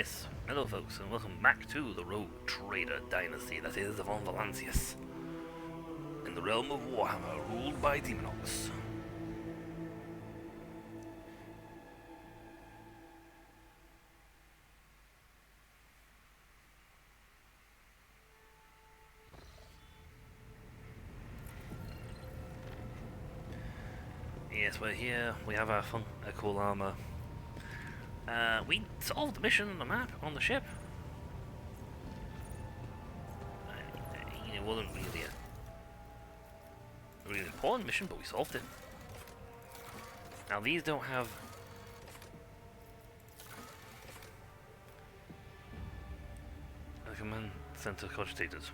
Yes, hello folks, and welcome back to the Rogue Trader dynasty that is von Valancius, in the realm of Warhammer, ruled by Demonox. Yes, we're here, we have our fun, cool armor. We solved the mission on the map, on the ship. It wasn't really a really important mission, but we solved it. Now these don't have... a command center cogitators.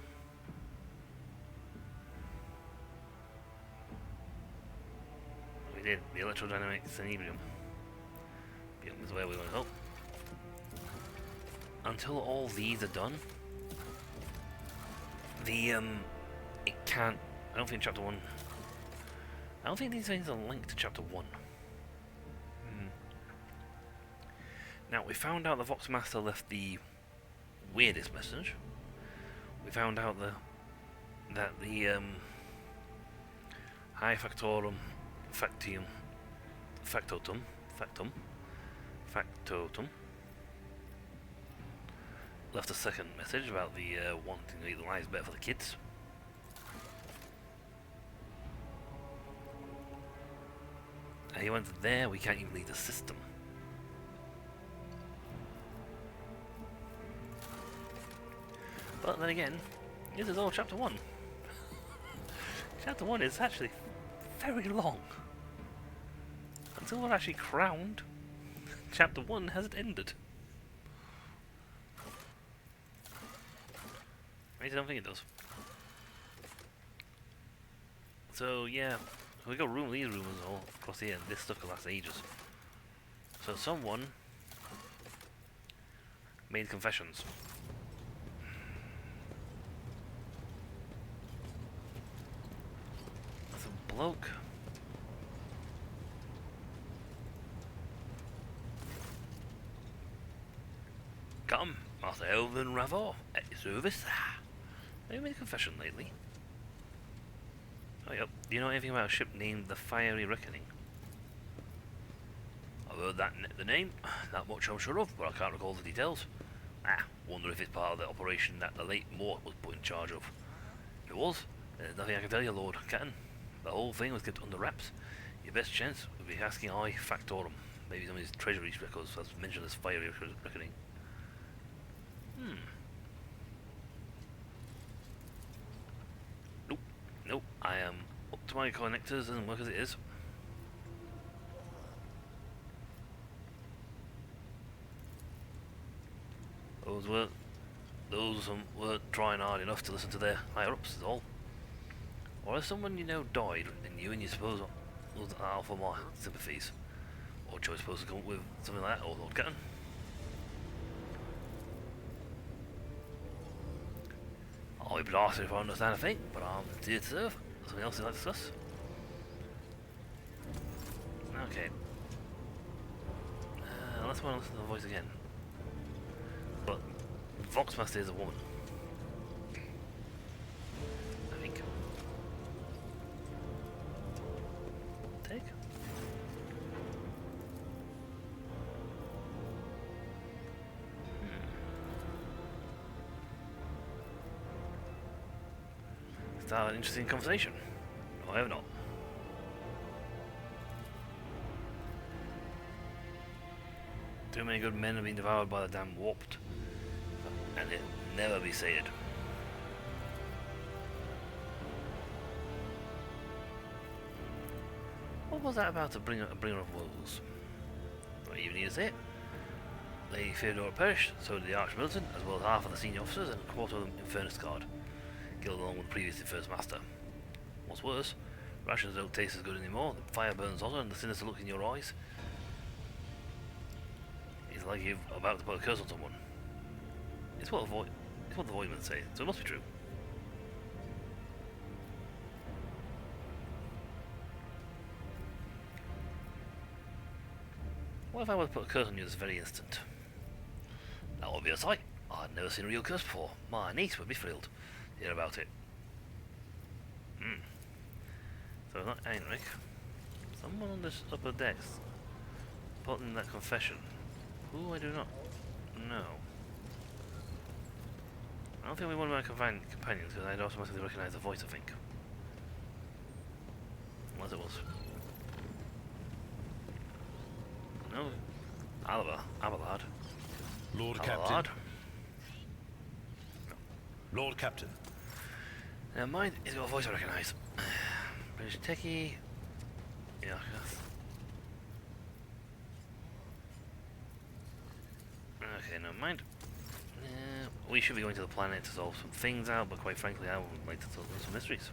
We did, the electrodynamic cenebrium. Is where we want to go. Until all these are done, it can't. I don't think chapter 1. I don't think these things are linked to chapter 1. Now we found out the Voxmaster left the weirdest message. We found out that the High Factotum left a second message about the wanting to make the lives better for the kids. And he went there, we can't even leave the system. But then again, this is all chapter 1. Chapter 1 is actually very long. Until we're actually crowned, chapter 1 hasn't ended. I don't think it does. So yeah, we got these rumors all across here, and this stuff could last ages. So someone made confessions. That's a bloke. Come, Master Elvin Ravor, at your service. Have you made a confession lately? Oh yep. Do you know anything about a ship named the Fiery Reckoning? I've heard the name, that much I'm sure of, but I can't recall the details. Wonder if it's part of the operation that the late Mort was put in charge of. If it was, there's nothing I can tell you, Lord Catton. The whole thing was kept under wraps. Your best chance would be asking High Factotum. Maybe some of his treasury records as mentioned as Fiery Reckoning. Nope, I am up to my connectors and work as it is. Those weren't trying hard enough to listen to their higher ups is all. Or has someone you know died and you suppose was out for my sympathies? Or Joe's supposed to come up with something like that, or Lord Catton? I'll be blasted if I understand a thing, but I'm here to serve. Something else you'd like to discuss? Okay. Let's want to listen to the voice again. But Voxmaster is a woman. I think. Take. Start an interesting conversation. No, I have not. Too many good men have been devoured by the damn warped, and it'll never be sated. What was that about to bring of woes? Not even need to say it. Lady Theodora perished, so did the Archmilitant, as well as half of the senior officers and a quarter of the Infernus Guard, killed along with the previous First Master. What's worse, rations don't taste as good anymore, the fire burns hotter, and the sinister look in your eyes. It's like you're about to put a curse on someone. It's what the Voidmen say, so it must be true. What if I were to put a curse on you this very instant? be a sight. I'd never seen a real curse before. My niece would be thrilled to hear about it. So it's not Heinrich. Someone on this upper deck put in that confession. Who I do not know. I don't think we want my companions because I'd automatically recognise the voice, I think. Unless it was. No. Abelard. Lord Abelard. Captain. Lord Captain. Never mind, he's got a voice I recognise. British techie. Yeah, okay, never mind. We should be going to the planet to solve some things out, but quite frankly, I would like to solve some mysteries.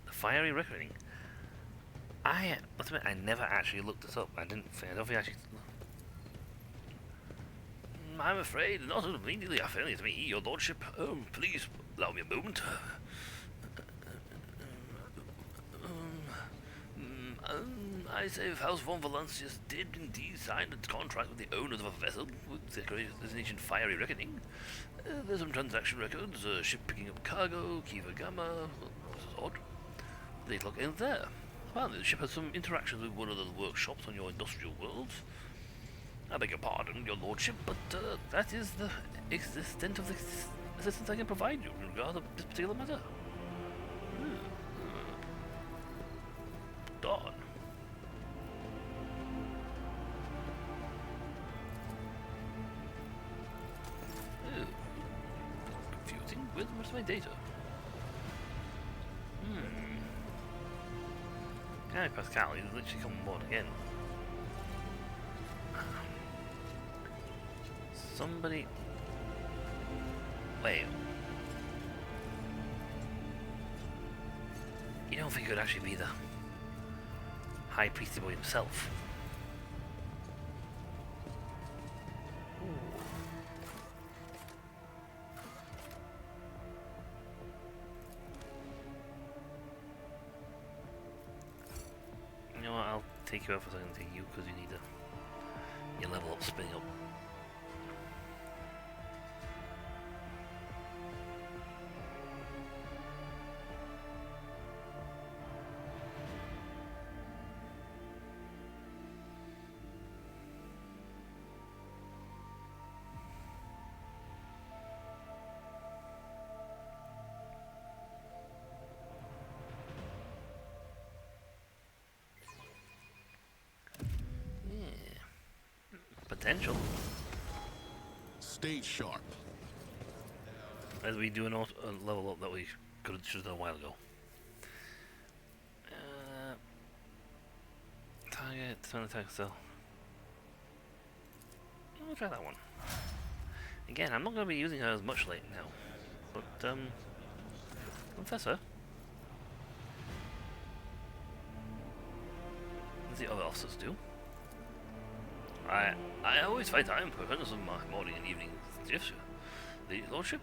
The fiery reckoning. I must admit, I never actually looked this up. I don't think I actually. I'm afraid not immediately after to me, your lordship. Please allow me a moment. I say if House von Valancius did indeed sign a contract with the owners of a vessel with the ancient fiery reckoning. There's some transaction records, ship picking up cargo, Kiva Gamma, this is odd. They look in there. Apparently the ship has some interactions with one of the workshops on your industrial worlds. I beg your pardon, your lordship, but that is the extent of the assistance I can provide you in regard to this particular matter. Darn. Confusing. Where's my data? Guy Pascal, he's literally come on board again. Somebody. Wait. You don't think it would actually be the High Priest boy himself? You know what? I'll take you out for a second. Take you because you need your level up, spinning up. Potential. Stay sharp. As we do a level up that we could have just done a while ago. Target, turn attack cell. I'll try that one. Again, I'm not going to be using her as much late now. But, Professor. As the other officers do. I always find time for purpose of my morning and evening shifts. The lordship?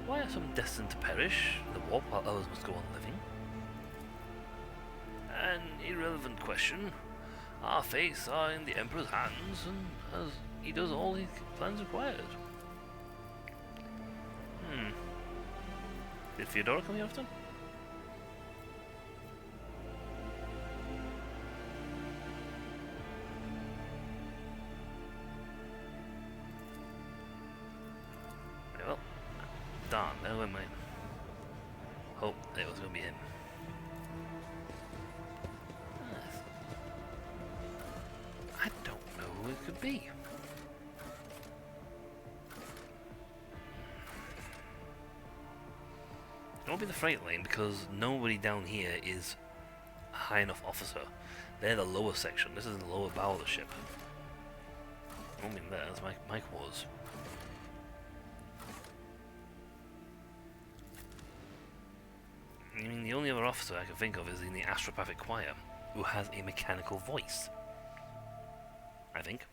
Why are some destined to perish in the warp while others must go on living? An irrelevant question. Our fates are in the Emperor's hands, and as he does all his plans required. Did Theodora come here often? Well, darn, there went my hope it was going to be him. I don't know who it could be. It won't be the freight lane because nobody down here is a high enough officer. They're the lower section. This is the lower bow of the ship. It won't be there, as Mike was. I mean, the only other officer I can think of is in the astropathic choir, who has a mechanical voice. I think.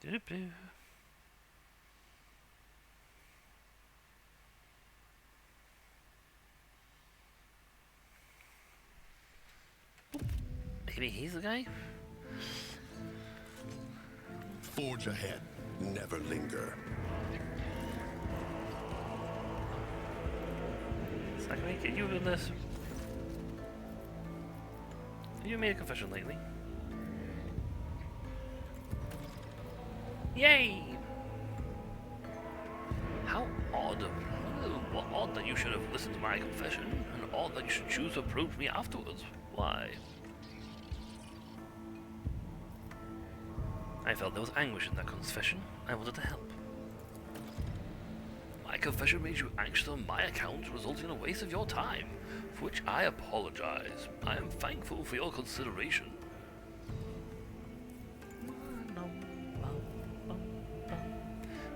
Do-do-do. Maybe he's the guy? Forge ahead. Never linger. Sci-fi, can you do this? Have you made a confession lately? Yay! How odd. What odd that you should have listened to my confession, and odd that you should choose to approach me afterwards. Why? I felt there was anguish in that confession. I wanted to help. My confession made you anxious on my account, resulting in a waste of your time, for which I apologize. I am thankful for your consideration.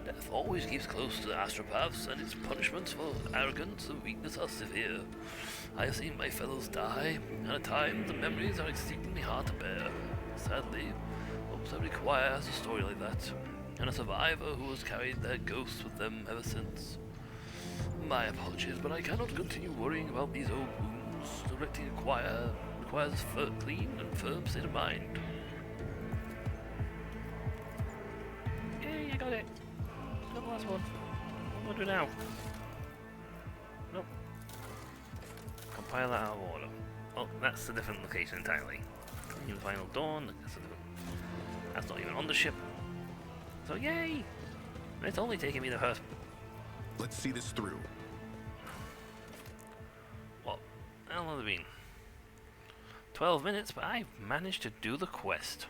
Death always keeps close to the astropaths, and its punishments for arrogance and weakness are severe. I have seen my fellows die, and at times the memories are exceedingly hard to bear. Sadly, hopes I require has a story like that, and a survivor who has carried their ghosts with them ever since. My apologies, but I cannot continue worrying about these old wounds. Directing a choir requires a clean and firm state of mind. Yay, I got it! Got the last one. What do I do now? Nope. Compile that out of order. Oh, that's a different location entirely. Even Final Dawn, that's not even on the ship. So yay! It's only taking me the first. Let's see this through. What? How long has it been? 12 minutes, but I've managed to do the quest.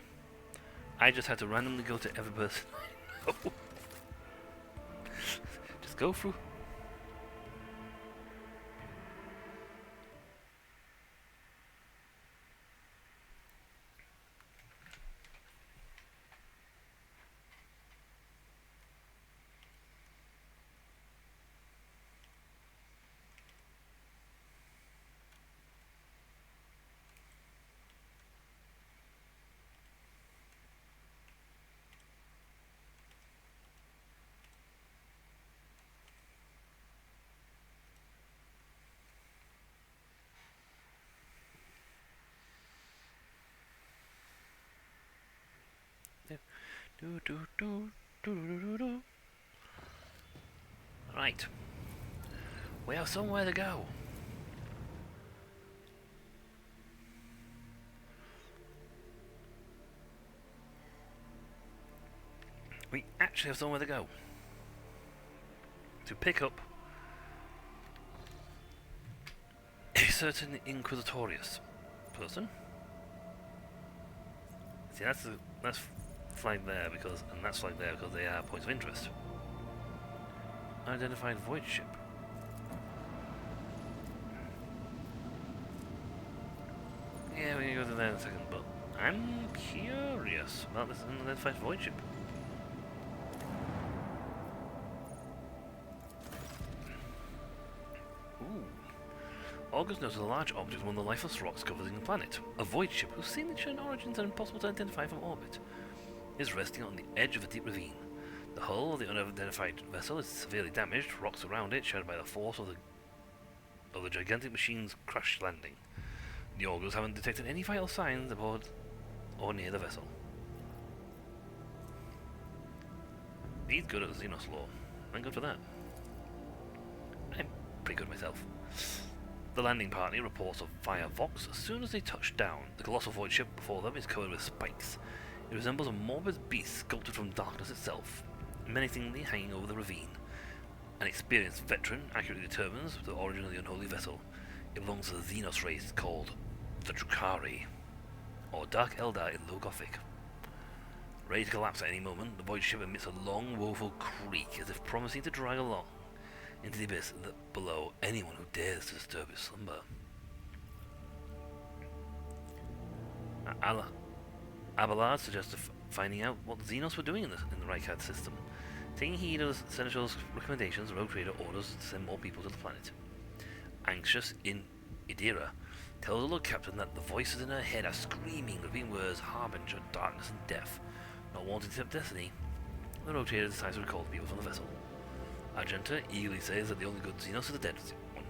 I just had to randomly go to every person I know. Just go through. Do. Right. We have somewhere to go. We actually have somewhere to go. To pick up a certain Inquisitorius person. See, that's flagged there because, and that's flagged there because they are points of interest. Unidentified void ship. Yeah, we can go to that in a second, but I'm curious about this unidentified void ship. Ooh. August noted a large object on the lifeless rocks covering the planet. A void ship whose signature and origins are impossible to identify from orbit. It is resting on the edge of a deep ravine. The hull of the unidentified vessel is severely damaged, rocks around it shattered by the force of the gigantic machine's crash landing. The augurs haven't detected any vital signs aboard or near the vessel. He's good at Xenos lore. I'm good for that. I'm pretty good myself. The landing party reports via Vox. As soon as they touch down, the colossal void ship before them is covered with spikes. It resembles a morbid beast sculpted from darkness itself, menacingly hanging over the ravine. An experienced veteran accurately determines the origin of the unholy vessel. It belongs to the Xenos race called the Drukhari, or Dark Eldar in Low Gothic. Ready to collapse at any moment, the void ship emits a long, woeful creak as if promising to drag along into the abyss below anyone who dares to disturb its slumber. Abelard suggests finding out what Xenos were doing in the Rykard system. Taking heed of the Seneschal's recommendations, Rogue Trader orders to send more people to the planet. Anxious in Idira tells the Lord Captain that the voices in her head are screaming, repeating words, harbinger, darkness and death. Not wanting to accept destiny, the rogue trader decides to recall the people from the vessel. Argenta eagerly says that the only good Xenos is the dead one.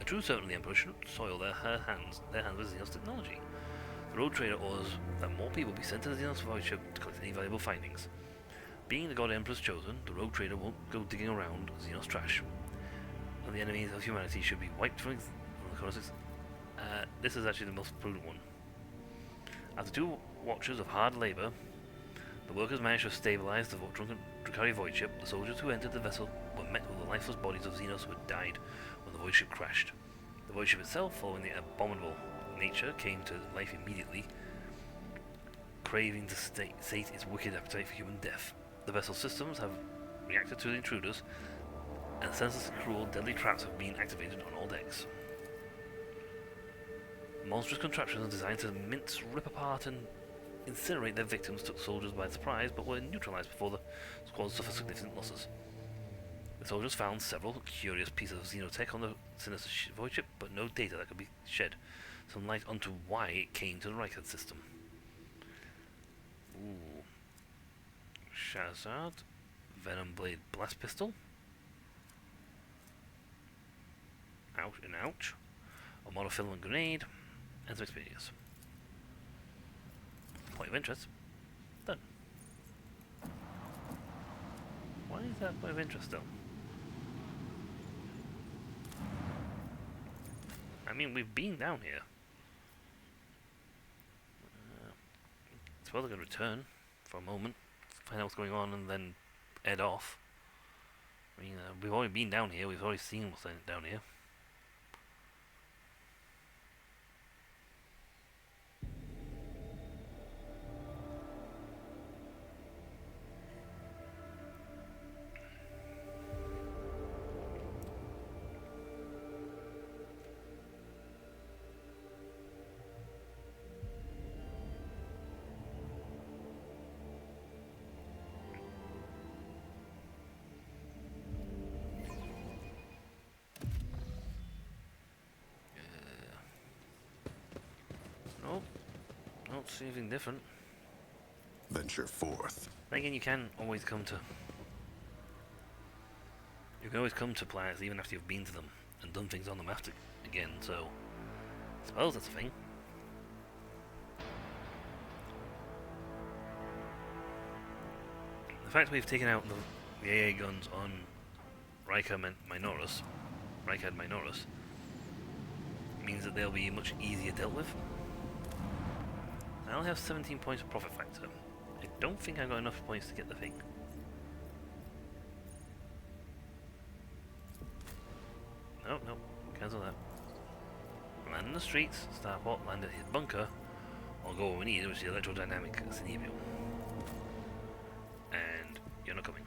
A true servant of the Emperor shouldn't soil their hands with Xenos technology. The rogue trader orders that more people be sent to the Xenos void ship to collect any valuable findings. Being the God Emperor's chosen, the rogue trader won't go digging around Xenos trash. And the enemies of humanity should be wiped from the cortex. This is actually the most prudent one. After 2 watches of hard labour, the workers managed to stabilize the Drakari void ship. The soldiers who entered the vessel were met with the lifeless bodies of Xenos who had died when the void ship crashed. The void ship itself, following the abominable nature, came to life immediately, craving to sate its wicked appetite for human death. The vessel systems have reacted to the intruders, and senseless, cruel, deadly traps have been activated on all decks. Monstrous contraptions designed to mince, rip apart, and incinerate their victims took soldiers by surprise, but were neutralized before the squad suffered significant losses. The soldiers found several curious pieces of xenotech on the sinister void ship, but no data that could be shed some light onto why it came to the Reichert system. Ooh. Shazard, Venom Blade Blast Pistol. Ouch and ouch. A monofilament grenade, and some experience. Point of interest. Done. Why is that point of interest though? I mean, we've been down here. I suppose I could return for a moment, find out what's going on, and then head off. I mean, we've already been down here, we've already seen what's down here. Don't see anything different. Venture forth. Then again, you can always come to planets even after you've been to them and done things on them after again, so I suppose that's a thing. The fact we've taken out the AA guns on Reichard Minoris means that they'll be much easier dealt with. I only have 17 points of profit factor. I don't think I got enough points to get the thing. No, cancel that. Land in the streets, starport, land at his bunker, or go where we need, which is the electrodynamic scenario. And you're not coming.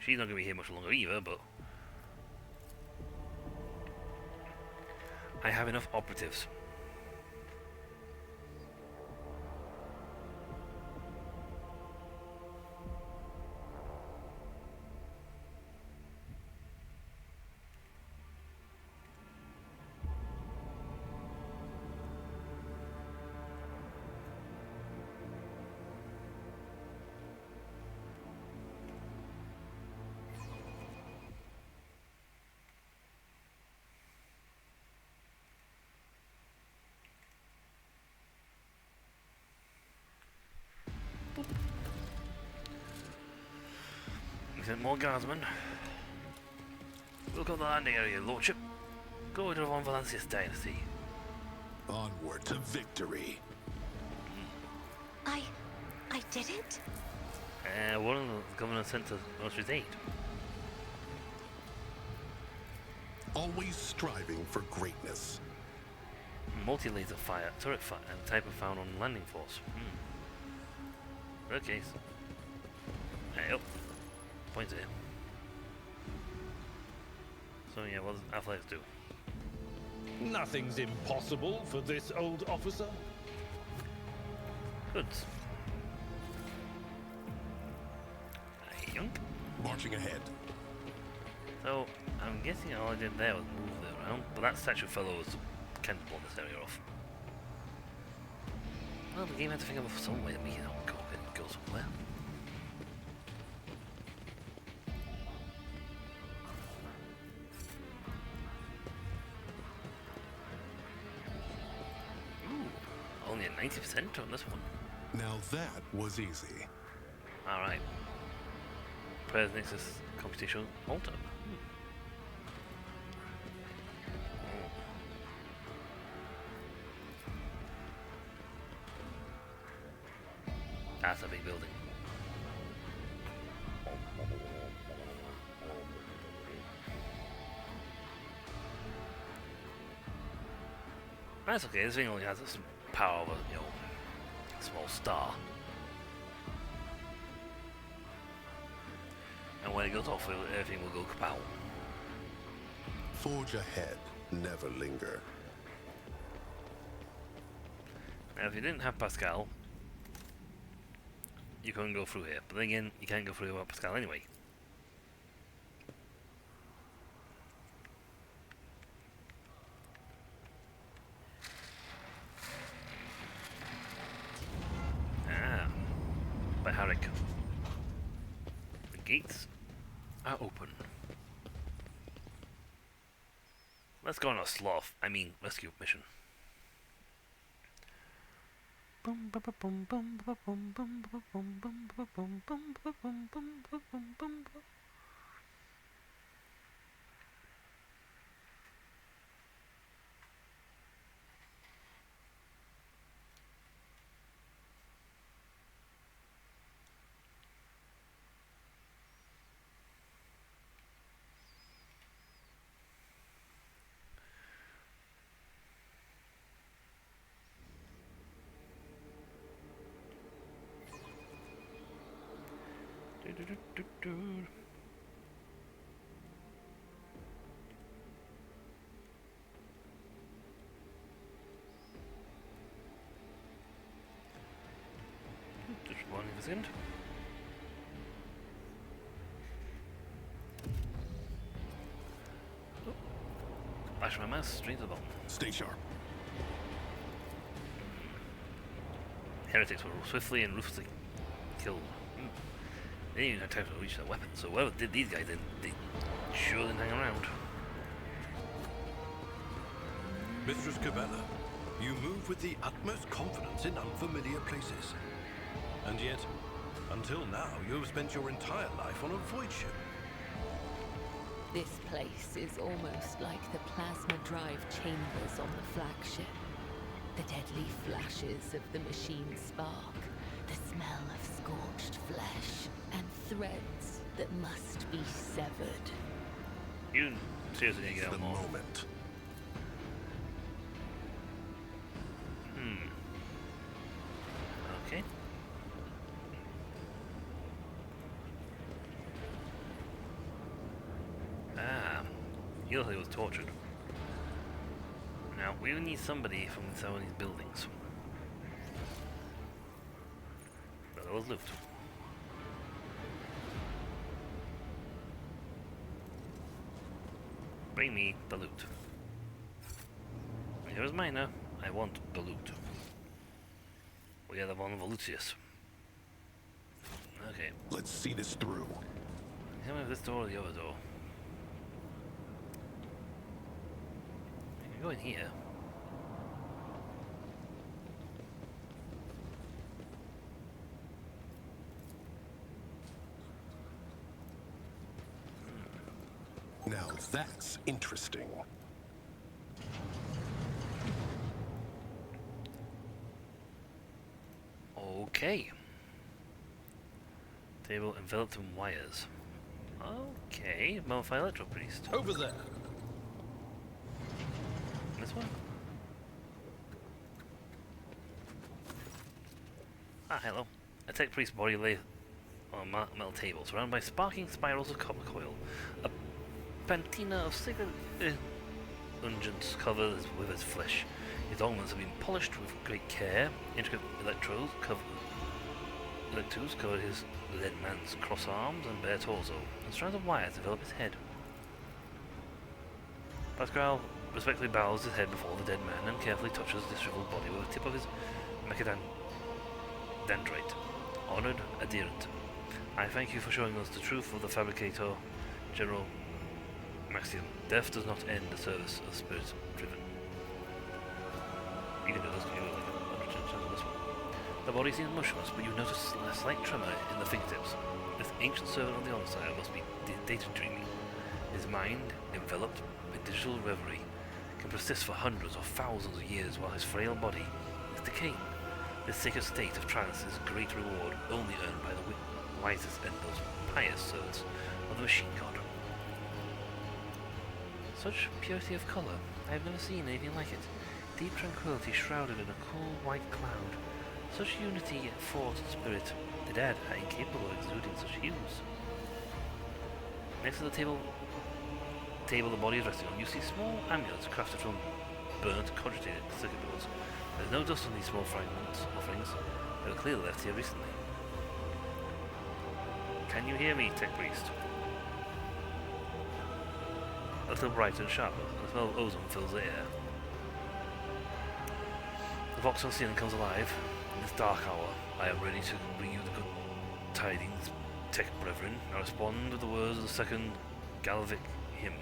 She's not going to be here much longer either, but I have enough operatives. More guardsmen. Look at the landing area, Lordship. Go to Von Valancius Dynasty. Onward to victory. I didn't? One of the governor sent to Monstrous aid. Always striving for greatness. Multi-laser fire, turret fire, and type of found on landing force. Okay. Hey, up. Points here. So yeah, what does athletics do? Nothing's impossible for this old officer. Good. Yunk. Marching ahead. So, I'm guessing all I did there was move it around, but that statue fellow was kind of blown this area off. Well, the game had to think of some way to make it all go somewhere. only at 90% on this one. Now that was easy. Alright. Prayers Nexus Computational Alter. That's a big building. That's okay, this thing only has some power of a, you know, small star. And when it goes off, everything will go kapow. Forge ahead, never linger. Now, if you didn't have Pascal, you couldn't go through here. But then again, you can't go through without Pascal anyway. By Harrick. The gates are open. Let's go on a rescue mission. Just one second. Oh. Bash my mouse straight to the bottom. Stay sharp. Heretics were swiftly and ruthlessly killed. They didn't even have time to reach their weapons, so whoever did these guys, they sure didn't hang around. Mistress Cabela, you move with the utmost confidence in unfamiliar places. And yet, until now, you have spent your entire life on a void ship. This place is almost like the plasma drive chambers on the flagship. The deadly flashes of the machine's spark, the smell of scorched flesh, and threads that must be severed. You seriously need to get The out more. moment. Okay. He looks like he was tortured. Now, we need somebody from some of these buildings. But there was loot. Bring me the loot. Here's Mina. I want the loot. We are the one of Lucius. Okay. Let's see this through. Tell me if this door or the other door. I can go in here. Now that's interesting. Okay. Table enveloped in wires. Okay, Malphite Electro Priest. Over there. This one? Ah, hello. A tech priest body lay on a metal table, surrounded by sparking spirals of copper coil. A patina of sacred unguents covered with his flesh. His ornaments have been polished with great care. Intricate electrodes cover his dead man's cross arms and bare torso, and strands of wires develop his head. Pascal respectfully bows his head before the dead man and carefully touches the shriveled body with the tip of his mechadendrite. Honored adherent, I thank you for showing us the truth of the Fabricator General Maxium. Death does not end the service of spirits driven. Even though this can go like 100%. The body seems motionless, but you notice a slight tremor in the fingertips. This ancient servant on the other side must be data dreaming. His mind, enveloped in digital reverie, can persist for hundreds or thousands of years while his frail body is decaying. This sacred state of trance is a great reward only earned by the wisest and most pious servants of the machine god. Such purity of colour, I have never seen anything like it. Deep tranquility shrouded in a cool white cloud. Such unity of thought and spirit, the dead are incapable of exuding such hues. Next to the table the body is resting on, you see small amulets crafted from burnt, cogitated circuit boards. There's no dust on these small fragments offerings. They were clearly left here recently. Can you hear me, Tech Priest? A little brighter and sharper, and the smell of ozone fills the air. The box on the ceiling comes alive. In this dark hour, I am ready to bring you the good tidings, Tech Brethren. I respond with the words of the second Galvic hymn.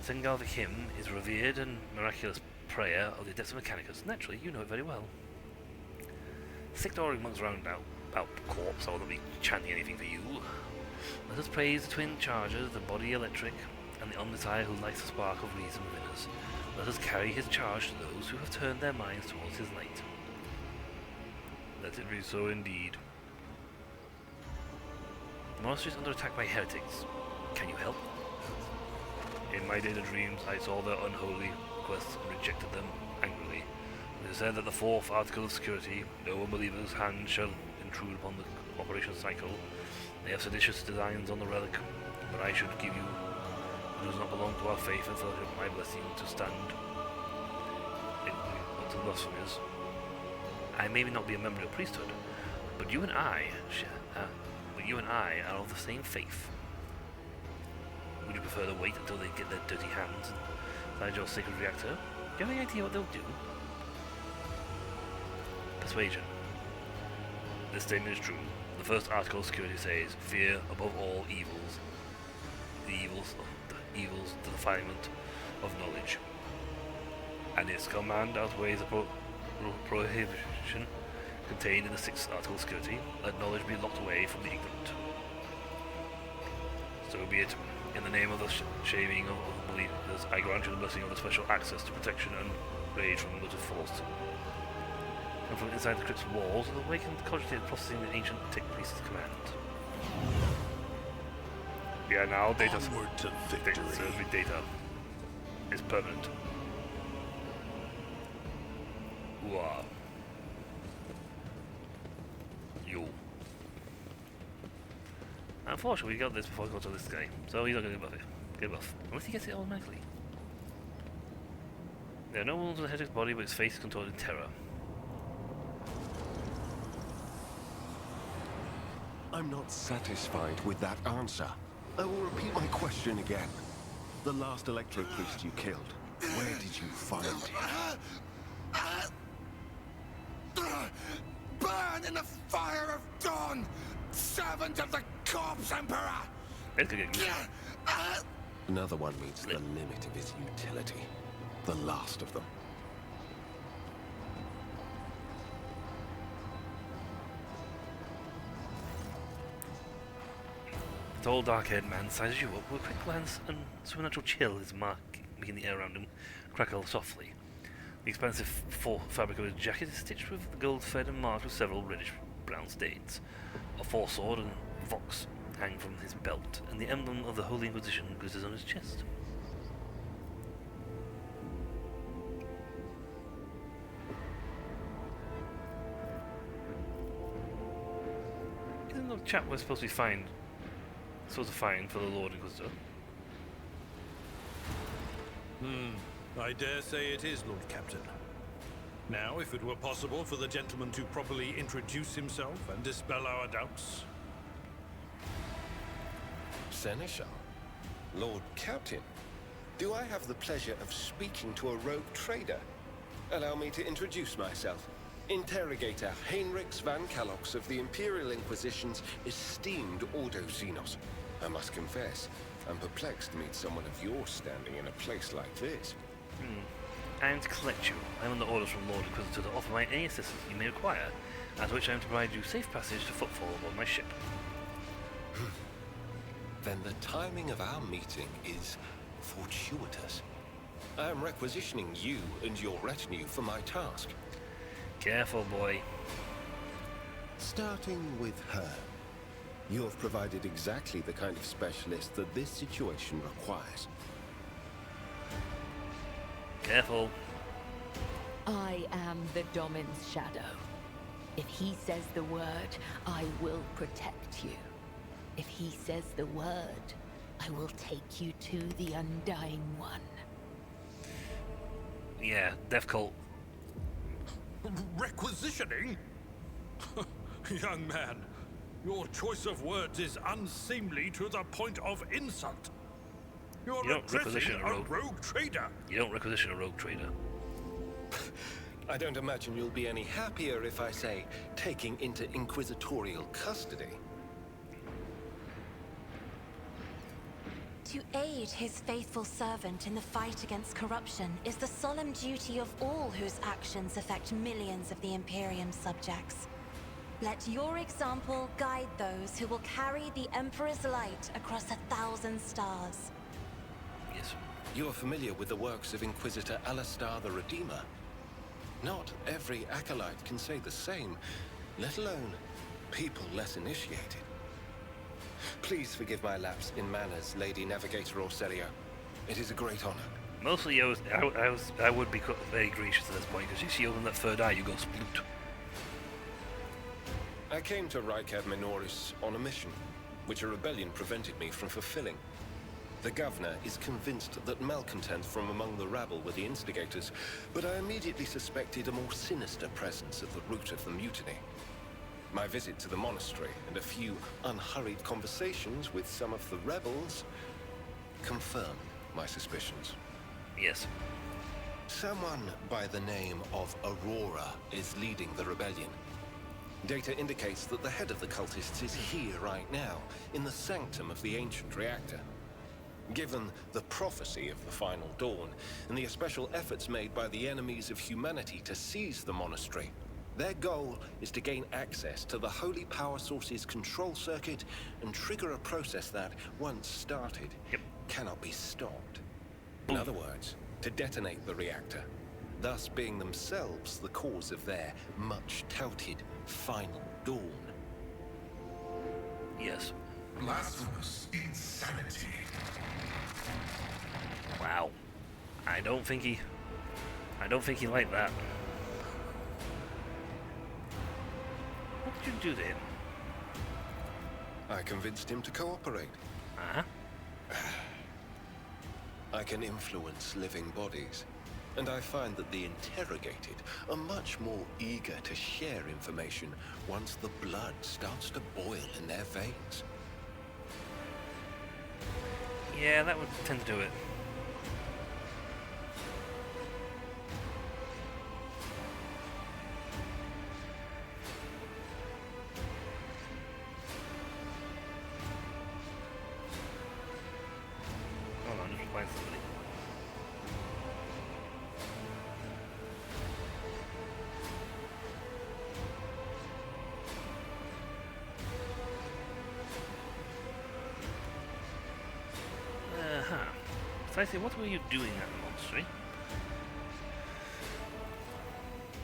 The second Galvic hymn is a revered and miraculous prayer of the Adeptus Mechanicus. Naturally, you know it very well. 6 Doric monks round about corpse, I will not be chanting anything for you. Let us praise the twin chargers, the body electric, and the omniscient who lights the spark of reason within us. Let us carry his charge to those who have turned their minds towards his light. Let it be so indeed. The monastery is under attack by heretics. Can you help? In my data dreams, I saw their unholy requests and rejected them angrily. It is said that the 4th article of security, no unbeliever's hand shall intrude upon the operation cycle. They have seditious designs on the relic, but I should give you, who does not belong to our faith and fellowship, my blessing to stand to the blasphemers. I may not be a member of the priesthood, but you and I are of the same faith. Would you prefer to wait until they get their dirty hands inside your sacred reactor? Do you have any idea what they'll do? Persuasion. This statement is true. The first article of security says, fear above all evils, the evils to the defilement of knowledge. And its command outweighs the prohibition contained in the 6th article of security. Let knowledge be locked away from the ignorant. So be it. In the name of the shaving of believers, I grant you the blessing of the special access to protection and rage from motive force. And from inside the crypt's walls, the awakened cogitated processing the ancient Tech Priest's command. We are now data. Onward to victory. Data is permanent. Wow. You. Unfortunately, we got this before I got to this guy, so he's not going to buff it. Get buff. Unless he gets it automatically. There are no wounds on the heretic's body, but his face is contorted in terror. I'm not satisfied with that answer. I will repeat my question again. The last electro priest you killed, where did you find him? Burn in the fire of dawn, servant of the corpse emperor! It's gonna get good. Another one meets the limit of his utility. The last of them. The tall, dark-haired man sizes you up with a quick glance and supernatural chill is making the air around him crackle softly. The expansive fabric of his jacket is stitched with gold thread and marked with several reddish-brown stains. A foresword and vox hang from his belt, and the emblem of the Holy Inquisition glitters on his chest. Isn't the chap we're supposed to find for the Lord Inquisitor? I dare say it is, Lord Captain. Now, if it were possible for the gentleman to properly introduce himself and dispel our doubts. Seneschal? Lord Captain? Do I have the pleasure of speaking to a rogue trader? Allow me to introduce myself. Interrogator Heinrichs van Kalox of the Imperial Inquisition's esteemed Ordo Xenos. I must confess, I'm perplexed to meet someone of your standing in a place like this. I am to collect you. I am under orders from Lord Inquisitor to offer my any assistance you may require, after which I am to provide you safe passage to footfall aboard my ship. Then the timing of our meeting is fortuitous. I am requisitioning you and your retinue for my task. Careful, boy. Starting with her. You have provided exactly the kind of specialist that this situation requires. Careful. I am the Domin's shadow. If he says the word, I will protect you. If he says the word, I will take you to the Undying One. Yeah, Death Cult. Requisitioning? Young man, your choice of words is unseemly to the point of insult. You're You don't addressing requisition a a rogue. rogue trader. You don't requisition a rogue trader. I don't imagine you'll be any happier if I say taking into inquisitorial custody. To aid his faithful servant in the fight against corruption is the solemn duty of all whose actions affect millions of the Imperium's subjects. Let your example guide those who will carry the Emperor's light across 1,000 stars. Yes. You are familiar with the works of Inquisitor Alistar the Redeemer. Not every acolyte can say the same, let alone people less initiated. Please forgive my lapse in manners, Lady Navigator Orselio. It is a great honor. Mostly, I would be very gracious at this point, because you see open that third eye, you go sploot. I came to Rycab Minoris on a mission, which a rebellion prevented me from fulfilling. The governor is convinced that malcontents from among the rabble were the instigators, but I immediately suspected a more sinister presence at the root of the mutiny. My visit to the monastery and a few unhurried conversations with some of the rebels confirmed my suspicions. Yes. Someone by the name of Aurora is leading the rebellion. Data indicates that the head of the cultists is here right now, in the sanctum of the ancient reactor. Given the prophecy of the final dawn, and the special efforts made by the enemies of humanity to seize the monastery, their goal is to gain access to the holy power source's control circuit and trigger a process that, once started, cannot be stopped. In other words, to detonate the reactor, thus being themselves the cause of their much-touted final dawn. Yes. Blasphemous insanity. Wow. I don't think he liked that. What did you do to him? I convinced him to cooperate. Uh-huh. I can influence living bodies, and I find that the interrogated are much more eager to share information once the blood starts to boil in their veins. Yeah, that would tend to do it. Hold on, just find somebody. Precisely, what were you doing at the monastery?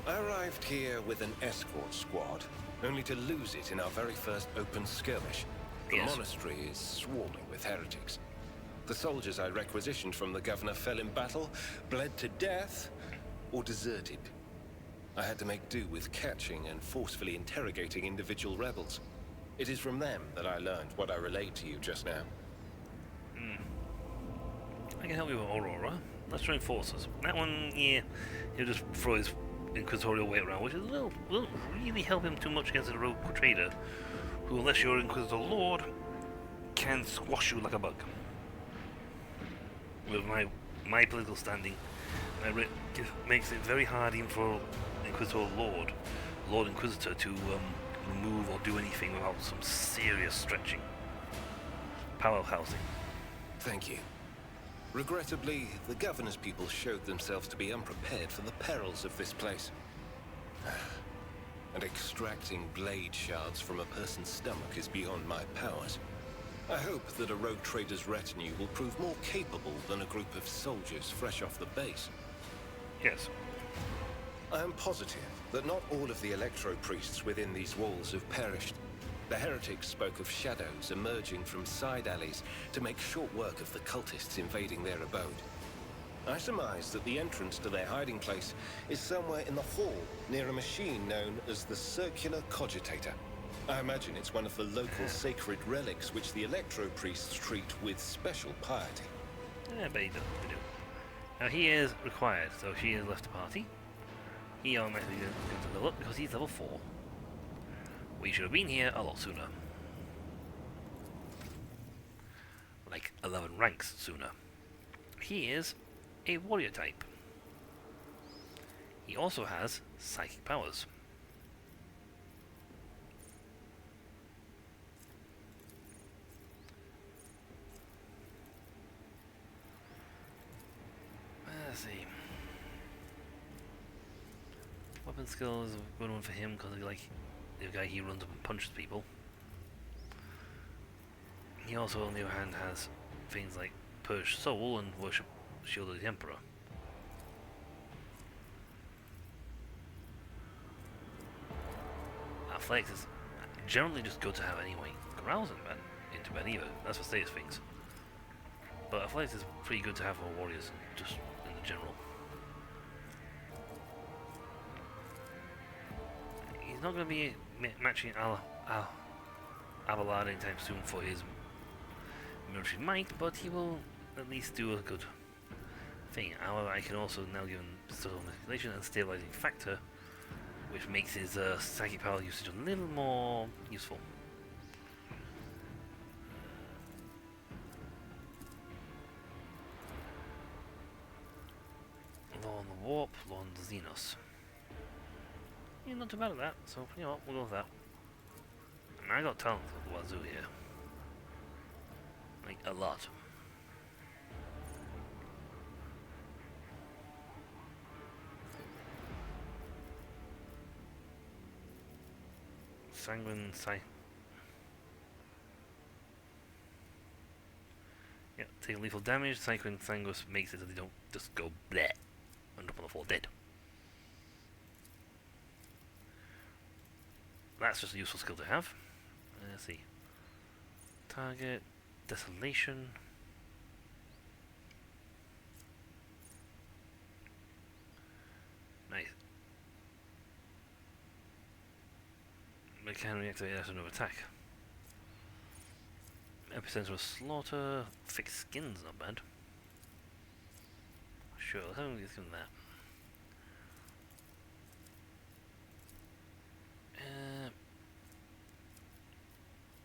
I arrived here with an escort squad, only to lose it in our very first open skirmish. The Yes. monastery is swarming with heretics. The soldiers I requisitioned from the governor fell in battle, bled to death, or deserted. I had to make do with catching and forcefully interrogating individual rebels. It is from them that I learned what I relayed to you just now. I can help you with Aurora. Let's join forces. That one, yeah, he'll just throw his inquisitorial weight around, which is won't really help him too much against a rogue trader, who, unless you're Inquisitor Lord, can squash you like a bug. With my political standing, makes it very hard even for Inquisitor Lord Inquisitor, to remove or do anything without some serious stretching. Power housing. Thank you. Regrettably, the governor's people showed themselves to be unprepared for the perils of this place. And extracting blade shards from a person's stomach is beyond my powers. I hope that a rogue trader's retinue will prove more capable than a group of soldiers fresh off the base. Yes. I am positive that not all of the electro-priests within these walls have perished. The heretics spoke of shadows emerging from side alleys to make short work of the cultists invading their abode. I surmise that the entrance to their hiding place is somewhere in the hall, near a machine known as the Circular Cogitator. I imagine it's one of the local sacred relics which the electro-priests treat with special piety. Yeah, but he does. We do. Now he is required, so she has left the party. He automatically goes to level up because he's level 4. We should have been here a lot sooner. Like 11 ranks sooner. He is a warrior type. He also has psychic powers. Let's see. Weapon skill is a good one for him because, like, the guy he runs up and punches people. He also, on the other hand, has things like Purge Soul and Worship Shield of the Emperor. Athletics is generally just good to have anyway. Carousing, man, into Beneva. That's for status things. But athletics is pretty good to have for warriors, just in the general. He's not going to be matching Abelard anytime soon for his military might, but he will at least do a good thing. However, I can also now give him subtle manipulation and stabilizing factor, which makes his psychic power usage a little more useful. Law on the Warp, Law on the Xenos. Yeah, not too bad at that, so you know what, we'll go with that. And I got talent at the wazoo here. Like, a lot. Sanguine yeah, take lethal damage. Sanguine Sangus makes it so they don't just go bleh and drop on the floor dead. That's just a useful skill to have. Let's see. Target, Desolation. Nice. But can reactivate after another attack. Epicenter of Slaughter. Thick Skin's not bad. Sure, let's have him give him that.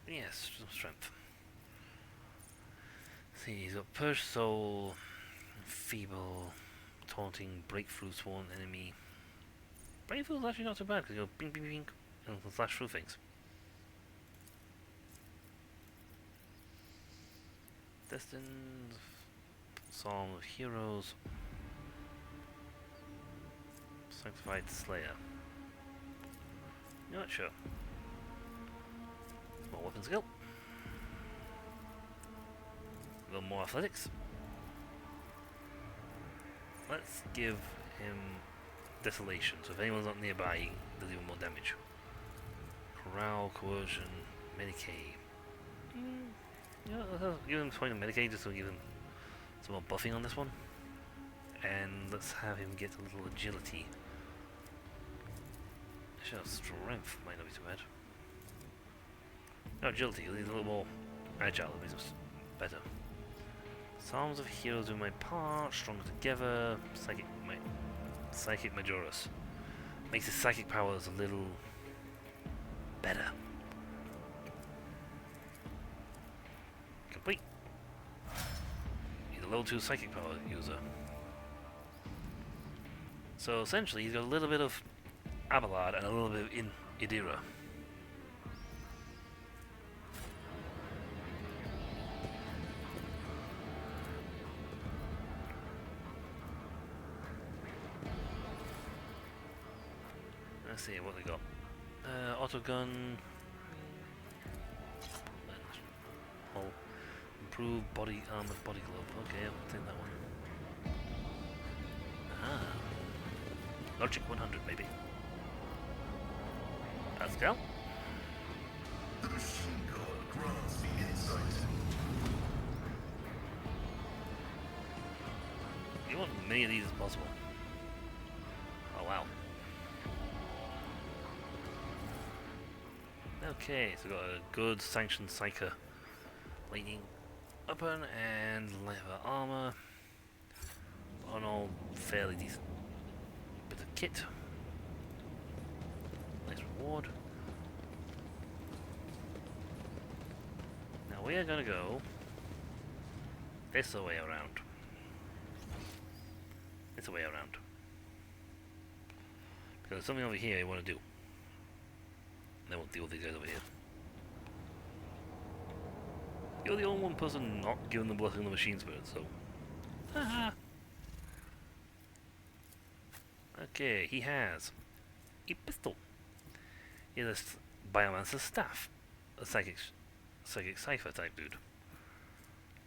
Yes, some strength. See, he's got Purge Soul, Feeble, Taunting, Breakthrough, Sworn Enemy. Breakthrough's actually not so bad because you go bing bing bing and can flash through things. Destined, Psalm of Heroes, Sanctified Slayer. You're not sure. More weapon skill. A little more athletics. Let's give him Desolation, so if anyone's not nearby, he does even more damage. Corral, Coercion, Medicaid. Yeah, let's give him a point of Medicaid just to give him some more buffing on this one. And let's have him get a little agility. Actually, strength might not be too bad. No, agility, he's a little more agile, that makes us better. Psalms of Heroes do my part, stronger together, Psychic Majoris. Makes his psychic powers a little better. Complete. He's a level 2 psychic power user. So essentially he's got a little bit of Abelard and a little bit of Idira. Let's see what they got. Auto gun. Oh, improved body armor, body glove. Okay, I'll take that one. Ah, logic 100 maybe. Let's go. The machine god grants the insight. You want as many of these as possible. Oh wow. Okay, so we've got a good sanctioned psyker lightning weapon and leather armor. On all fairly decent bit of kit. Nice reward. Now we are gonna go this way around. This way around. Because there's something over here you want to do. Then we'll deal with these guys over here. You're the only one person not giving the blessing of the machine spirit, so. Haha! Okay, he has a pistol. He has a biomancer's staff. A psychic Sci-fi type dude.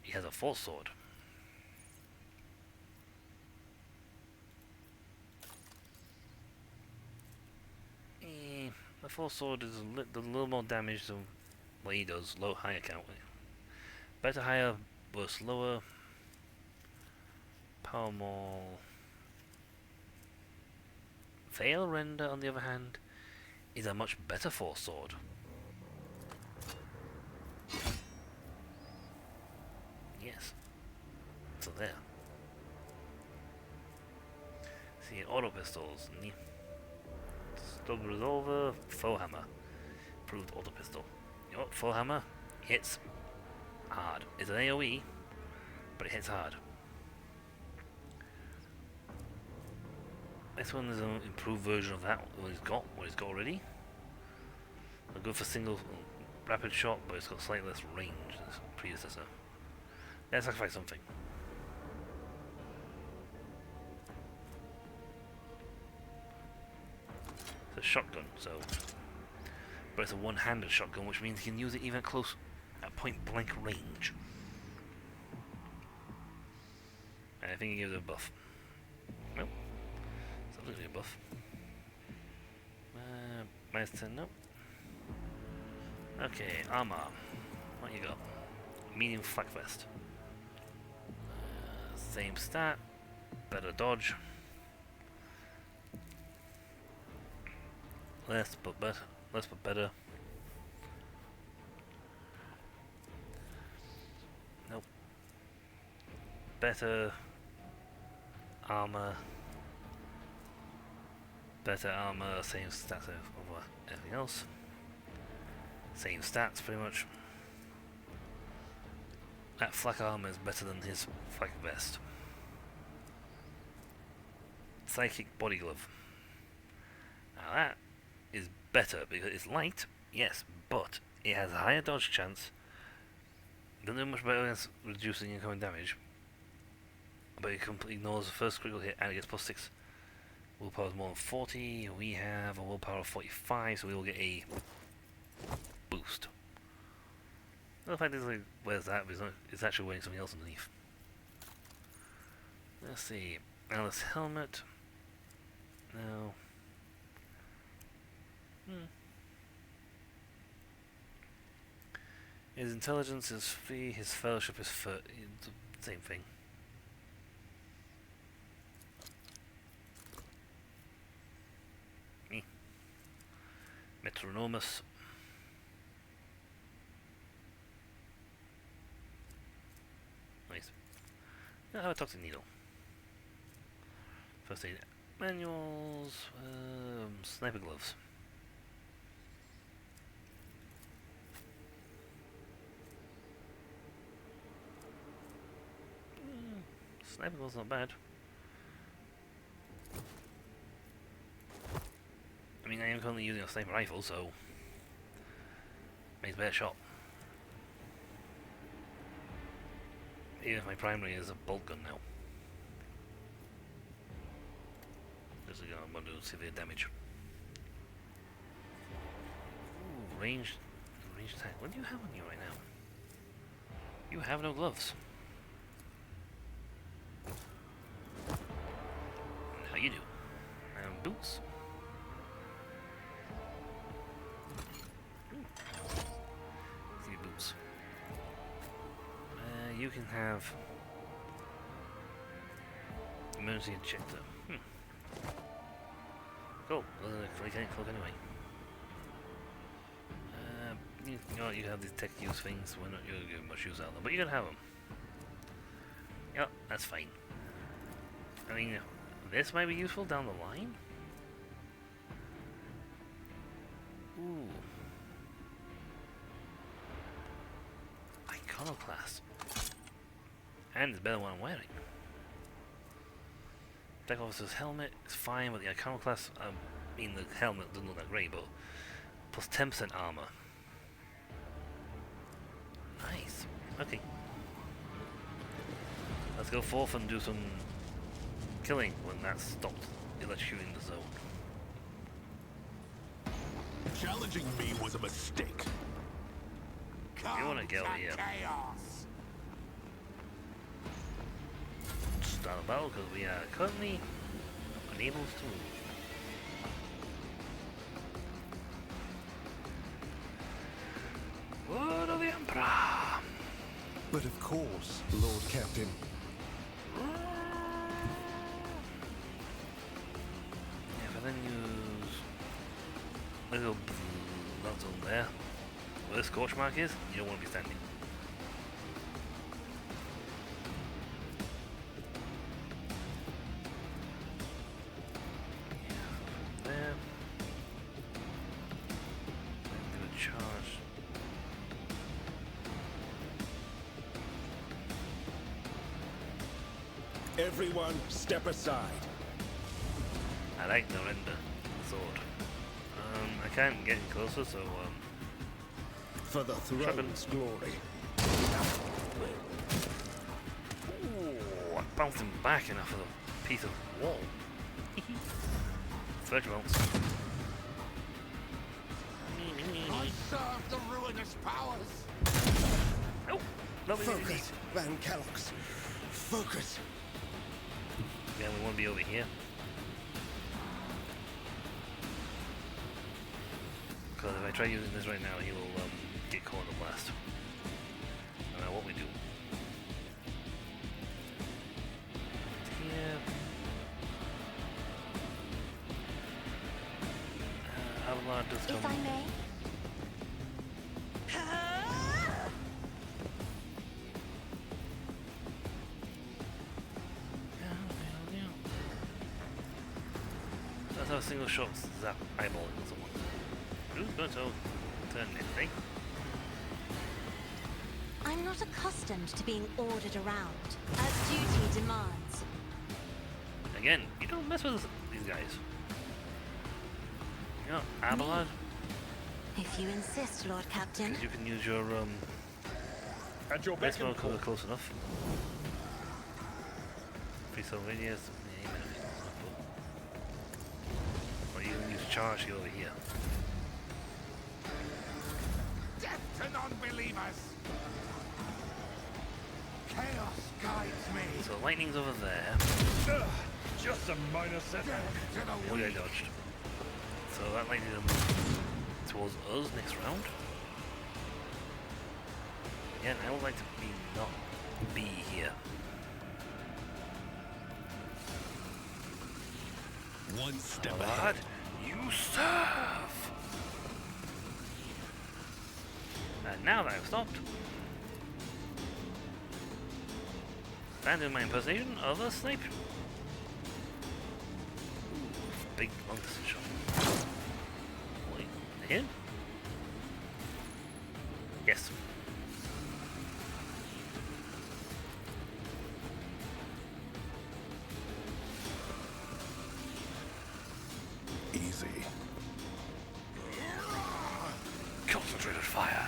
He has a force sword. The force sword does a little more damage than what he does. Higher count. Better higher, burst lower. Power more. Veil Render, on the other hand, is a much better force sword. Yes. So there. See, auto pistols. Stub revolver, faux hammer. Improved auto pistol. You know what? Faux hammer hits hard. It's an AoE, but it hits hard. This one is an improved version of that. What he's got already. I'll go for single rapid shot, but it's got slightly less range than its predecessor. Let's sacrifice something. It's a shotgun, so, but it's a one-handed shotgun, which means you can use it even close at point-blank range. And I think it gives it a buff. Nope. It's absolutely a buff. Minus 10, nope. Okay, armor. What you got? Medium flak vest. Same stat. Better dodge. Less but better. Less but better. Nope. Better armor. Better armor. Same stats over everything else. Same stats, pretty much. That flak armor is better than his flak vest. Psychic body glove. Now that is better because it's light, yes, but it has a higher dodge chance. Doesn't do much better against reducing incoming damage, but it completely ignores the first critical hit and it gets plus 6. Willpower is more than 40. We have a willpower of 45, so we will get a boost. The fact is, like, where's that? It's actually wearing something else underneath. Let's see. Alice helmet. No. His intelligence is 3, his fellowship is 30. Same thing. Metronomous. Nice. Now have a toxic needle. First aid manuals. Sniper gloves. Sniper gloves not bad. I mean, I am currently using a sniper rifle, so makes a better shot. Even if my primary is a bolt gun now. Just going to do severe damage. Range attack. What do you have on you right now? You have no gloves. How you do? Boots. See boots. You can have emergency injector. Cool. Like any cloak anyway. You have these tech use things. We're not going to get much use out of them, but you're gonna have them. Yep, that's fine. I mean, this might be useful down the line. Ooh. Iconoclast. And it's better than what I'm wearing. Deck officer's helmet is fine, but the iconoclast, I mean, the helmet doesn't look that great, but plus 10% armor. Nice. Okay. Let's go forth and do some killing when that's stopped electrocuting the zone. Challenging me was a mistake. You want to get over here. Chaos. Start a battle because we are currently unable to move. Word of the Emperor! But of course, Lord Captain. Yeah, but then use little that's on there. Where the scorch mark is, you don't want to be standing. Yeah, there. Then do a charge. Everyone, step aside. I like the render sword. I can't get any closer, so For the throne's glory. ooh, I bounced him back enough of a piece of wall. 30 rounds. I serve the ruinous powers. Oh, lovely. Focus, Van Kellogg's. Focus. Yeah, we want to be over here. Because if I try using this right now, he will get caught in the blast. No matter what we do. Here. Avalon does come. If I may. That's how a single shot zap eyeballing someone. Who's going to turn anything? I'm not accustomed to being ordered around, as duty demands. Again, you don't mess with these guys. You know, Avalon, If you insist, Lord Captain. you can use your At your best beck and mode call. close enough. Free Sylvania's. Or you can use charge here over here. Death to non-believers. Chaos guides me. So lightning's over there. Just a minor setback. Death to the Oh, yeah, I weak. dodged. So that lightning will move towards us next round. Again, I would like to not be here. One step Lord, ahead. you serve! And now that I've stopped, stand in my impersonation of a sniper. Ooh, big long distance shot. Wait, hit? Yes. Easy. Concentrated fire.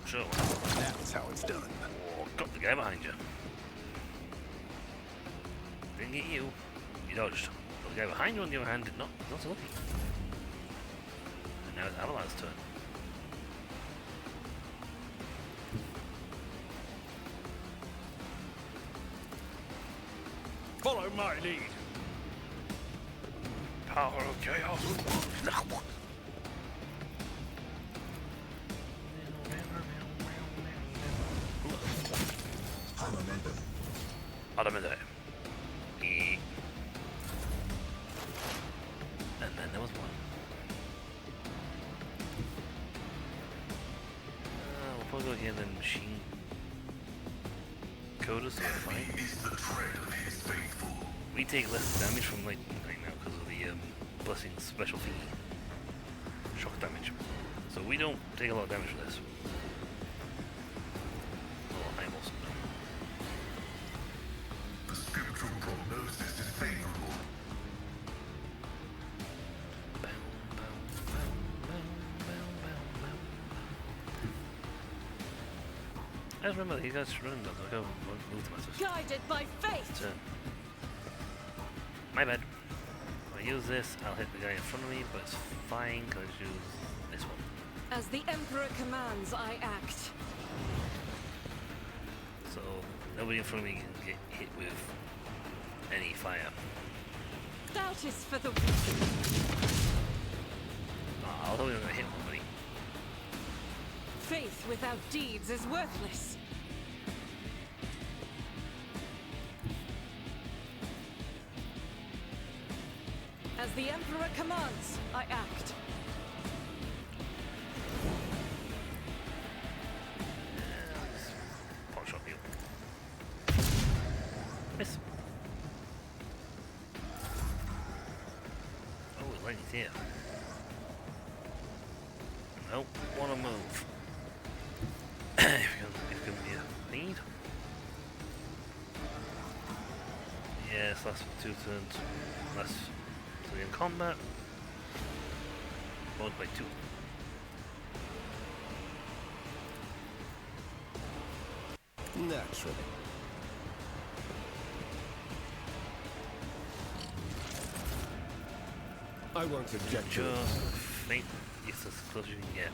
So, That's how it's done. oh, got the guy behind you. Didn't get you. You dodged. Got the guy behind you, on the other hand, did not so lucky. And now it's Avalan's turn. Follow my lead. Power of chaos. Armamentum. And then there was one. We'll probably go again then machine coders, so we're fine. We take less damage from like right now because of the blessing special thingy. Shock damage. So we don't take a lot of damage for this. Oh, I'm also done. The spiritual prognosis is favorable. I just remember that you guys running those. I'll go move the matters. Guided by faith! Turn. My bad. If I use this, I'll hit the guy in front of me, but it's fine because I use this one. As the Emperor commands, I act. So nobody in front of me can get hit with any fire. Doubt is for the weak. Oh, although we're gonna hit nobody. Faith without deeds is worthless. As the Emperor commands, I act. Pot shot you. Miss. Oh, Lenny's here. Nope, wanna move. If you can be a lead. Yes, that's 2 turns. Less to be in combat. Followed by 2. Naturally. I won't object to it. Just faint. It's as close as you can get.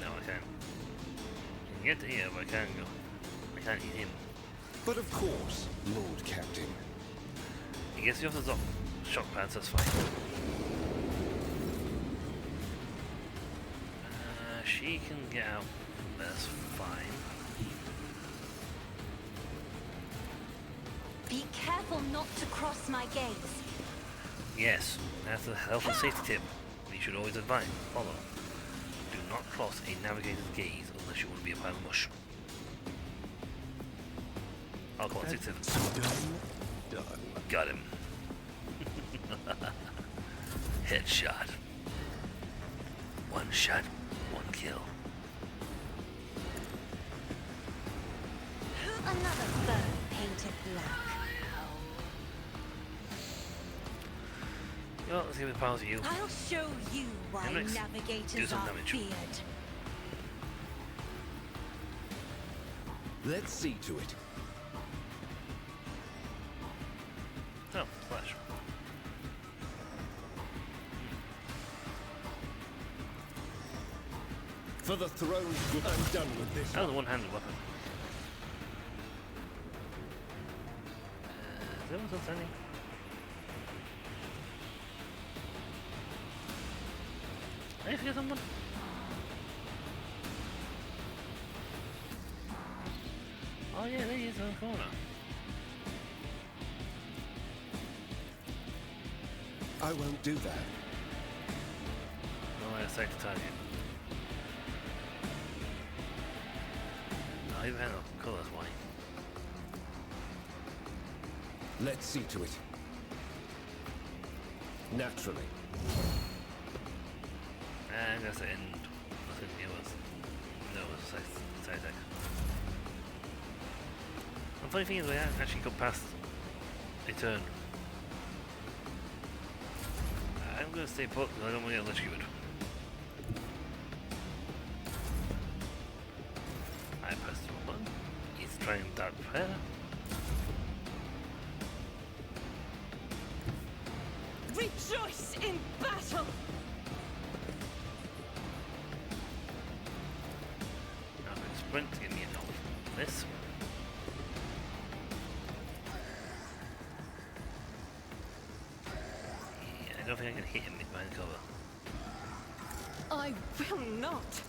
No, I can't. I can get to here, but I can't go. I can't eat him. But of course, Lord Captain. He gets you off the top. Shock pads, that's fine. She can get out. That's fine. Be careful not to cross my gaze. Yes, that's a health and safety tip. You should always advise. Follow. Do not cross a navigator's gaze unless you want to be a pile of mush. I'll call it 6 Done. Got him. Headshot. One shot, one kill. Another bird painted black. Well, let's give it the power to you. I'll show you why Hendrix, do navigators some are damage. feared. Let's see to it. Oh, flash. For the throne's good. I'm done with this. That was a one-handed weapon. Is that what's standing? Did I forget someone? Oh yeah, there he is in the corner. I won't do that. No, I decided to target. No, even had a colour, that's why. Let's see to it. Naturally. And that's the end. I think it was. No, it was a side attack. The funny thing is, we actually got past a turn. I'm gonna stay put because I don't want to get electrocuted. I pressed the wrong button. He's trying dark fire. in battle! Now I can sprint to give me enough. This. Yeah, I don't think I can hit him behind cover. I will not!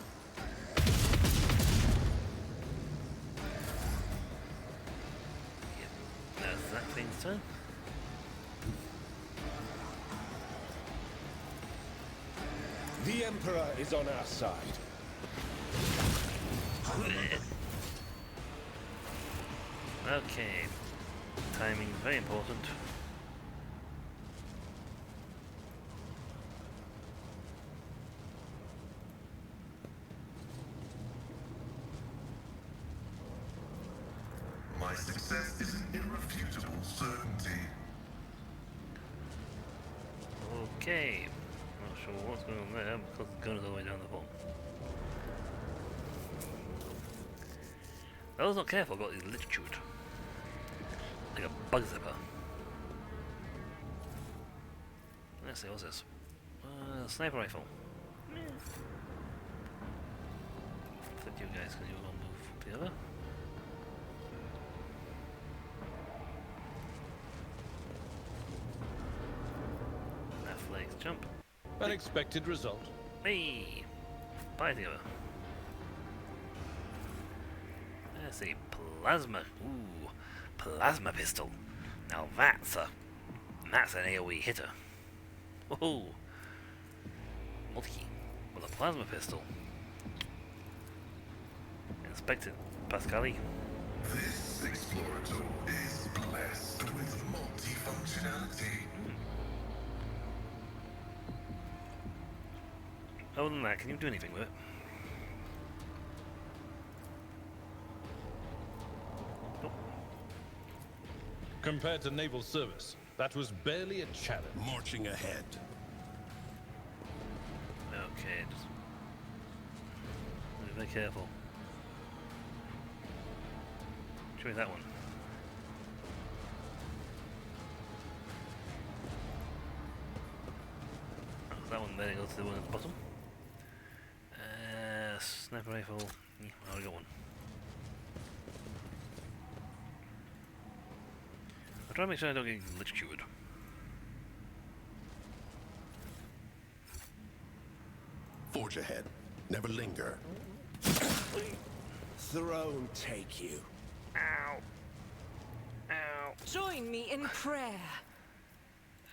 Yep, that's that thing's turn. The Emperor is on our side. Okay. Timing very important. My success is an irrefutable certainty. Okay. Not sure what's going on there because the gun is all the way down the bottom. I was not careful, I got his lititude. Like a bug zipper. Let's see, what's this? Sniper rifle. Flip you guys because you're gonna move together. Left legs jump. Unexpected result. Hey! Fire together. Let's see, plasma. Ooh, plasma pistol. Now that's an AoE hitter. Whoa! Multi with a plasma pistol. Inspect it, Pascali. This Explorator is blessed with multifunctionality. Other than that, can you do anything with it? Nope. Compared to naval service, that was barely a challenge. Marching ahead. Okay, just be very careful. Show me that one. Oh, that one there goes to the one at the bottom. Sniper rifle. Yeah, I already got one. I'll try to make sure I don't get lititude. Forge ahead. Never linger. Throne take you. Ow! Ow! Join me in prayer.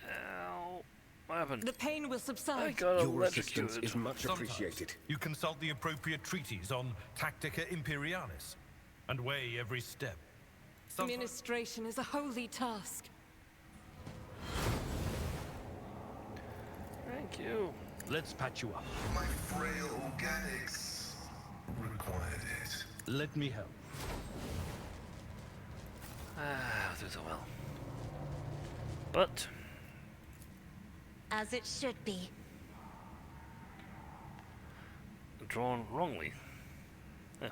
Ow! What happened? The pain will I subside. got Your assistance electrocuted. is much Sometimes appreciated. you consult the appropriate treaties on Tactica Imperialis and weigh every step. Sometimes Administration is a holy task. Thank you. Let's patch you up. My frail organics required it. Let me help. Ah, I'll do so well. But As it should be. drawn wrongly. Yeah.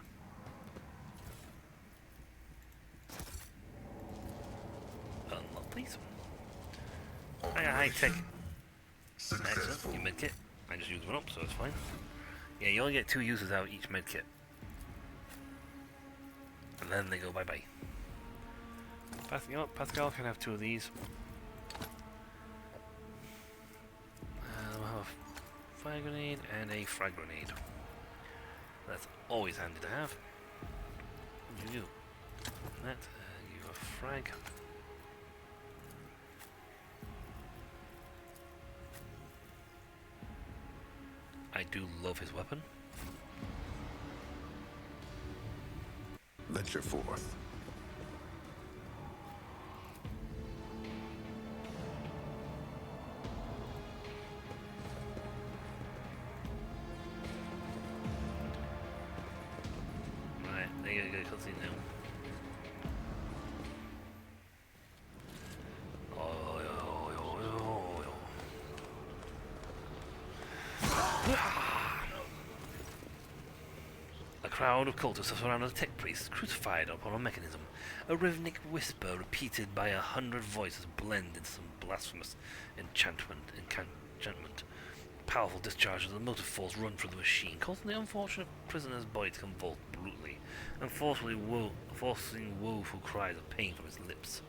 Unlock these. I got high tech. Excellent. Successful. New medkit. I just used one up, so it's fine. Yeah, you only get 2 uses out of each medkit. And then they go bye bye. You know what? Pascal can have 2 of these. We'll have a fire grenade and a frag grenade. That's always handy to have. What do you do? That, you have a frag. I do love his weapon. Venture forth. Right, there you go, cutscene now. A crowd of cultists have surrounded a tech priest, crucified upon a mechanism. A rhythmic whisper repeated by 100 voices blend into some blasphemous enchantment. Powerful discharges of the motive force run through the machine, causing the unfortunate prisoner's body to convulse brutally, and forcing woeful cries of pain from his lips.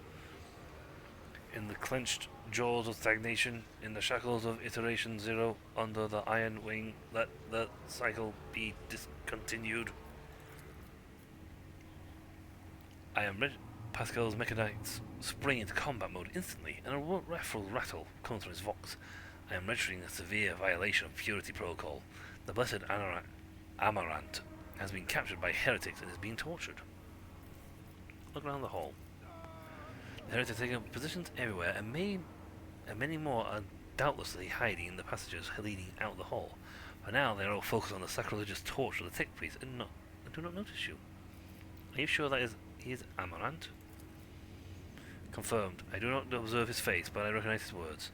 In the clenched jaws of stagnation, in the shackles of iteration zero, under the iron wing, let the cycle be discontinued. I am ready. Pascal's mechanics spring into combat mode instantly, and a ruffled rattle comes from his vox. I am registering a severe violation of purity protocol. The blessed Amaranth has been captured by heretics and is being tortured. Look around the hall. The heretics are taking up positions everywhere, and many more are doubtlessly hiding in the passages leading out the hall. For now, they are all focused on the sacrilegious torture of the tech priest and do not notice you. Are you sure that he is Amaranth? Confirmed. I do not observe his face, but I recognize his words.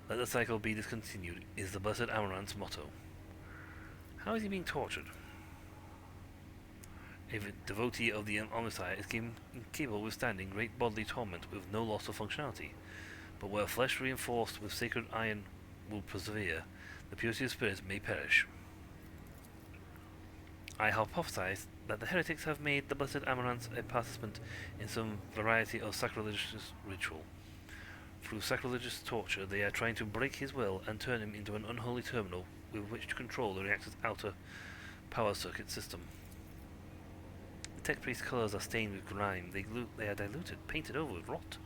Let the cycle be discontinued is the blessed Amaranth's motto. How is he being tortured? A devotee of the Omnissiah is incapable of withstanding great bodily torment with no loss of functionality. But where flesh reinforced with sacred iron will persevere, the purity of spirit may perish. I hypothesize that the heretics have made the blessed Amaranth a participant in some variety of sacrilegious ritual. Through sacrilegious torture, they are trying to break his will and turn him into an unholy terminal with which to control the reactor's outer power circuit system. The tech priest's colors are stained with grime. They are diluted, painted over with rot.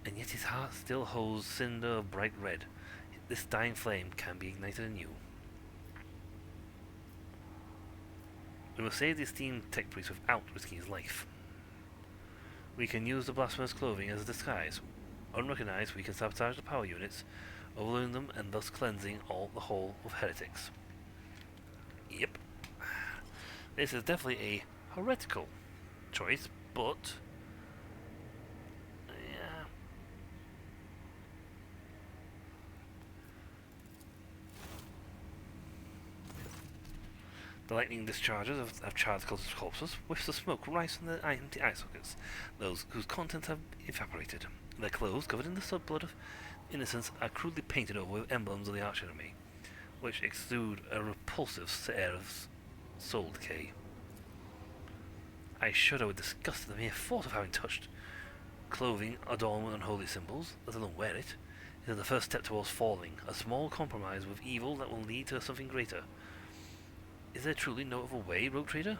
And yet his heart still holds cinder of bright red. This dying flame can be ignited anew. We will save the esteemed tech priest without risking his life. We can use the blasphemer's clothing as a disguise. Unrecognized, we can sabotage the power units, overloading them and thus cleansing all the whole of heretics. Yep. This is definitely a heretical choice, but yeah. The lightning discharges of charred corpses, whiffs of smoke rise from the empty eye sockets, those whose contents have evaporated. Their clothes, covered in the blood of innocence, are crudely painted over with emblems of the arch enemy, which exude a repulsive air of soul decay. I shudder with disgust at the mere thought of having touched clothing adorned with unholy symbols, let alone wear it. It is the first step towards falling, a small compromise with evil that will lead to something greater. Is there truly no other way, Rogue Trader?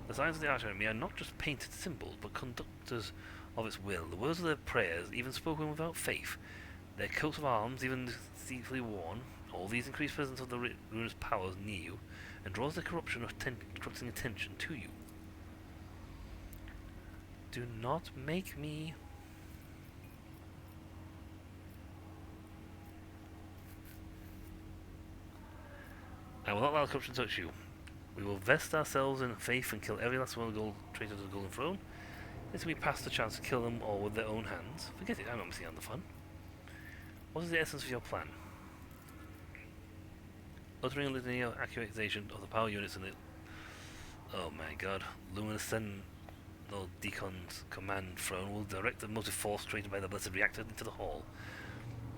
The signs of the arch enemy are not just painted symbols, but conductors of its will. The words of their prayers, even spoken without faith, their coats of arms, even deceitfully worn, all these increase presence of the ruinous powers near you, and draws the corrupting attention to you. Do not make me... I will not allow corruption to touch you. We will vest ourselves in faith and kill every last one of the traitors of the Golden Throne. This will be past the chance to kill them all with their own hands. Forget it, I'm not missing out on the fun. What is the essence of your plan? Uttering a litany of accusation of the power units in the... Oh my god. Luminous Sentinel Deacon's command throne will direct the motive force created by the blessed reactor into the hall.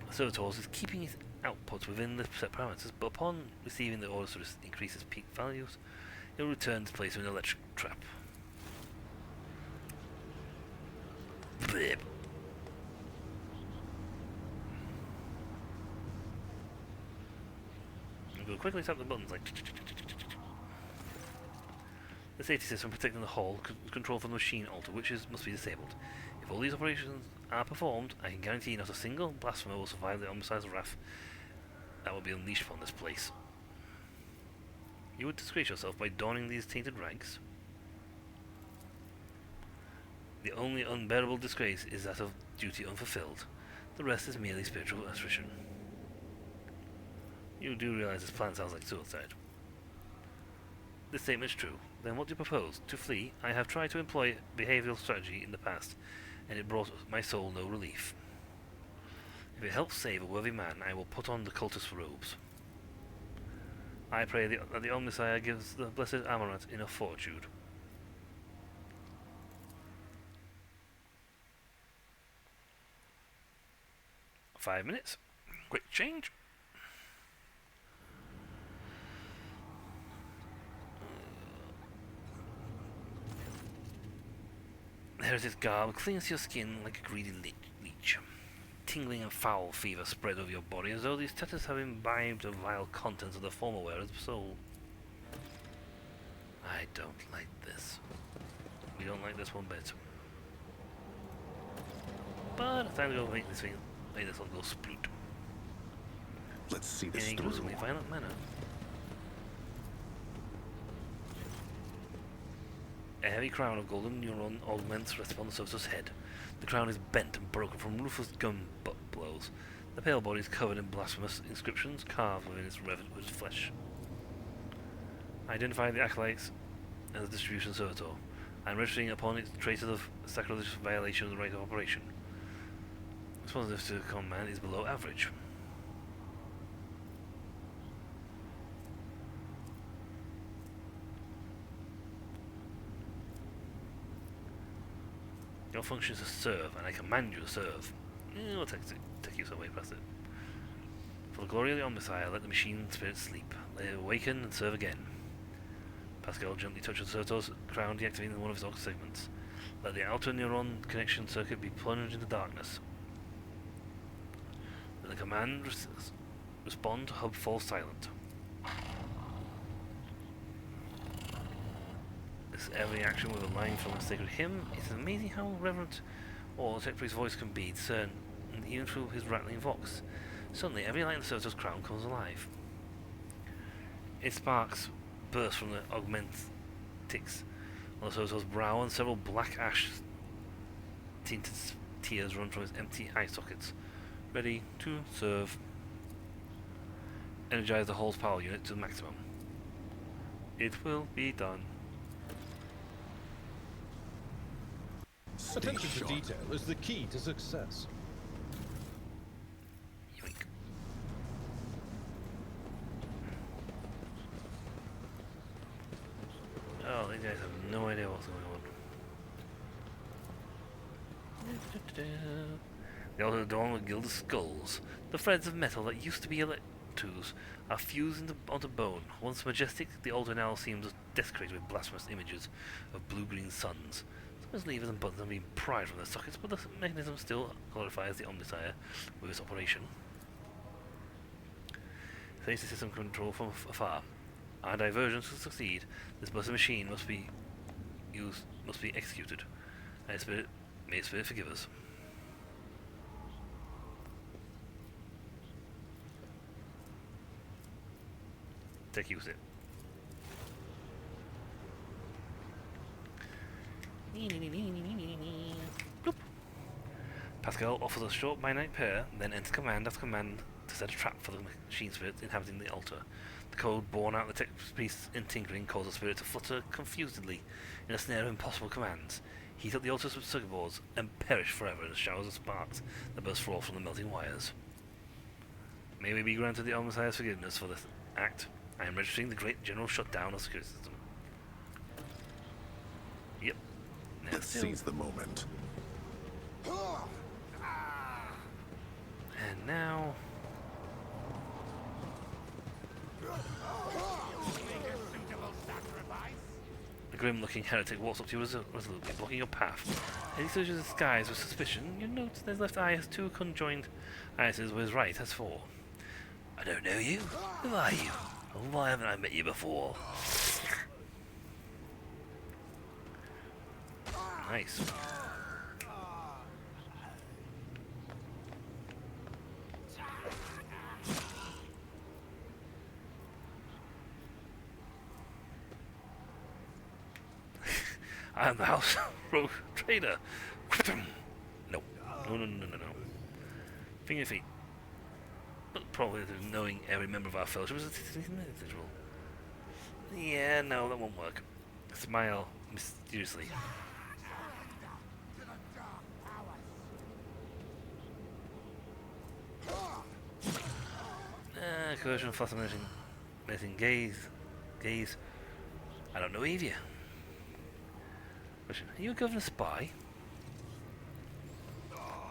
Servitors is keeping his output within the set parameters, but upon receiving the orders to increase his peak values, he will return to place an electric trap. Blip. And we'll quickly tap the buttons like... The safety system protecting the hall controlled from the machine altar, which must be disabled. If all these operations are performed, I can guarantee not a single blasphemer will survive the Omnissiah's wrath that will be unleashed upon this place. You would disgrace yourself by donning these tainted rags? The only unbearable disgrace is that of duty unfulfilled. The rest is merely spiritual attrition. You do realize this plan sounds like suicide. This statement is true. Then what do you propose? To flee? I have tried to employ behavioral strategy in the past, and it brought my soul no relief. If it helps save a worthy man, I will put on the cultist's robes. I pray that the Omnissiah gives the blessed Amaranth enough fortitude. "5 minutes. Quick change. There's his garb, cleans your skin like a greedy leech. Tingling and foul fever spread over your body as though these tatters have imbibed the vile contents of the former wearer's soul. I don't like this. We don't like this one bit. But it's time to go make this one go sploot. Let's see In this a through. gruesomely violent manner. A heavy crown of golden neuron augments rests upon the surface's head. The crown is bent and broken from ruthless gun butt blows. The pale body is covered in blasphemous inscriptions carved within its revered flesh. Identify the acolytes as the distribution servitor, and registering upon it traces of sacrilegious violation of the right of operation. Responsiveness to command is below average. Your function is to serve, and I command you to serve. We'll take you some way past it. For the glory of the Omnissiah, let the machine spirit sleep. Let it awaken and serve again. Pascal gently touches Sertor's crown, deactivating one of his orc segments. Let the outer neuron connection circuit be plunged into darkness. Let the command respond, hub falls silent. Every action with a line from a sacred hymn. It's amazing how reverent or the Tech Priest's voice can be discerned, even through his rattling vox. Suddenly, every light in the Servitor's crown comes alive. Its sparks burst from the augmentics on the Servitor's brow, and several black ash-tinted tears run from his empty eye sockets. Ready to serve. Energize the hull's power unit to the maximum. It will be done. Attention to detail is the key to success. Yoink. Oh, these guys have no idea what's going on. The altar adorned with gilded skulls. The threads of metal that used to be electors are fused onto bone. Once majestic, the altar now seems desecrated with blasphemous images of blue-green suns. Some levers and buttons have been pried from their sockets, but the mechanism still glorifies the Omnissiah with its operation. Face the system control from afar. Our diversion to succeed, this buzzing machine must be executed. May its spirit forgive us. Take use it. Bloop. Pascal offers a short binary pair, then enters command after command to set a trap for the machine spirit inhabiting the altar. The code born out of the tech priest in tinkering causes the spirit to flutter confusedly in a snare of impossible commands. Heat up the altar's circuit boards and perish forever in showers of sparks that burst forth from the melting wires. May we be granted the Omnissiah's forgiveness for this act. I am registering the great general shutdown of the security system. Yep. Let's seize the moment. And now... The grim-looking heretic walks up to you resolutely, blocking your path. As he searches the skies with suspicion, you note that his left eye has two conjoined irises, while his right has four. I don't know you. Who are you? And why haven't I met you before? Nice. I am the house rogue trader. No. No. Finger feet. But probably knowing every member of our fellowship is individual. Yeah, no, that won't work. Smile mysteriously. Coercion, fascinating gaze. I don't know either. Question: are you a governor spy?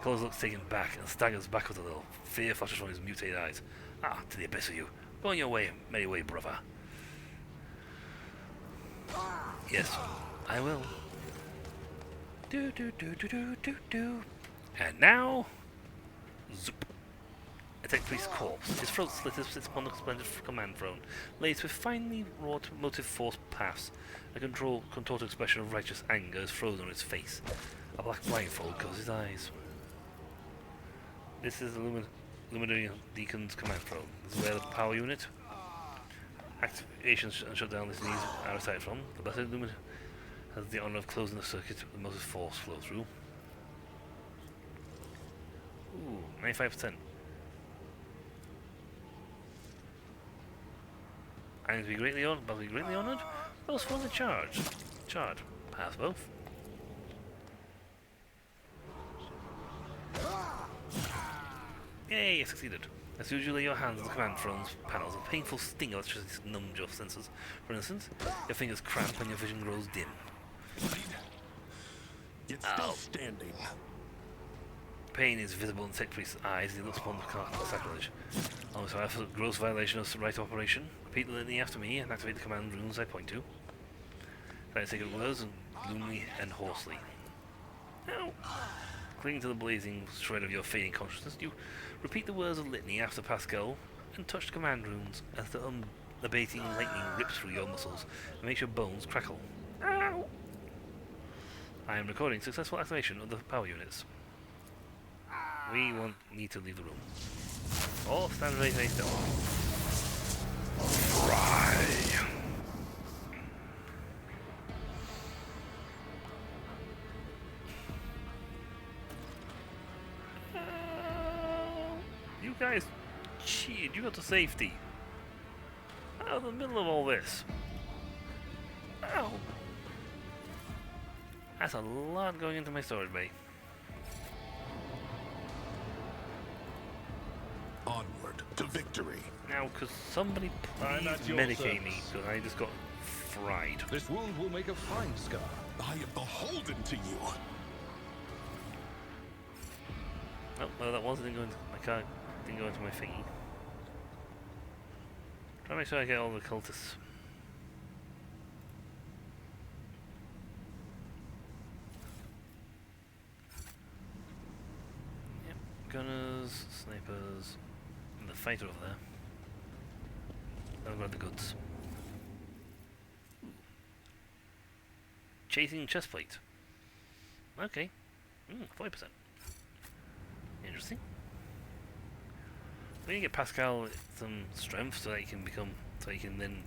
Cole looks taken back and staggers backwards a little. Fear flashes from his mutated eyes. Ah, to the abyss of you. Go on your way, merry way, brother. Yes, I will. Do do do do do do do. And now, zoop. A tech priest's corpse. His throat slit sits upon the splendid command throne, laced with finely wrought motive force paths. A contorted expression of righteous anger is frozen on his face. A black blindfold covers his eyes. This is the Luminary Deacon's command throne. This is where the power unit activation and shutdown listenings are recited from. The Blessed Luminary has the honor of closing the circuit with the motive force flow through. Ooh, 95%. I am to be greatly honored, but be greatly honored. Those for the charge. Pass both. Yay, I succeeded. As usual, lay your hands on the command throne's panels. A painful sting of electricity numbs your senses. For instance, your fingers cramp and your vision grows dim. It's still standing. Pain is visible in Tech Priest's eyes as he looks upon the sacrilege. Also, I have a gross violation of the right of operation. Repeat the litany after me and activate the command runes I point to. Write sacred words, gloomily and hoarsely. Ow! Clinging to the blazing shred of your fading consciousness, you repeat the words of litany after Pascal and touch the command runes as the unabating lightning rips through your muscles and makes your bones crackle. Ow! I am recording successful activation of the power units. We won't need to leave the room. Or stand ready to face down. Fry! You guys cheated. You got to safety. Out of the middle of all this. Ow! That's a lot going into my storage bay. Onward to victory. Now, could somebody please medicate me? Because I just got fried. This wound will make a fine scar. I am beholden to you. Oh, well, that wasn't going to my car. Didn't go into my thingy. Try to make sure I get all the cultists. Yep, gunners, snipers, and the fighter over there. I've got the goods. Chasing chestplate. Okay. 40%. Interesting. We need to get Pascal some strength so that he can then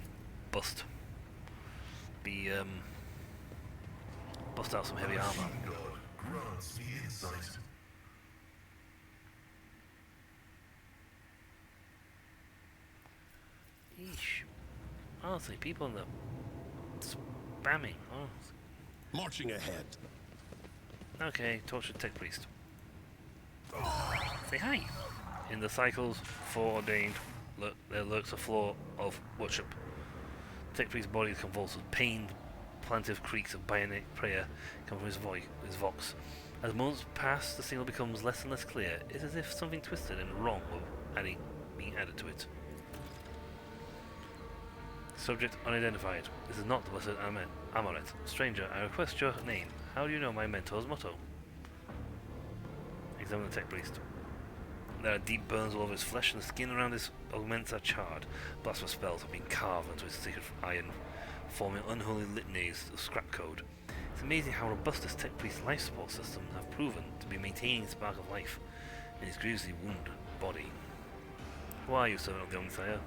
bust out some heavy armor. God grants me insight. Eesh. Honestly, people in the spamming. Oh. Marching ahead. Okay, tortured tech priest. Say hi. In the cycles foreordained, there lurks a flaw of worship. Tech priest's body is convulsed with pained, plaintive creaks of bionic prayer come from his vox. As moments pass, the signal becomes less and less clear. It's as if something twisted and wrong were being added to it. Subject unidentified. This is not the Blessed Amulet. Stranger, I request your name. How do you know my mentor's motto? Examine the tech priest. There are deep burns all over his flesh, and the skin around his augments are charred. Blasphemous spells have been carved into his sacred iron, forming unholy litanies of scrap code. It's amazing how robust this tech priest's life support systems have proven to be maintaining the spark of life in his grievously wounded body. Who are you, servant of the Omnissiah?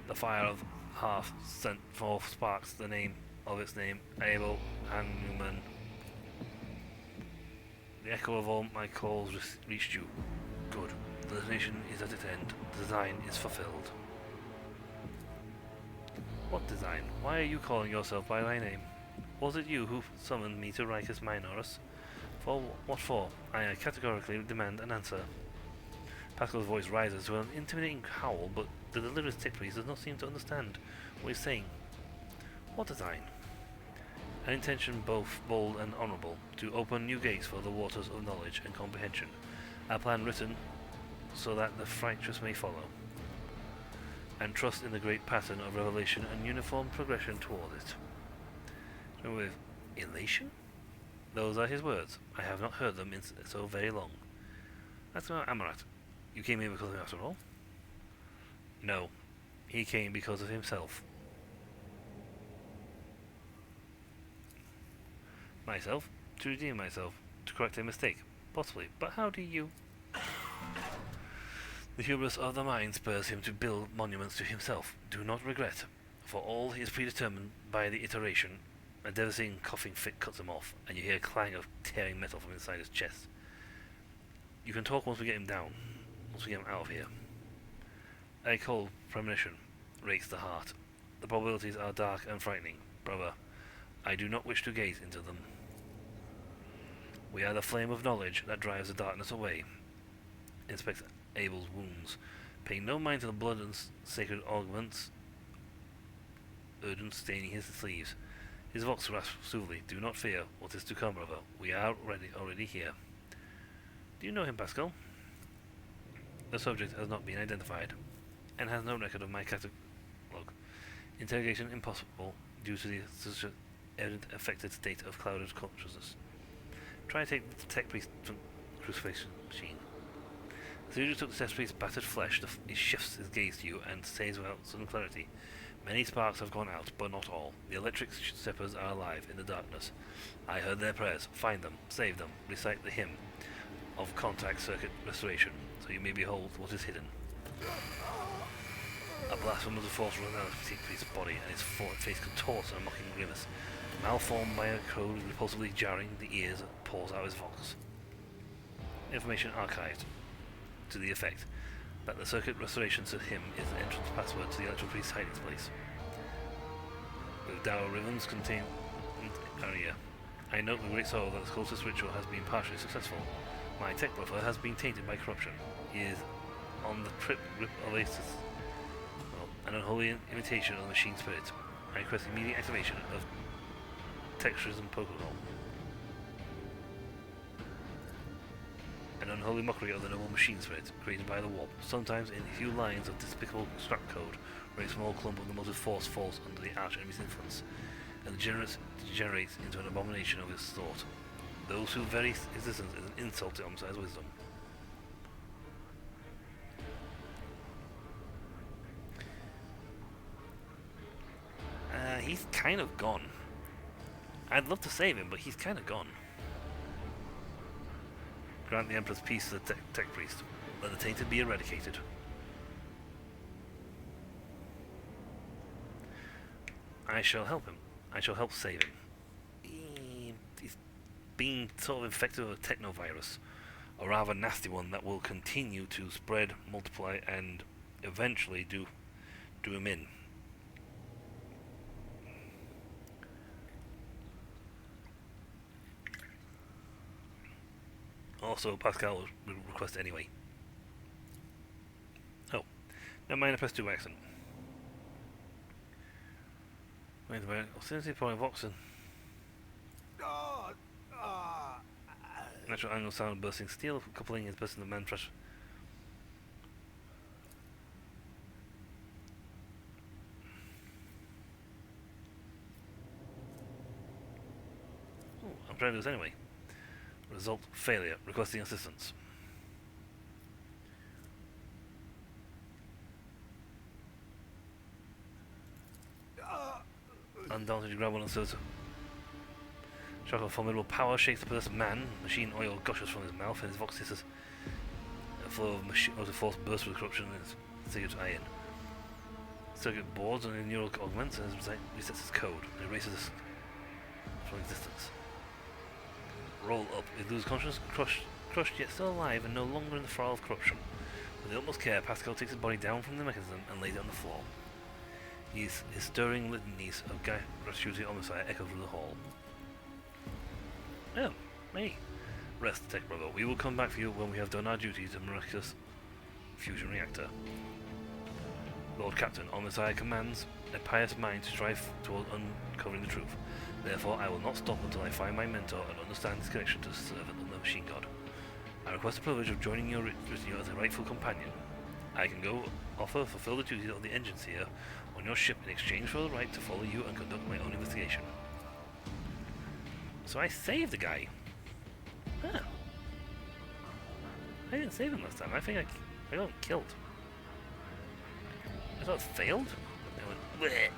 The fire of half sent forth sparks the name of its name, Abel Hanuman. The echo of all my calls reached you. Good. The destination is at its end. The design is fulfilled. What design? Why are you calling yourself by my name? Was it you who summoned me to Ricus Minoris? For what for? I categorically demand an answer. Pascal's voice rises to an intimidating howl, but the delirious tech priest does not seem to understand what he's saying. What design? An intention both bold and honourable, to open new gates for the waters of knowledge and comprehension. A plan written so that the fractious may follow, and trust in the great pattern of revelation and uniform progression toward it. And with elation? Those are his words. I have not heard them in so very long. That's Amarat. You came here because of him after all? No. He came because of himself. Myself? To redeem myself. To correct a mistake. Possibly. But how do you... The hubris of the mind spurs him to build monuments to himself. Do not regret, for all he is predetermined by the iteration. A devastating coughing fit cuts him off, and you hear a clang of tearing metal from inside his chest. You can talk once we get him down, once we get him out of here. A cold premonition rakes the heart. The probabilities are dark and frightening, brother. I do not wish to gaze into them. We are the flame of knowledge that drives the darkness away. Inspect Abel's wounds. Paying no mind to the blood and sacred augments, Urdent staining his sleeves. His voice rasped soothingly. Do not fear what is to come, brother. We are already here. Do you know him, Pascal? The subject has not been identified, and has no record of my catalog. Interrogation impossible due to the such evident affected state of clouded consciousness. Try to take the tech priest from the crucifixion machine. The surgeon took the test priest's battered flesh. He shifts his gaze to you and says without sudden clarity, many sparks have gone out, but not all. The electric steppers are alive in the darkness. I heard their prayers. Find them, save them, recite the hymn of contact circuit restoration, so you may behold what is hidden. A blasphemous force runs out of the priest's body, and his face contorts in a mocking grimace. Malformed by a code repulsively jarring the ears, pours out his vox. Information archived, to the effect that the circuit restoration to him is the entrance password to the electrical priest's hiding place. With dour ribbons contained area. I note with great sorrow that the cultist ritual has been partially successful. My tech buffer has been tainted by corruption. He is on the trip grip of an unholy imitation of the machine spirit. I request immediate activation of textures and protocol. An unholy mockery of the noble machine spirit created by the warp. Sometimes in a few lines of despicable scrap code, where a small clump of the motive force falls under the arch enemy's influence, and degenerates into an abomination of his thought. Those whose very existence is an insult to Omside's wisdom. He's kind of gone. I'd love to save him, but he's kind of gone. Grant the Emperor's peace to the tech priest. Let the tainted be eradicated. I shall help him. I shall help save him. He's being sort of infected with a technovirus. A rather nasty one that will continue to spread, multiply, and eventually do him in. Also, Pascal will request anyway. Oh, never mind, I press 2 accent. Wait a minute, Obscenity point of oxen. Natural angle sound bursting steel, coupling is bursting the man fresh. Oh, I'm trying to do this anyway. Result failure. Requesting assistance. Undaunted, you grab one and says, shock of formidable power shakes the possessed man. Machine oil gushes from his mouth, and his vox hisses. A flow of motive force bursts with corruption in his cigarette iron. Circuit boards and neural augments, and resets his code. It erases us from existence. Roll up. We lose consciousness, crushed yet still alive, and no longer in the thrall of corruption. With the utmost care, Pascal takes his body down from the mechanism and lays it on the floor. His stirring litanies of gratuity homicide echo through the hall. Oh, me. Rest, tech brother. We will come back for you when we have done our duty to miraculous fusion reactor. Lord Captain, homicide commands. a pious mind to strive toward uncovering the truth. Therefore, I will not stop until I find my mentor and understand his connection to the servant of the machine god. I request the privilege of joining you as a rightful companion. I can go fulfill the duties of the engine seer on your ship in exchange for the right to follow you and conduct my own investigation. So I saved the guy. Huh. I didn't save him last time. I think I got killed. I thought it failed. I went bleh,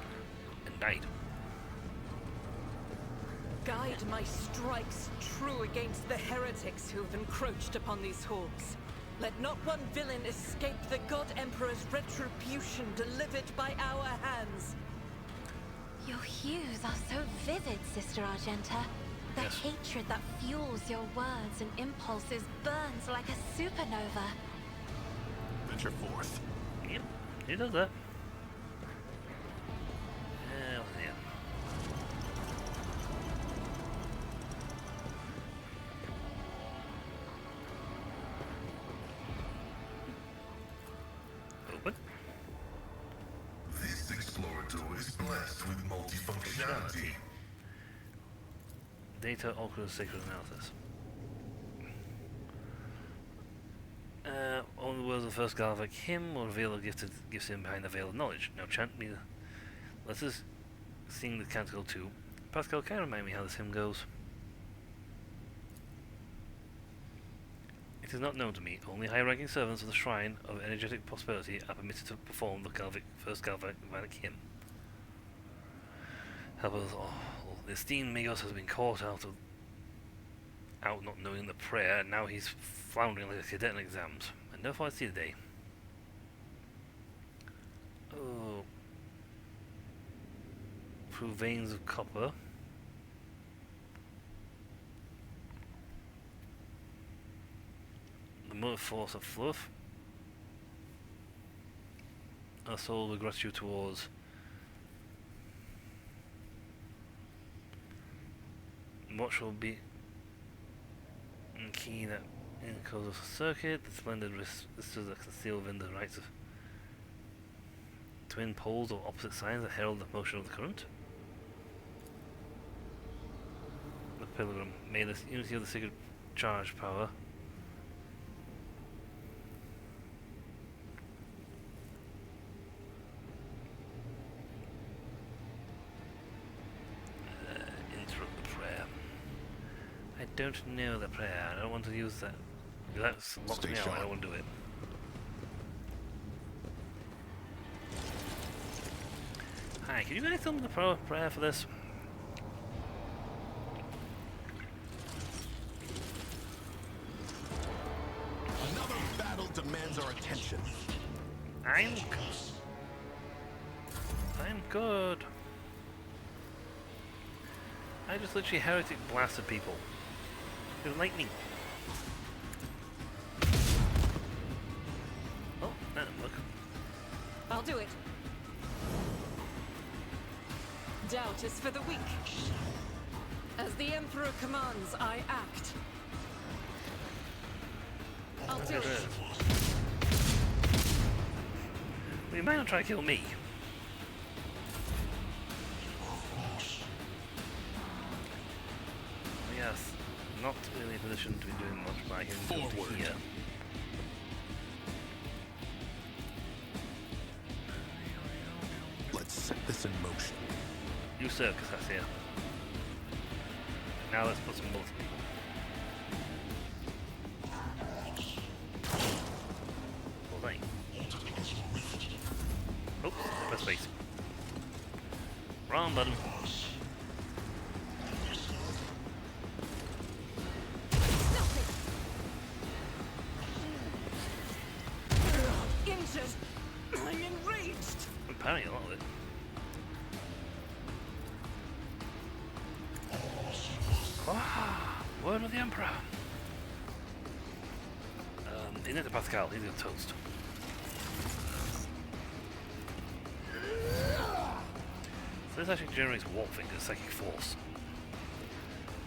and died. Guide my strikes true against the heretics who have encroached upon these halls. Let not one villain escape the God Emperor's retribution delivered by our hands. Your hues are so vivid, Sister Argenta. The Yes. hatred that fuels your words and impulses burns like a supernova. Venture forth. Yep, he does that. What's in here? Open. This explorator is blessed with multifunctionality. Data occurs sacred analysis. Only the words of the first Galvac hymn will reveal the gifts hidden behind the veil of knowledge. Now chant me the letters, sing the canticle too. Pascal, can you remind me how this hymn goes? It is not known to me. Only high-ranking servants of the Shrine of Energetic Prosperity are permitted to perform the first Galvac hymn. Help us all. The esteemed Migos has been caught out not knowing the prayer, and now he's floundering like a cadet in exams. I never thought I'd see the day. Oh. Through veins of copper. The motive force of fluff. Our soul with gratitude towards what shall be a key that encodes a circuit, the splendid resistors that conceal within the rights of twin poles of opposite signs that herald the motion of the current. The pilgrim, may the unity of the sacred charge power interrupt the prayer. I don't know the prayer. I don't want to use that. That's locked Stay me out. I sharp. don't want to do it. Hi, can you guys tell me the prayer for this? Another battle demands our attention. I'm good. I just literally heretic blasted people. With lightning. Oh, that didn't work. I'll do it. Doubt is for the weak. As the Emperor commands, I act. I'll do it. Well, you might not try to kill me. Yes, not really in a position to be doing much by him Forward. here. Let's set this in motion. You circus, that's here. Now let's put some bullets in people. Hold on. Oh, press space. Wrong button. Injured. I'm enraged. Apparently a lot of it. Ah, word of the Emperor. Isn't it Pascal? He's a toast. So this actually generates Warp Finger's psychic force.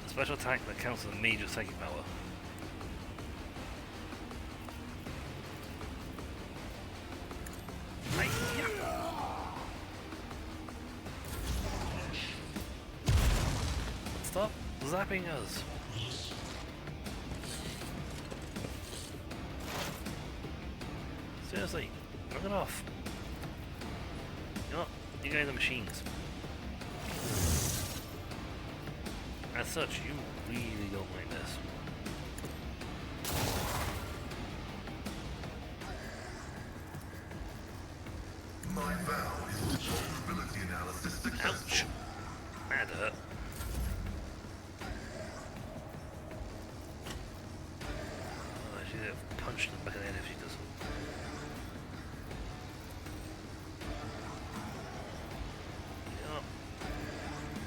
A special attack that counts as a major psychic power. Right, yeah. zapping us. Seriously, knock it off. You know what? You guys are machines. As such, you really don't like this. My vow is vulnerability analysis successful. Ouch! That hurt. Oh, I should have punched in the back of the head if she does.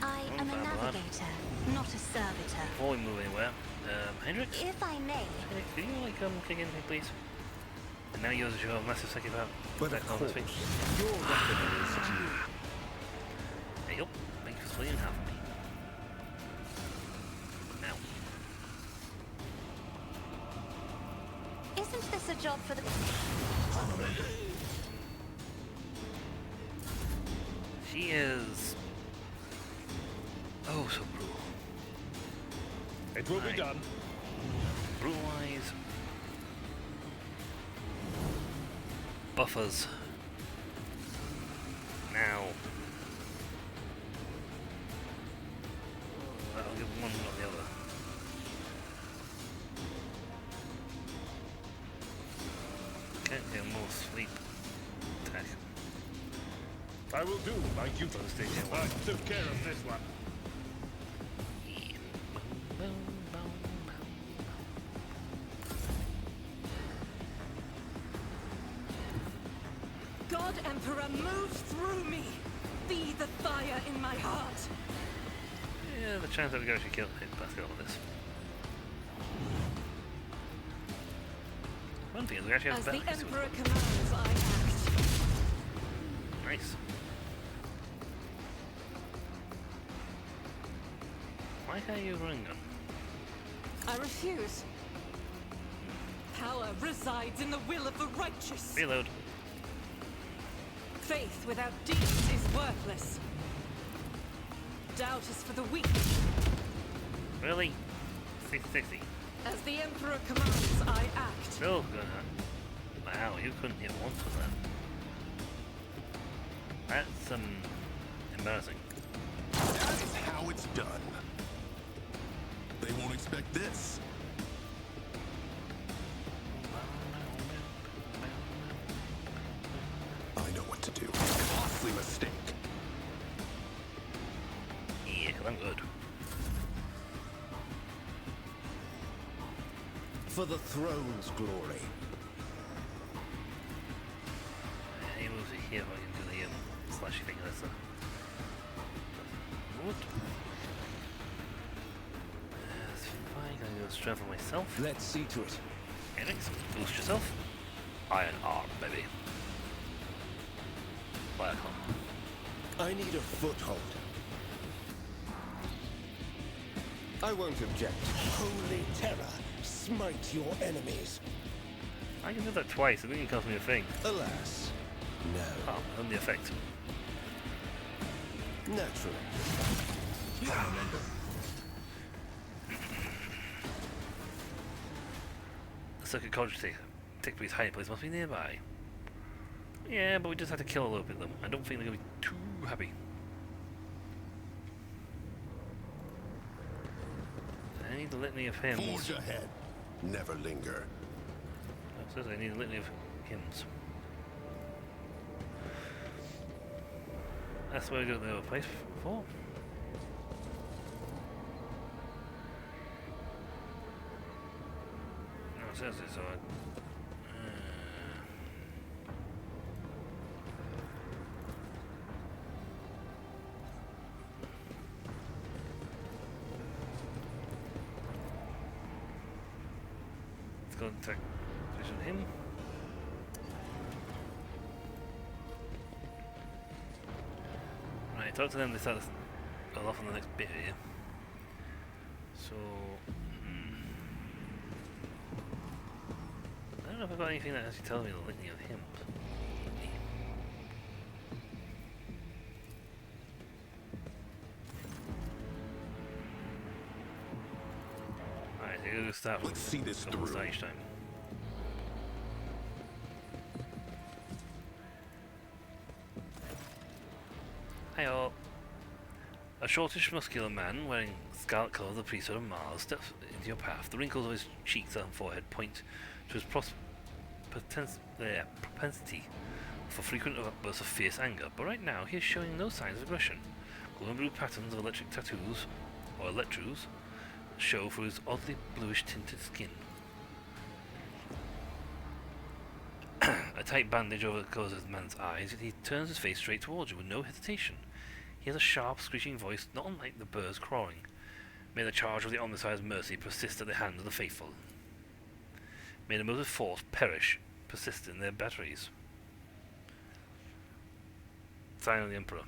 I am a navigator, not a servitor. Before we move anywhere, Hendrix? If I may, Hendrix, could you like kick anything, please? And now yours is your massive second out. But of course, your reckoning is due. Hey, yup. Thank you for splitting half of me. Now. isn't this a job for the... She is... oh, so brutal. It will be Right. done. Brutalize. Buffers. Now. I'll give one, not the other. Can't get more sleep attack. I will do my duty. Stay here. I took care of this one. Yeah. Boom, boom, boom. God Emperor, move through me! Be the fire in my heart! Yeah, the chance that we can actually kill him, let's get on with this. One thing is we actually have As a the battle. Emperor commands, I act. Nice. Why can't you run gun? I refuse. Power resides in the will of the righteous. Reload. Faith without deeds is worthless. Doubt is for the weak. Really? 660. As the Emperor commands, I act. Still gonna. Wow, you couldn't hit once with that. That's embarrassing. That is how it's done. They won't expect this. I know what to do. Costly mistake. Yeah, I'm good. For the throne's glory. He moves it here if I can do the slashy thing. That's good. That's fine. I'm gonna strengthen myself. Let's see to it. Hendrix, boost yourself. Iron arm, baby. Fire comp. I need a foothold. I won't object. Holy terror, smite your enemies. I can do that twice. It didn't cost me a thing. Alas, no. Oh, and the effect. Naturally. The circuit cogitator. Tickby's hiding place must be nearby. Yeah, but we just have to kill a little bit of them. I don't think they're going to be too happy. I need the litany of hymns. Forge ahead. Never linger. It says I need a litany of hymns. That's where I got the other place before. No, it says it, so let's go and take vision him. Right, talk to them. They start going off on the next bit here. So, I don't know if I've got anything that actually tells me the litany of hymns. Okay, we'll start. Let's see this We'll through. start each time. Hi all. A shortish, muscular man wearing scarlet colour of the priesthood of Mars steps into your path. The wrinkles of his cheeks and forehead point to his propensity for frequent outbursts of fierce anger, but right now he is showing no signs of aggression. Glowing blue patterns of electric tattoos, or electros, show through his oddly bluish tinted skin. A tight bandage over the colours of the man's eyes, yet he turns his face straight towards you with no hesitation. He has a sharp, screeching voice, not unlike the birds crowing. May the charge of the Omnissiah's mercy persist at the hands of the faithful. May the motive force perish, persist in their batteries. Sign of the Emperor.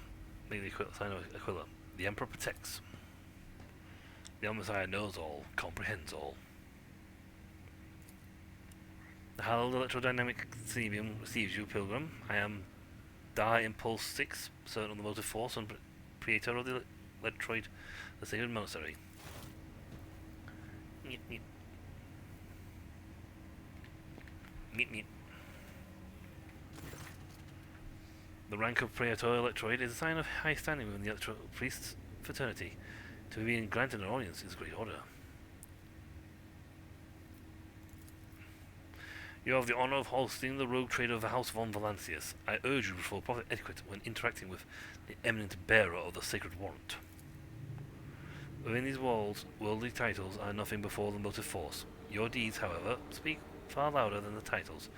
Sign of Aquila. The Emperor protects. The Omnissiah knows all, comprehends all. The hallowed electrodynamic Cebium receives you, Pilgrim. I am Dar Impulse 6, servant of the motive force and creator of the Electroid, the sacred monastery. Meet, meet. Meet, meet. The rank of Praetor Electroid is a sign of high standing within the Electro Priest's fraternity. To be granted an audience is a great order. You have the honor of hosting the rogue trader of the House von Valancius. I urge you to follow proper etiquette when interacting with the eminent bearer of the sacred warrant. Within these walls, worldly titles are nothing before the motive force. Your deeds, however, speak far louder than the titles,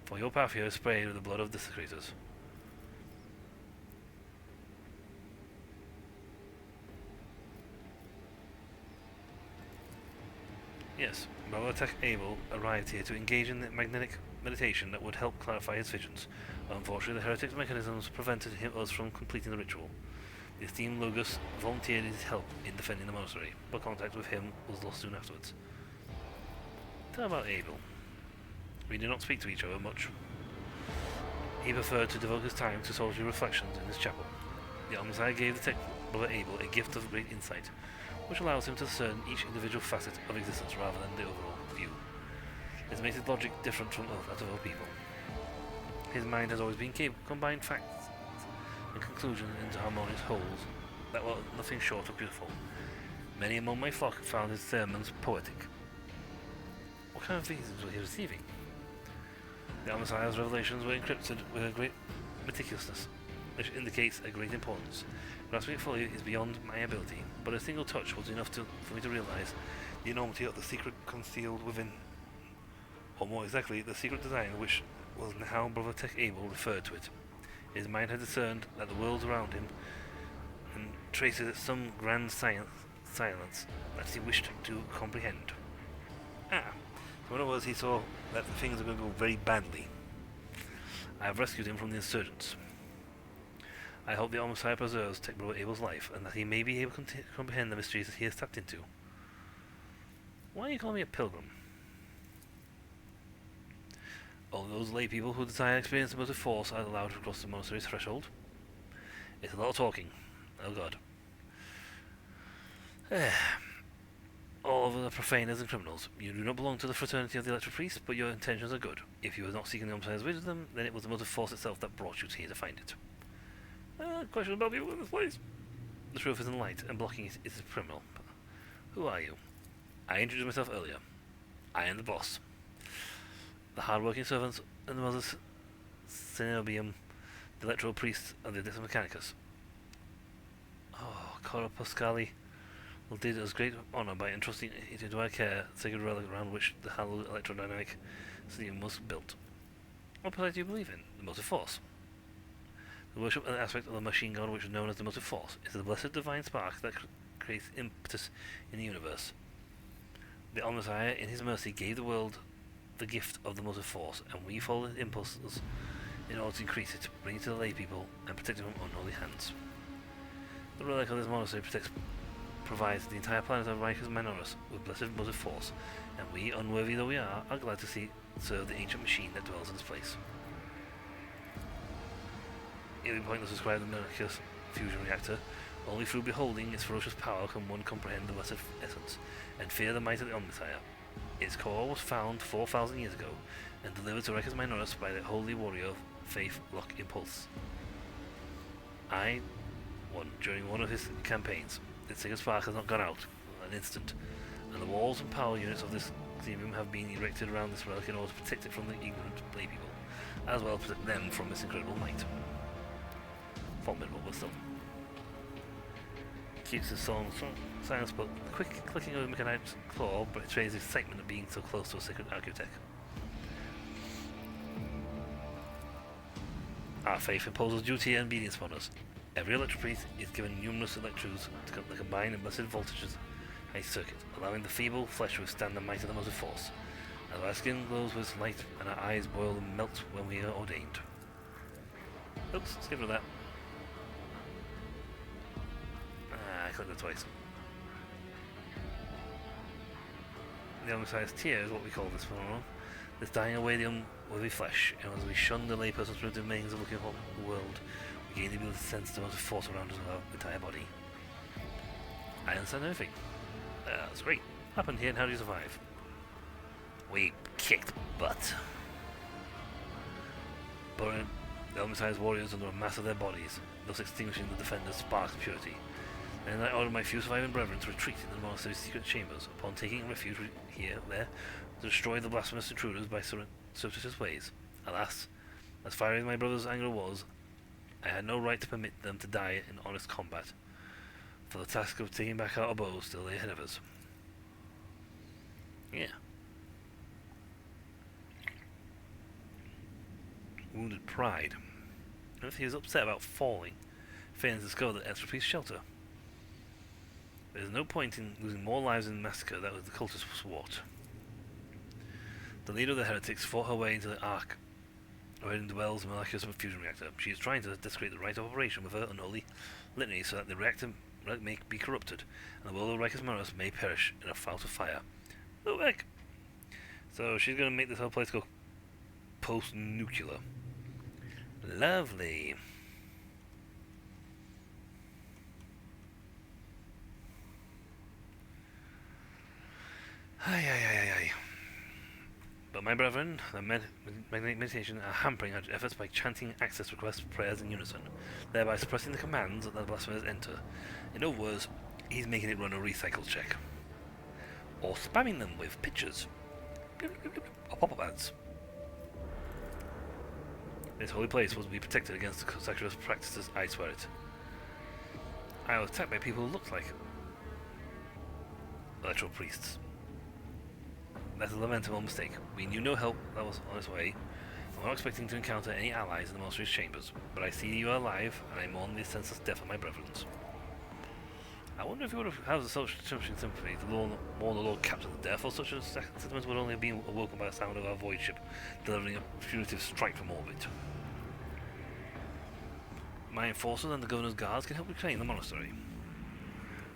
for your path here is sprayed with the blood of desecrators. Yes, Biotech Abel arrived here to engage in the magnetic meditation that would help clarify his visions. Unfortunately, the heretic's mechanisms prevented us from completing the ritual. The esteemed Logus volunteered his help in defending the monastery, but contact with him was lost soon afterwards. Tell about Abel. We did not speak to each other much. He preferred to devote his time to solitary reflections in his chapel. The Omnissiah gave the tech brother Abel a gift of great insight, which allows him to discern each individual facet of existence rather than the overall view. This makes his logic different from that of other people. His mind has always been capable of combining facts and conclusions into harmonious wholes that were nothing short of beautiful. Many among my flock found his sermons poetic. What kind of visions was he receiving? The Omnissiah's revelations were encrypted with a great meticulousness, which indicates a great importance. Grasping it fully is beyond my ability, but a single touch was enough for me to realize the enormity of the secret concealed within, or more exactly, the secret design which was how Brother Tech Abel referred to it. His mind had discerned that the world around him and traces some grand silence that he wished to comprehend. So in other words, he saw that things are going to go very badly. I have rescued him from the insurgents. I hope the Omnissiah preserves Tech Brother Abel's life, and that he may be able to comprehend the mysteries that he has tapped into. Why are you calling me a pilgrim? Only those lay people who desire to experience the motive force are allowed to cross the monastery's threshold. It's a lot of talking. Oh god. All of the profaners and criminals. You do not belong to the fraternity of the Electric Priest, but your intentions are good. If you were not seeking the Omnissiah's wisdom, then it was the motive force itself that brought you here to find it. Question about people in this place. The truth is in light, and blocking it is criminal. Who are you? I introduced myself earlier. I am the boss. The hard-working servants and the Mother's Cenobium, the electoral priests of the Dix Mechanicus. Oh, Cora Pascali did us great honour by entrusting it into our care, the sacred relic around which the hallowed electrodynamic system was built. What precisely do you believe in? The motive force. The worship and aspect of the machine god which is known as the motive force is the blessed divine spark that creates impetus in the universe. The Omnissiah, in his mercy, gave the world the gift of the motive force, and we follow his impulses in order to increase it, bring it to the lay people, and protect it from unholy hands. The relic of this monastery provides the entire planet of Ricus Minoris with blessed motive force, and we, unworthy though we are glad to serve the ancient machine that dwells in this place. It would be pointless to describe the Mechanicus fusion reactor. Only through beholding its ferocious power can one comprehend the blessed essence, and fear the might of the Omnissiah. Its core was found 4,000 years ago and delivered to Rekas Minoris by the holy warrior Faith Lock Impulse. I won during one of his campaigns. Its sacred spark has not gone out an instant, and the walls and power units of this Xenium have been erected around this relic in order to protect it from the ignorant lay people, as well as protect them from its incredible might. Formidable, but still. Keeps his soul silence, but the quick clicking of the mechanized claw betrays the excitement of being so close to a sacred architect. Our faith imposes duty and obedience upon us. Every electric priest is given numerous electrodes to combine in blessed voltages high circuit, allowing the feeble flesh to withstand the might of the motive force. As our skin glows with light and our eyes boil and melt when we are ordained. Oops, let's get rid of that. I clicked it twice. The unrealized tear is what we call this phenomenon. This dying away the unworthy flesh, and as we shun the layperson's primitive means of looking upon the world, we gain the ability to sense the motive force around us with our entire body. I understand everything. That's great. What happened here and how do you survive? We kicked butt. Burning the Omniscience warriors under a mass of their bodies, thus extinguishing the defender's sparks of purity. Then I ordered my few surviving brethren to retreat into the monastery's secret chambers, upon taking refuge there, to destroy the blasphemous intruders by surreptitious ways. Alas, as fiery as my brother's anger was, I had no right to permit them to die in honest combat, for the task of taking back our abodes still lay ahead of us. Yeah. Wounded pride. And if he was upset about falling, failing to discover the extra piece shelter. There is no point in losing more lives in the massacre that was the cultist swart. The leader of the heretics fought her way into the Ark, wherein dwells a miraculous fusion reactor. She is trying to desecrate the rite of operation with her unholy litany so that the reactor may be corrupted, and the world of Rikus Maros may perish in a fountain of fire. Oh heck! So she's going to make this whole place go post-nuclear. Lovely. Aye. But my brethren, the magnetic meditation are hampering our efforts by chanting access requests for prayers in unison, thereby suppressing the commands that the blasphemers enter. In other words, he's making it run a recycle check. Or spamming them with pictures. Or pop-up ads. This holy place was to be protected against the sacrilegious practices, I swear it. I was attacked by people who looked like electoral priests. That's a lamentable mistake. We knew no help that was on its way, and we're not expecting to encounter any allies in the monastery's chambers, but I see you are alive, and I mourn the senseless death of my brethren. I wonder if you would have had such sympathy to mourn the Lord Captain's death, or such a sentiment would only have been awoken by the sound of our void ship delivering a punitive strike from orbit. My enforcers and the governor's guards can help reclaim the monastery.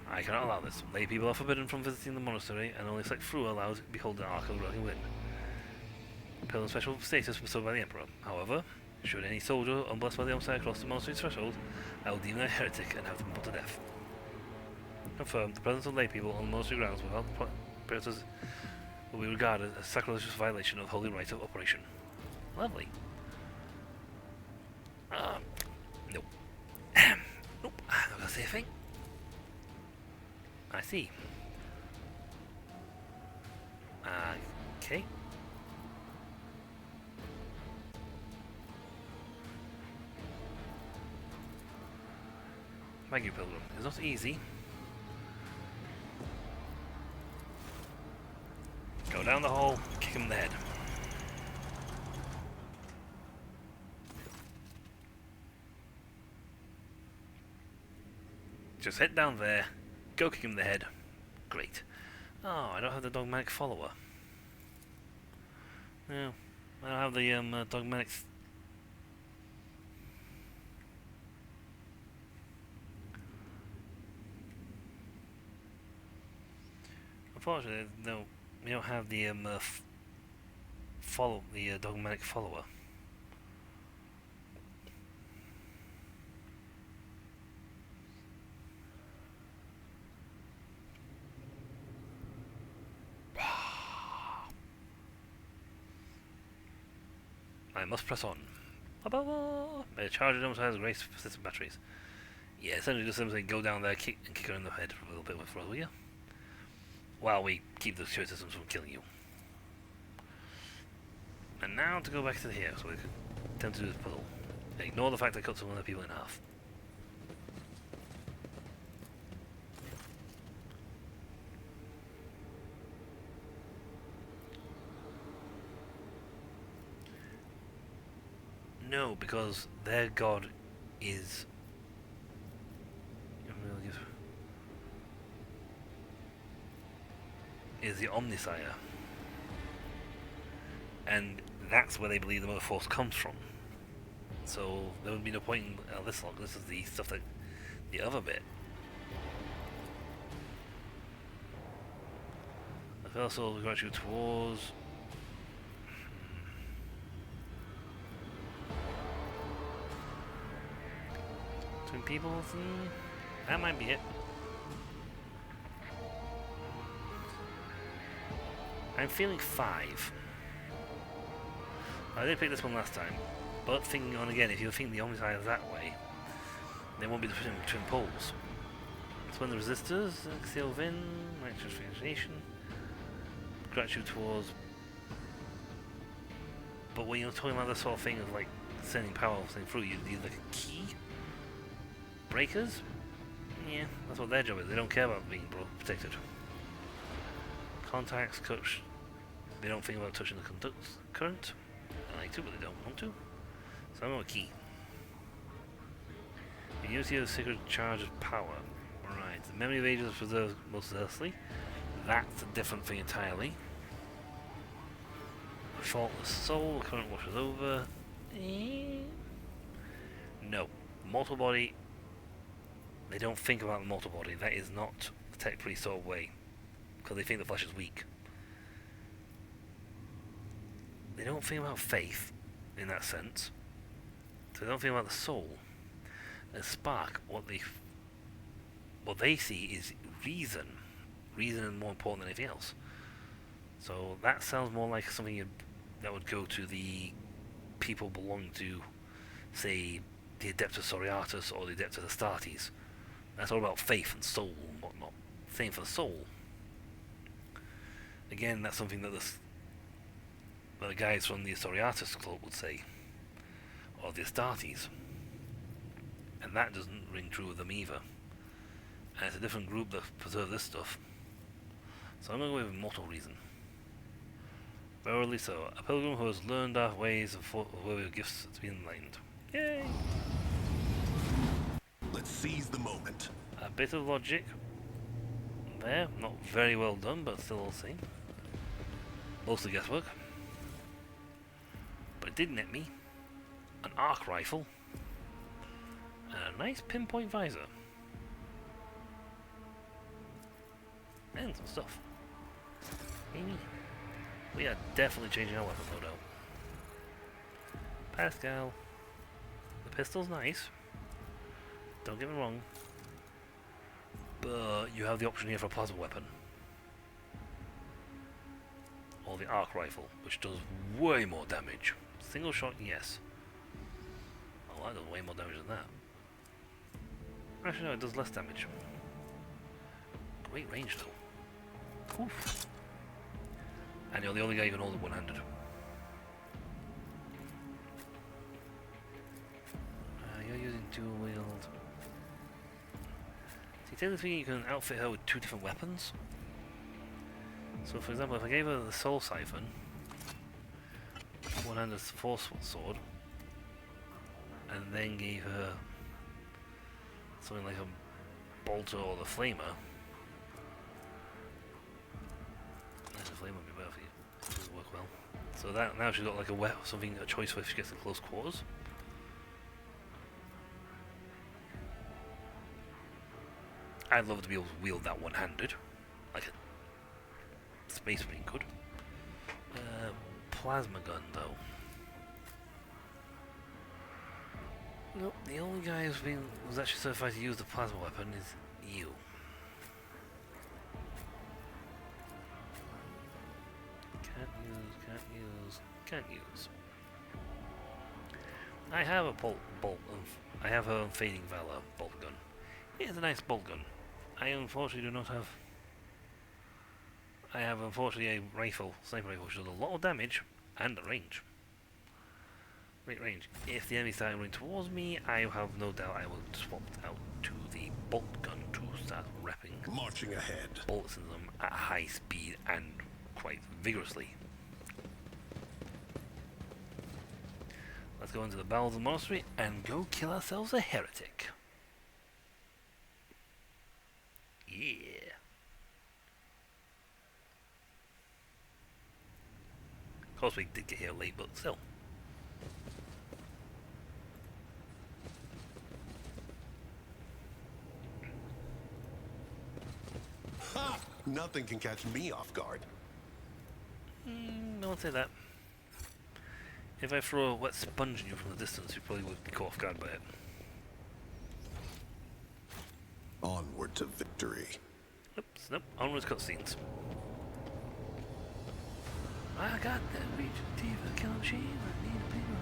I cannot allow this. Lay people are forbidden from visiting the monastery, and only select few are allowed to behold the Ark of the Rolling Wind. Pilgrim special status bestowed by the Emperor. However, should any soldier unblessed by the Omniscient cross the monastery's threshold, I will deem them a heretic and have them put to death. Confirmed, the presence of lay people on the monastery grounds without predators will be regarded as a sacrilegious violation of the holy rite of operation. Lovely. Nope. Nope, I'm not gonna say a thing. I see. Okay. Thank you, Pilgrim. It's not easy. Go down the hole, kick him in the head. Just head down there, go kick him in the head. Great. Oh, I don't have the dogmatic follower. No, I don't have the dogmatic. Unfortunately, no, we don't have the dogmatic follower. I must press on. May charge of has grace persistent batteries. Yeah, essentially just simply go down there, kick her in the head for a little bit with us, will you? While we keep the security systems from killing you. And now to go back to here, so we can attempt to do this puzzle. Ignore the fact I cut some other people in half. No, because their god is... is the Omnisire. And that's where they believe the Mother Force comes from. So there would be no point in this log. This is the stuff that... the other bit. The first soul we got you towards... Twin Peoples? That might be it. I'm feeling 5. I did pick this one last time, but thinking on again, if you think the Omnisire is that way, there won't be the twin poles. Spin the resistors, Seal Vin, Right Transformation, gratitude towards. But when you're talking about this sort of thing of like sending power through, you need like a key. Breakers? Yeah, that's what their job is. They don't care about being protected. Contacts, touch. They don't think about touching the current. I like to, but they don't want to. So I'm on a key. You use the secret charge of power. Right, the memory of ages is preserved most zealously. That's a different thing entirely. Faultless soul, the current washes over. No. Mortal body. They don't think about the mortal body. That is not the tech priest sort of way. Because they think the flesh is weak. They don't think about faith in that sense. So they don't think about the soul. And spark, what they see is reason. Reason is more important than anything else. So that sounds more like something that would go to the people belonging to, say, the Adeptus Soriatus or the Adeptus Astartes. That's all about faith and soul and whatnot. Same for the soul. Again, that's something that the guys from the Soriatus Club would say, or the Astartes. And that doesn't ring true with them either. And it's a different group that preserve this stuff. So I'm going to go with mortal reason. Verily so. A pilgrim who has learned our ways of worthy of gifts to be enlightened. Yay! Let's seize the moment. A bit of logic there. Not very well done, but still all the same. Mostly guesswork. But it did net me an arc rifle and a nice pinpoint visor. And some stuff. Amy. We are definitely changing our weapon loadout. Pascal. The pistol's nice. Don't get me wrong. But you have the option here for a plasma weapon. Or the arc rifle, which does way more damage. Single shot, yes. Oh, that does way more damage than that. Actually, no, it does less damage. Great range, though. Oof. And you're the only guy you can hold it one-handed. You're using dual-wield. See, technically you can outfit her with 2 different weapons. So, for example, if I gave her the Soul Siphon, one-handed Force Sword, and then gave her something like a Bolter or the Flamer, the Flamer would be better for you. It doesn't work well. So that now she's got like a choice where she gets in close quarters. I'd love to be able to wield that one-handed, like a Space Marine could. Plasma gun, though. Nope, the only guy who's actually certified to use the plasma weapon is you. Can't use. I have a I have her unfading valor bolt gun. It is a nice bolt gun. I unfortunately do not have. I have unfortunately a sniper rifle, which does a lot of damage and range. Great range. If the enemy start running towards me, I have no doubt I will swap out to the bolt gun to start repping. Marching ahead. Bullets in them at high speed and quite vigorously. Let's go into the bowels of the monastery and go kill ourselves a heretic. Yeah. Of course we did get here late, but still. Ha! Nothing can catch me off guard. Don't say that. If I throw a wet sponge in you from the distance, you probably would be caught off guard by it. Onward to victory. Oops, nope, onwards cutscenes. I got that reach deep for the kill machine. I need a big one.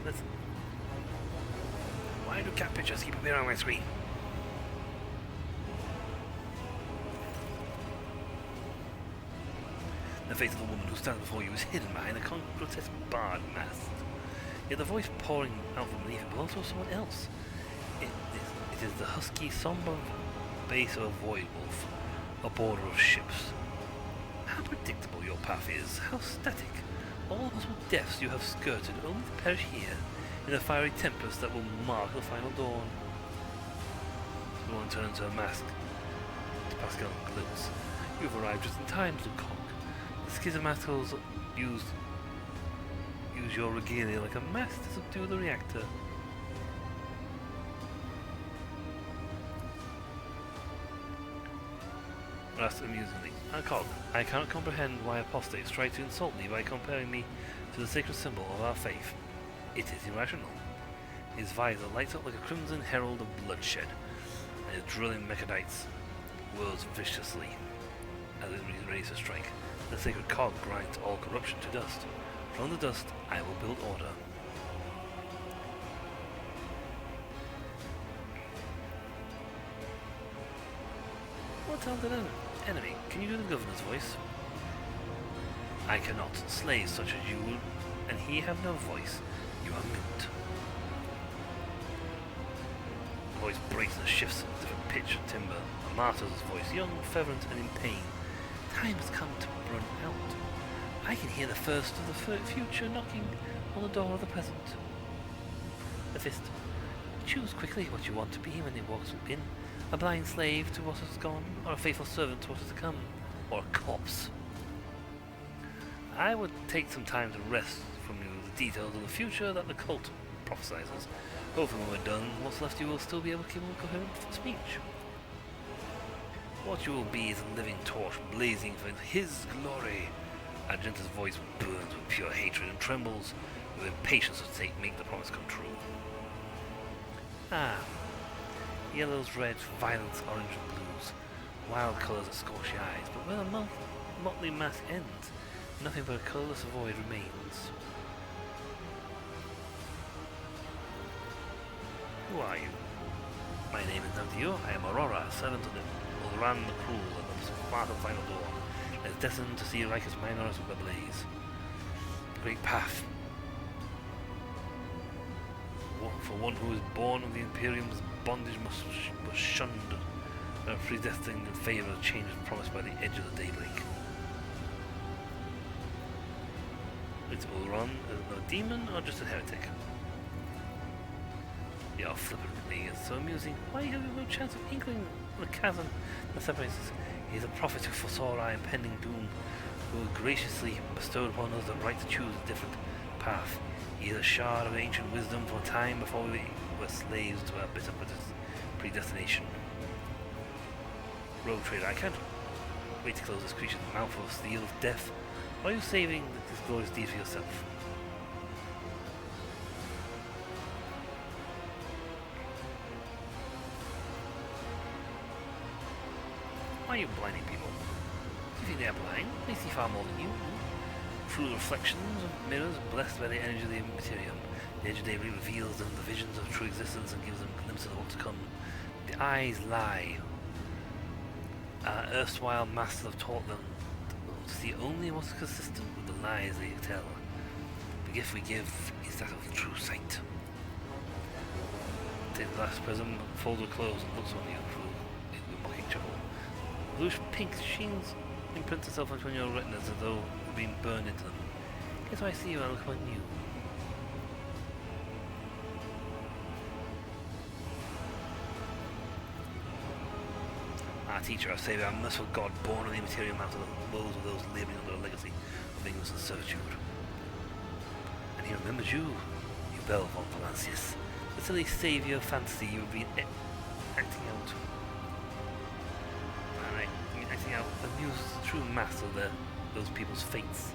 Listen. Why do cat pictures keep appearing on my screen? The face of the woman who stands before you is hidden behind a grotesque barred mask. Yet the voice pouring out from beneath it belongs to someone else. It is the husky, somber bass of a void wolf, a border of ships. How predictable your path is, how static. All the possible deaths you have skirted, only to perish here, in the fiery tempest that will mark the final dawn. The woman turns her mask to Pascal Glitz. You've arrived just in time, Luke. The schismaticals use your regalia like a mask to subdue the reactor. Asked amusingly, Cog, I cannot comprehend why apostates try to insult me by comparing me to the sacred symbol of our faith. It is irrational. His visor lights up like a crimson herald of bloodshed, and his drilling mechanites whirls viciously as it is ready to strike. The sacred cog grinds all corruption to dust. From the dust, I will build order. What talented enemy? Can you do the governor's voice? I cannot. Slaves such as you and he have no voice. You are mute. The voice breaks and shifts in different pitch and timbre. A martyr's voice, young, fervent, and in pain. Time has come to run out. I can hear the first of the future knocking on the door of the present. The fist. Choose quickly what you want to be when it walks in. A blind slave to what has gone, or a faithful servant to what is to come, or a corpse. I would take some time to wrest from you the details of the future that the cult prophesizes. Hopefully when we're done, what's left you will still be able to keep a coherent speech. What you will be is a living torch blazing for his glory. Argenta's voice burns with pure hatred and trembles with impatience to make the promise come true. Ah. Yellows, reds, violets, orange and blues. Wild colours that scorch your eyes, but where the motley mass ends, nothing but a colourless void remains. Who are you? My name is known to you. I am Aurora, servant of the Ulran the Cruel, and the part of Final Dawn, and is destined to see Rikers Minor's ablaze. The great path. For one who is born of the Imperium's bondage was shunned and predestined in favour of changes promised by the edge of the daybreak. Is Ulron a demon or just a heretic? Yeah, flippantly, it's so amusing. Why have you no chance of inkling the chasm that separates us? He is a prophet who foresaw our impending doom, who graciously bestowed upon us the right to choose a different path. He is a shard of ancient wisdom from a time before we were slaves to our bitter predestination. Rogue trader, I can't wait to close this creature's mouth of steel of death. Why are you saving this glorious deed for yourself? Why are you blinding people? Do you think they are blind? They see far more than you. Through the reflections of mirrors blessed by the energy of the materium, the edge of day reveals them the visions of true existence and gives them glimpses of what to come. The eyes lie. Our erstwhile masters have taught them to see only what's consistent with the lies they tell. The gift we give is that of true sight. Take the last prism, folds her clothes, and looks on you through a mocking chuckle. Bluish pink sheens imprint itself onto your retinas as though you've been burned into them. Guess why I see you when I look upon you. Our teacher, our savior, our merciful God, born of the material out of the woes of those labouring under a legacy of ignorance and servitude. And he remembers you, you Belle von Valancius, the silly saviour fantasy you have been acting out. Acting out the muse true master of those people's fates.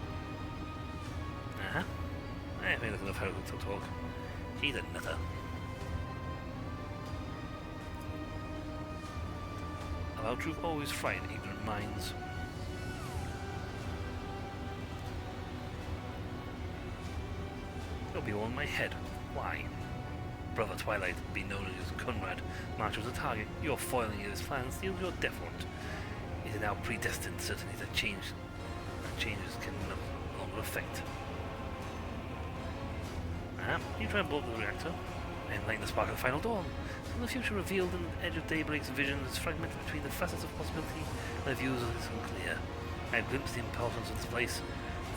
I think that's enough how to talk. She's a nutter. Allow truth always frighten ignorant minds. You'll be all in my head. Why? Brother Twilight, be known as Conrad, March was a target. Your foiling his plan steals your death warrant. It is now predestined, certainly, that changes can no longer affect. You try and blow up the reactor, and light the spark of the final dawn. From the future revealed in the edge of daybreak's vision is fragmented between the facets of possibility and the views of this unclear. I have glimpsed the importance of this place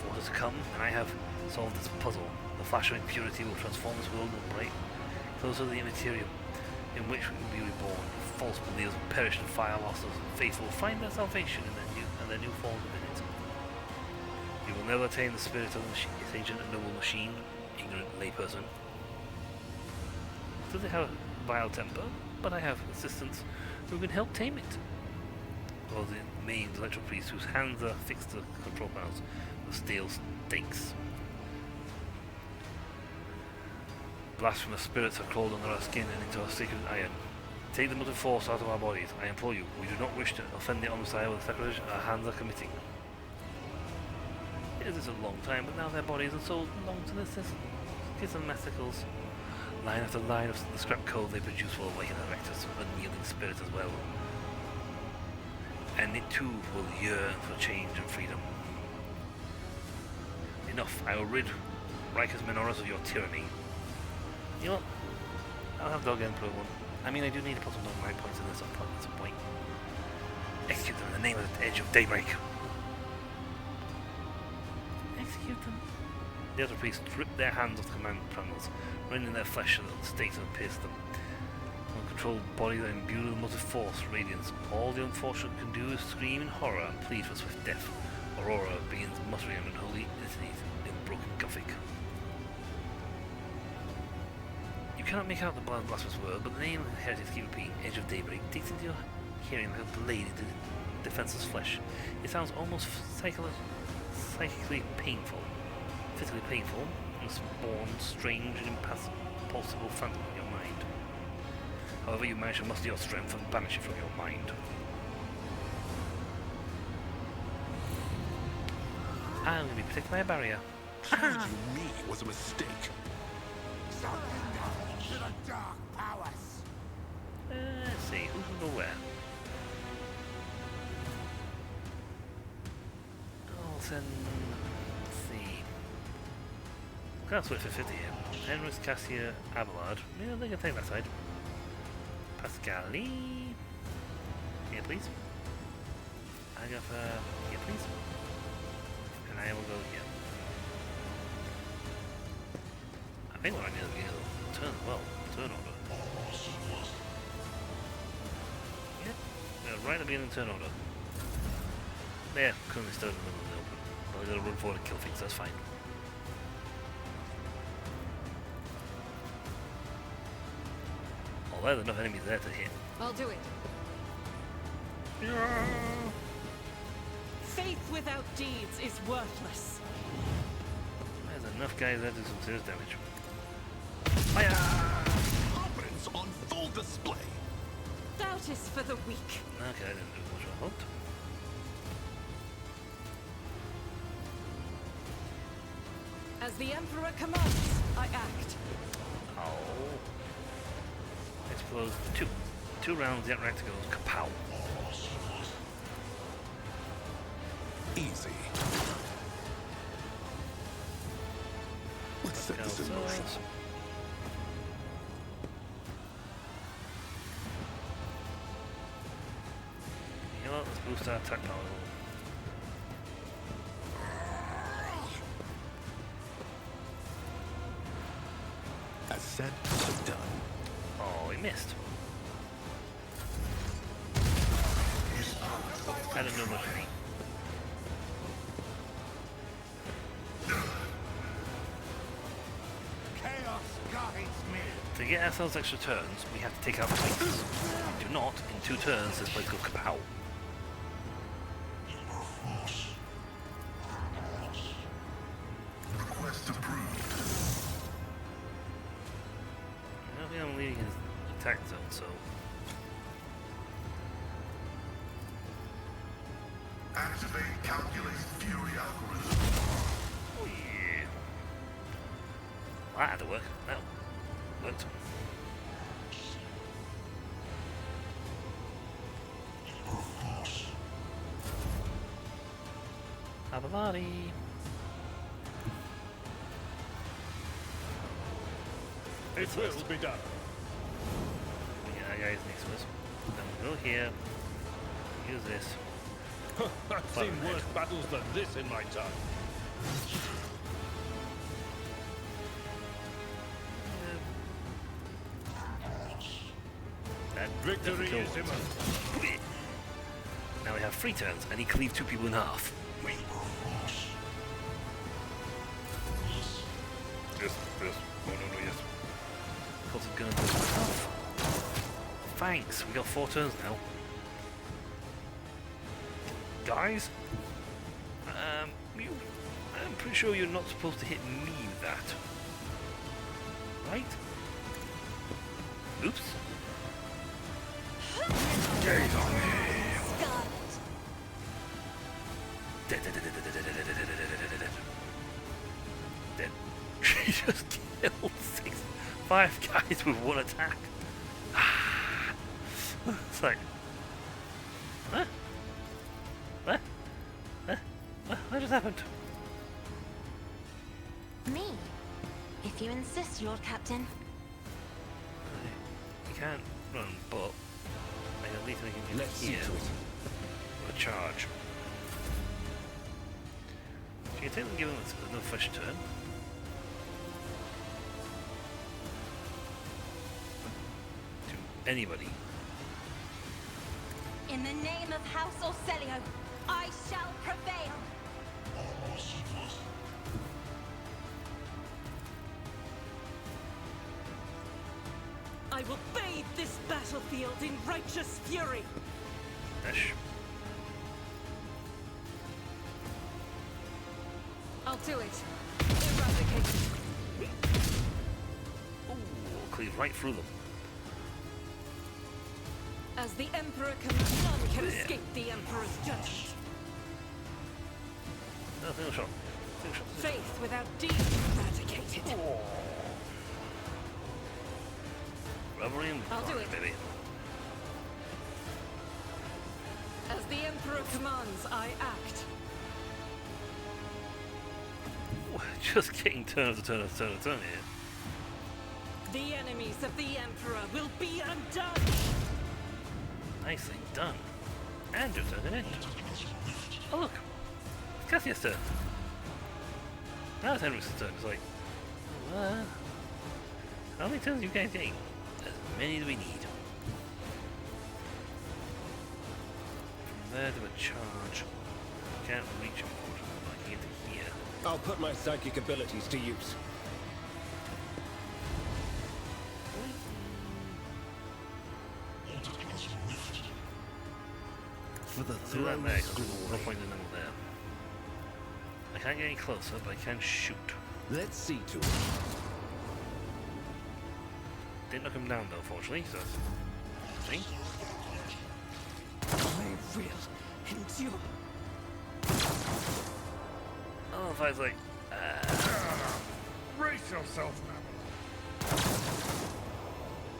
for what is to come, and I have solved this puzzle. The flash of impurity will transform this world and bright closer to the immaterium, in which we will be reborn. False believers perish in fire, lost those faithful find their salvation in their new forms within it. You will never attain the spirit of its ancient and noble machine, ignorant layperson. Does it have a vile temper? But I have assistants who can help tame it. Or the main electrical priest whose hands are fixed to control panels with steel stakes. Blasphemous spirits are crawled under our skin and into our sacred iron. Take the motive force out of our bodies, I implore you. We do not wish to offend the Omnissiah with the sacrilege our hands are committing. It is a long time, but now their bodies and souls belong to the schismaticals. Line after line of the scrap coal they produce will awaken the rector's unyielding spirit as well. And it too will yearn for change and freedom. Enough, I will rid Riker's Menoras of your tyranny. You know what? I'll have Dog Emperor one. I mean, I do need to put some of my points in this at some point. Execute them in the name of the edge of daybreak. Execute them. The other priests rip their hands off the command panels, rending their flesh so that the stakes have pierced them. Uncontrolled bodies are imbued with motive force, radiance. All the unfortunate can do is scream in horror and plead for swift death. Aurora begins muttering an unholy litanies in broken Gothic. You cannot make out the blasphemous word, but the name of the heretics keep repeating, Edge of Daybreak, digs into your hearing like a blade into defenseless flesh. It sounds almost psychically painful, physically painful, and spawns strange and impossible phantom in your mind. However, you manage to muster your strength and banish it from your mind. I'm going to be protected by a barrier. Changing me was a mistake. To the dark powers. Let's see, who can go where? Dalton, let's see. Can't switch for 50 here. Henris, Cassia, Abelard. Yeah, they can take that side. Pascali. Here, please. Agatha. Here, please. And I will go here. I think what I need to do is turn as well. Turn order. Yeah, right at the beginning, turn order. There, currently still in the middle of the open. But I gotta run forward and kill things, that's fine. Oh, there's enough enemies there to hit. I'll do it. Yeah. Faith without deeds is worthless. There's enough guys there to do some serious damage. Fire! Confidence on full display. Doubt is for the weak. Okay, I didn't do as much as I hoped. As the Emperor commands, I act. Oh. Explode two rounds, the reactor goes kapow. Easy. Let's set this in motion. You know what, let's boost our attack power. As said, so done. Oh, he missed. I don't know much. Chaos guides me. To get ourselves extra turns, we have to take out plates. If we do not, in 2 turns, this place goes kapow. Request approved. I don't think I'm leaving his attack zone, so... Activate calculate fury algorithm. Oh yeah. That had to work. That worked. Have a body. It will be done. Yeah, guys, next to us. Then we'll go here. Use this. I've seen worse battles than this in my time. That Victory doesn't is kill. imminent. Now we have 3 turns, and he cleaved 2 people in half. Yes. Oh, no, yes. Put a gun off. Thanks, we got 4 turns now. Guys, I'm pretty sure you're not supposed to hit me with that. Right? Oops. Scarlet. Dead. She just killed 5 guys with 1 attack. It's like, huh? What just happened? Me? If you insist, Lord Captain. You can't run, but at least we can get Let's see here. to it. A charge. So you can take and give him another fresh turn. To anybody. In the name of House Orselio, I shall prevail. I will bathe this battlefield in righteous fury. Ish. I'll do it. Eradicate. Ooh, cleave right through them. As the Emperor commands, none can escape the Emperor's judgment. No, single shot. Single shot. Faith without deed eradicated. Revelry and I'll do it. baby. As the Emperor commands, I act. Ooh, just getting turn after turn after turn after turn here. The enemies of the Emperor will be undone. Nicely done. And your turn in it. Oh look, it's Cassia's turn. Now it's Henrik's turn. It's like, how many turns are you guys getting? As many as we need. From there to a charge. Can't reach him, unfortunately, but I can get to here. I'll put my psychic abilities to use. For the Do that throne's there, 'cause there's no glory. point in them there. I can't get any closer, but I can shoot. Let's see to it. Didn't knock him down though, fortunately, so that's me. I will endure. Oh, if I was like, Brace yourself, Mammal.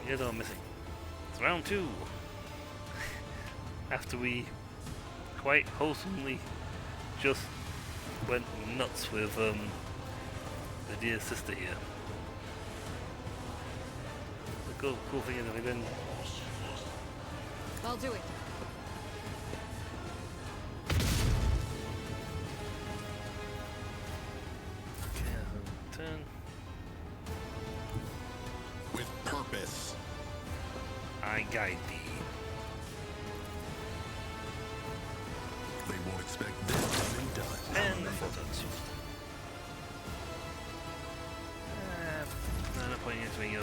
here's all missing. It's round 2. After we quite wholesomely just went nuts with the dear sister here. The cool thing is that we then I'll do it. turn. With purpose. I guide thee. They won't expect this having done. And the photons. No point in me. Ow!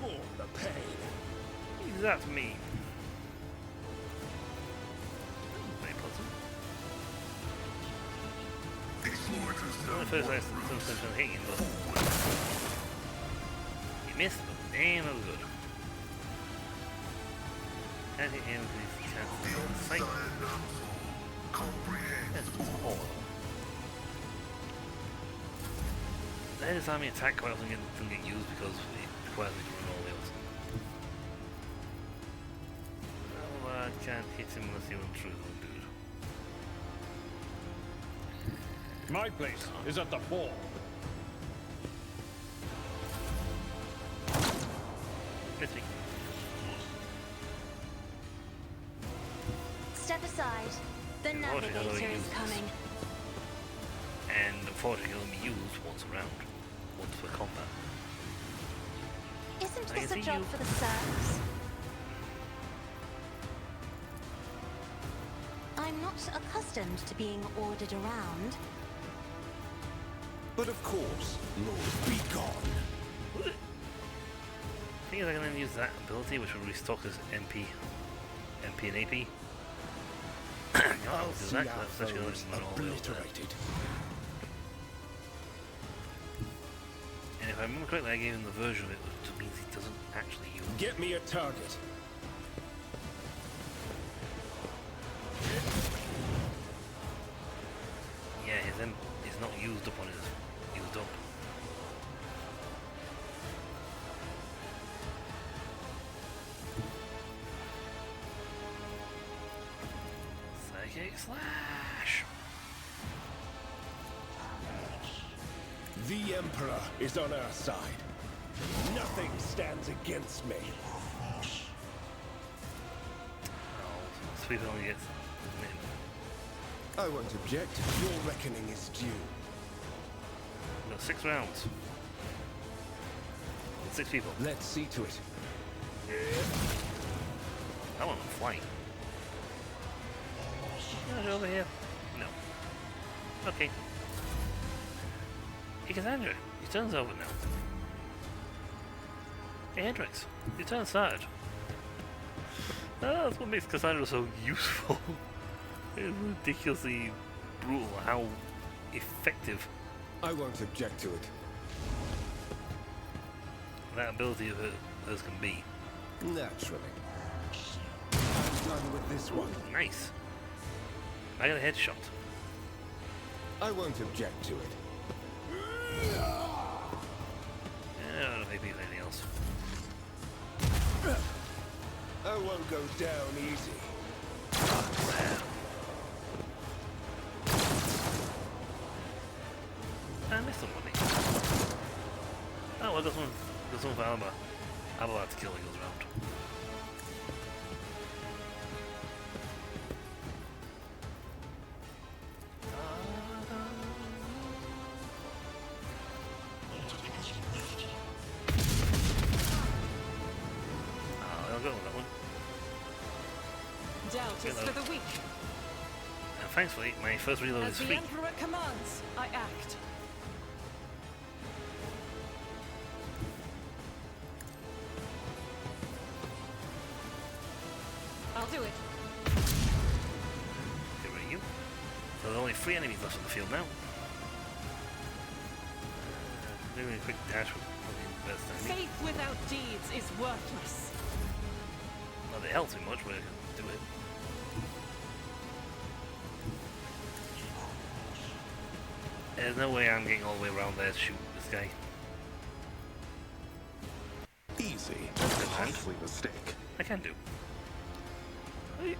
Oh, the pain. That's me. Very pleasant. Explore to Well, some at first I more was hitting, but he missed, but damn, that was good. Can't hit him because he can't see the sight. comprehend. That's all. Let his army attack quite often doesn't get used because it requires me to run all the others. Well, I can't hit him unless he runs through the dude. My place is at the ball. Miss me. Step aside. The Unfortunately, how do I navigator use is this? coming. And unfortunately, it can only be used once around. Once for combat. Isn't I this can a see job you. for the serfs? I'm not accustomed to being ordered around. But of course, Lord, be gone. Thing is, I can then use that ability, which will restock as MP and AP. I'll do see that, our that's actually foes not all the way up there. obliterated. And if I remember correctly, I gave him the version of it, which means he doesn't actually use it. Get me a target. Yeah, his M is not used up on his used up. Psychic slash. The Emperor is on our side. Nothing stands against me. Oh, sweep only gets min. I won't object. Your reckoning is due. We've got 6 rounds. With 6 people. Let's see to it. I want to flight. Over here? No. Okay. Hey Cassandra, your turn's over now. Hey Hendrix, your turn started. That's what makes Cassandra so useful. It's ridiculously brutal how effective I won't object to it. that ability of hers can be. Naturally. I'm done with this one. Nice. I got a headshot. I won't object to it. Maybe anything else. I won't go down easy. I missed somebody. Oh, well, this one for Alba. Alba had to kill he goes round. I'll go with that one. Doubt is for the weak. And thankfully, my first reload As is the free. Emperor commands, I act. I'll do it. Get rid of you. So there are only 3 enemies left on the field now. Doing a quick dash would probably be the best timing. Faith without deeds is worthless. Not that it helps me much, but I can do it. There's no way I'm getting all the way around there to shoot this guy. Easy. A costly mistake. I can do. I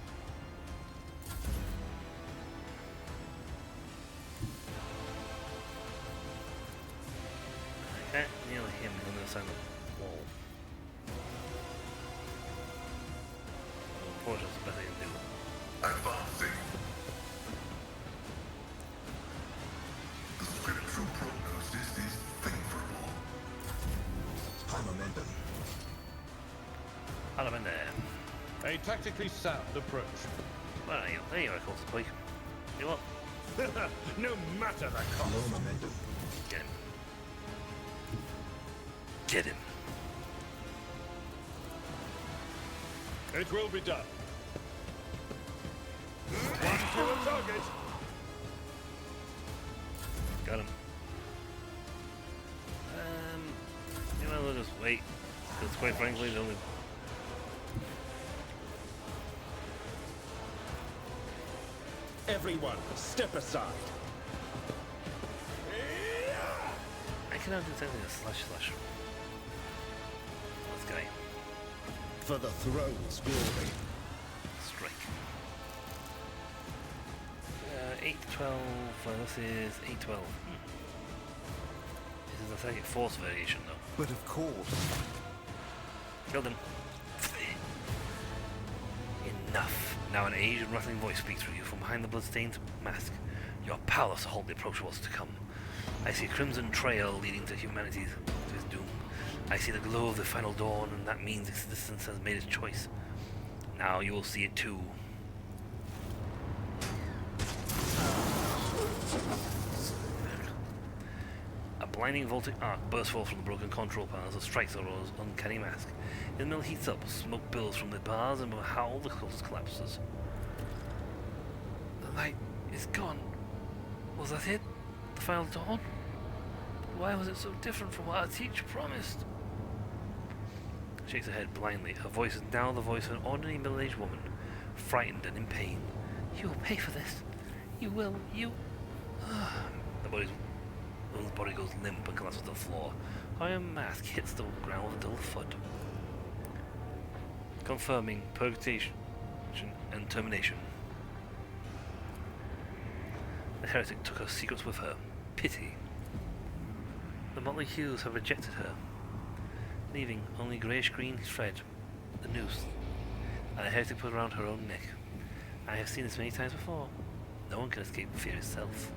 can't nearly hit him on the other side of the wall. Unfortunately, that's the best I can do. Advancing. The scriptural prognosis is favorable. High momentum. I'll have in there. A tactically sound approach. Where are you? There you are, close to boy. You what? No matter the cost. Low momentum. Get him. Get him. It will be done. One to a target. Got him. You might as well just wait. Because quite frankly, the only... Everyone, step aside. I cannot do something to slash. This guy. For the throne's glory. Strike. 8, 12, this is 8, 12. This is a second force variation though. But of course. Killed him. Enough. Now an Asian rattling voice speaks through you from behind the bloodstained mask. You are powerless to halt the approach of what's to come. I see a crimson trail leading to humanity to its doom. I see the glow of the final dawn, and that means existence has made its choice. Now you will see it too. A blinding voltic arc bursts forth from the broken control panels and strikes Aurora's uncanny mask. The mill heats up, smoke billows from the bars, and with a howl the close collapses. The light is gone. Was that it? The final dawn? Why was it so different from what our teacher promised? She shakes her head blindly. Her voice is now the voice of an ordinary middle-aged woman, frightened and in pain. You will pay for this. You will. You... The woman's body goes limp and collapses to the floor. Her mask hits the ground with a dull thud. Confirming purgation and termination. The heretic took her secrets with her. Pity. The motley hues have rejected her, leaving only greyish-green thread, the noose, and the heretic put around her own neck. I have seen this many times before. No one can escape fear itself.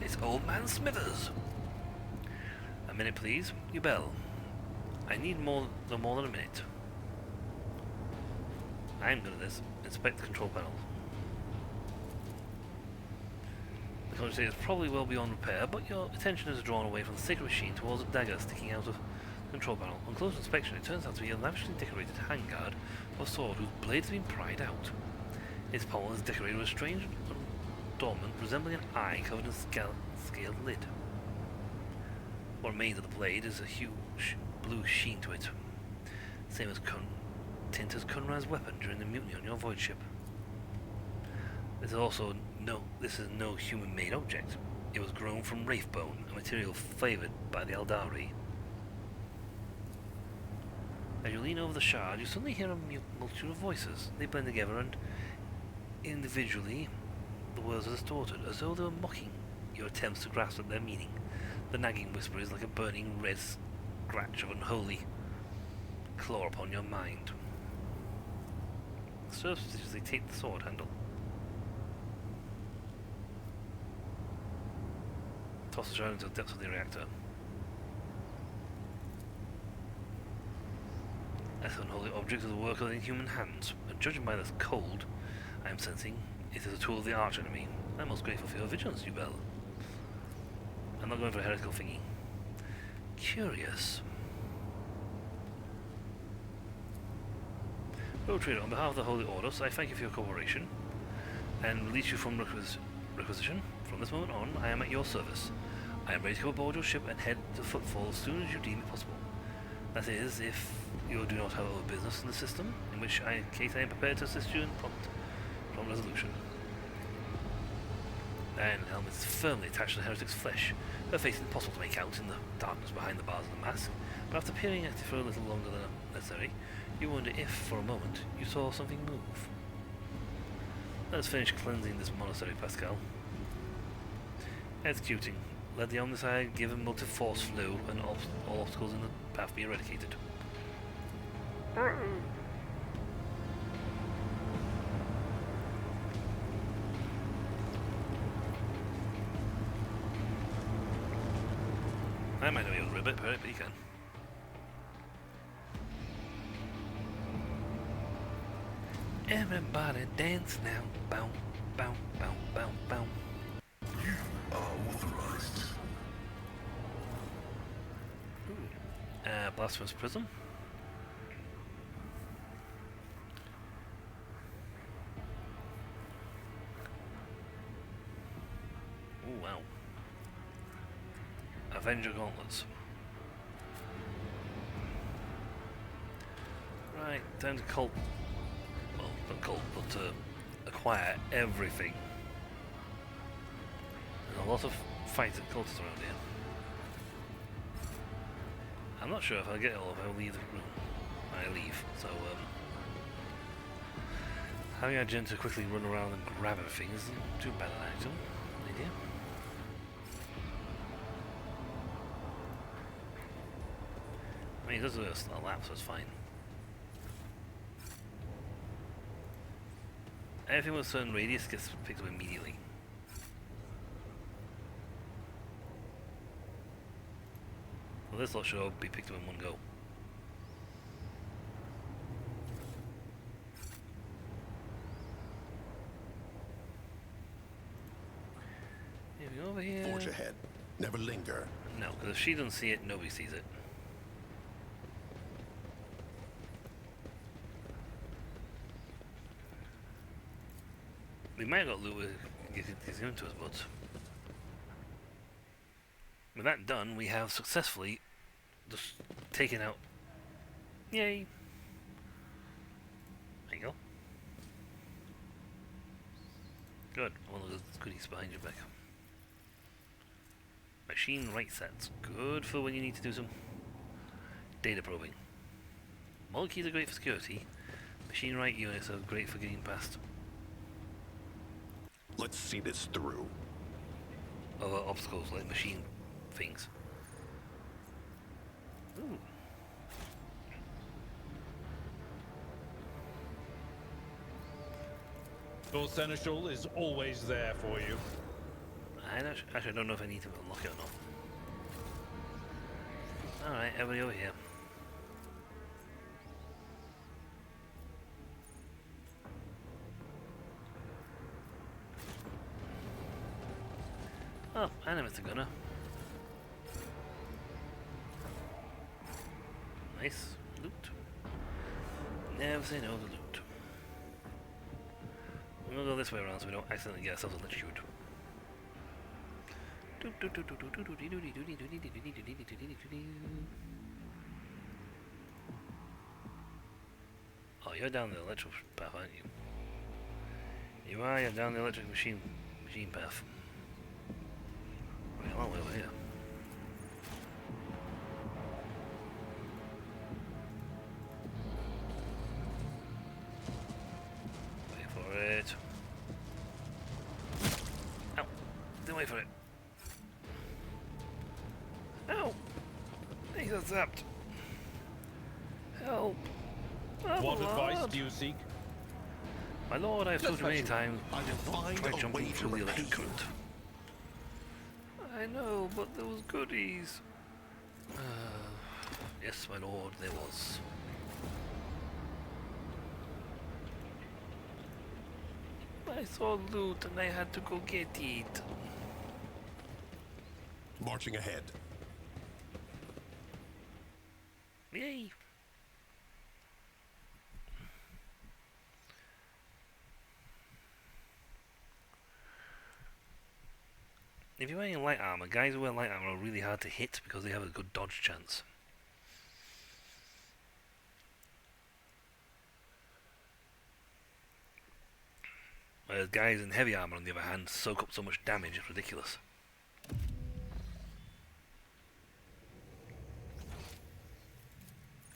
It's Old Man Smithers. A minute, please. You bell. I need more than a minute. I'm good at this. Inspect the control panel. The conversation is probably well beyond repair, but your attention is drawn away from the sacred machine towards a dagger sticking out of the control panel. On close inspection, it turns out to be a lavishly decorated handguard of a sword whose blade has been pried out. Its pommel is decorated with a strange adornment resembling an eye covered in a scaled lid. What remains of the blade is a huge blue sheen to it, same as tint as Conrad's weapon during the mutiny on your void ship. This is no human-made object. It was grown from wraith bone, a material favoured by the Eldari. As you lean over the shard, you suddenly hear a multitude of voices. They blend together, and individually, the words are distorted, as though they were mocking your attempts to grasp at their meaning. The nagging whisper is like a burning red scratch of unholy claw upon your mind. Surreptitiously take the sword handle. Toss the shard into the depths of the reactor. This unholy object is the work of the inhuman hands, and judging by this cold I am sensing, it is a tool of the arch-enemy. I'm most grateful for your vigilance, you bell. I'm not going for a heretical thingy. Curious. Road Trader, on behalf of the Holy Orders, I thank you for your cooperation and release you from requisition. From this moment on, I am at your service. I am ready to go aboard your ship and head to Footfall as soon as you deem it possible. That is, if you do not have other business in the system, in which case I am prepared to assist you in prompt resolution. And the helmet is firmly attached to the heretic's flesh. Her face is impossible to make out in the darkness behind the bars of the mask, but after peering at it for a little longer than necessary, you wonder if, for a moment, you saw something move. Let us finish cleansing this monastery, Pascal. Executing. Let the Omnicide give a multi-force flow and all obstacles in the path be eradicated. I might not be able to rip it, but you can. Everybody dance now. Bow, bow, bow, bow, bow. You are authorized. Blasphemous Prism. Oh wow. Avenger Gauntlets. Right, time to cult. Well, not cult, but to acquire everything. There's a lot of fighting cultists around here. I'm not sure if I'll get it all if I leave the room. I leave, so having a gent to quickly run around and grab everything isn't too bad an item. Idea. I mean, he does do a lap, so it's fine. Everything with a certain radius gets picked up immediately. Well, this lot should all be picked up in one go. Moving over here. Forge ahead. Never linger. No, because if she doesn't see it, nobody sees it. We might have got loot gets into us, but with that done, we have successfully just taken out. Yay! There you go. Good. One of those goodies behind your back. Machine right sets. Good for when you need to do some data probing. Molecules are great for security. Machine right units are great for getting past Let's see this through. other obstacles like machine things. Ooh. Your seneschal is always there for you. Actually, I don't know if I need to unlock it or not. Alright, everybody over here. Oh, and Mr. Gunner. Nice loot. Never say no to loot. We're gonna go this way around so we don't accidentally get ourselves electrocuted. Oh, you're down the electric path, aren't you? You are, you're down the electric machine path. Right, a long way over here. Wait for it. Ow! Didn't wait for it. Ow! He got zapped. Help! Oh, What advice Lord. do you seek? My lord, I have told you many times, I will find try a jumping way through to the repay electric you. current. I know, but there was goodies. Yes, my lord, there was. I saw loot and I had to go get it. Marching ahead. Yay! if you're wearing light armor, guys who wear light armor are really hard to hit because they have a good dodge chance. Whereas guys in heavy armor, on the other hand, soak up so much damage, it's ridiculous.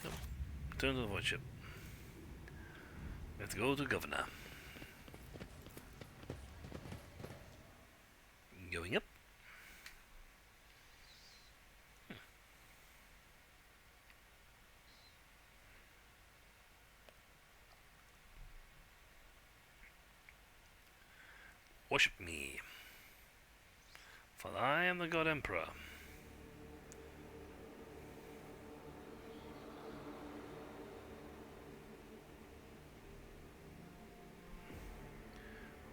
Oh, turn to the void ship. We have to go to Governor. Going up. Worship me, for I am the God Emperor.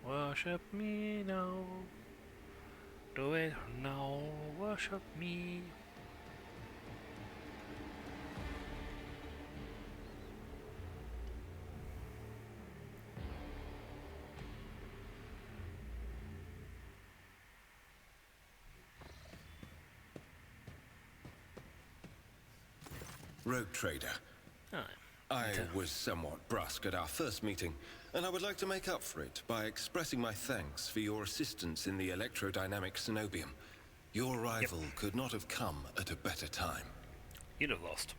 Worship me now. Do it now. Worship me. Rogue Trader. I was somewhat brusque at our first meeting, and I would like to make up for it by expressing my thanks for your assistance in the electrodynamic Cenobium. Your arrival could not have come at a better time. You'd have lost.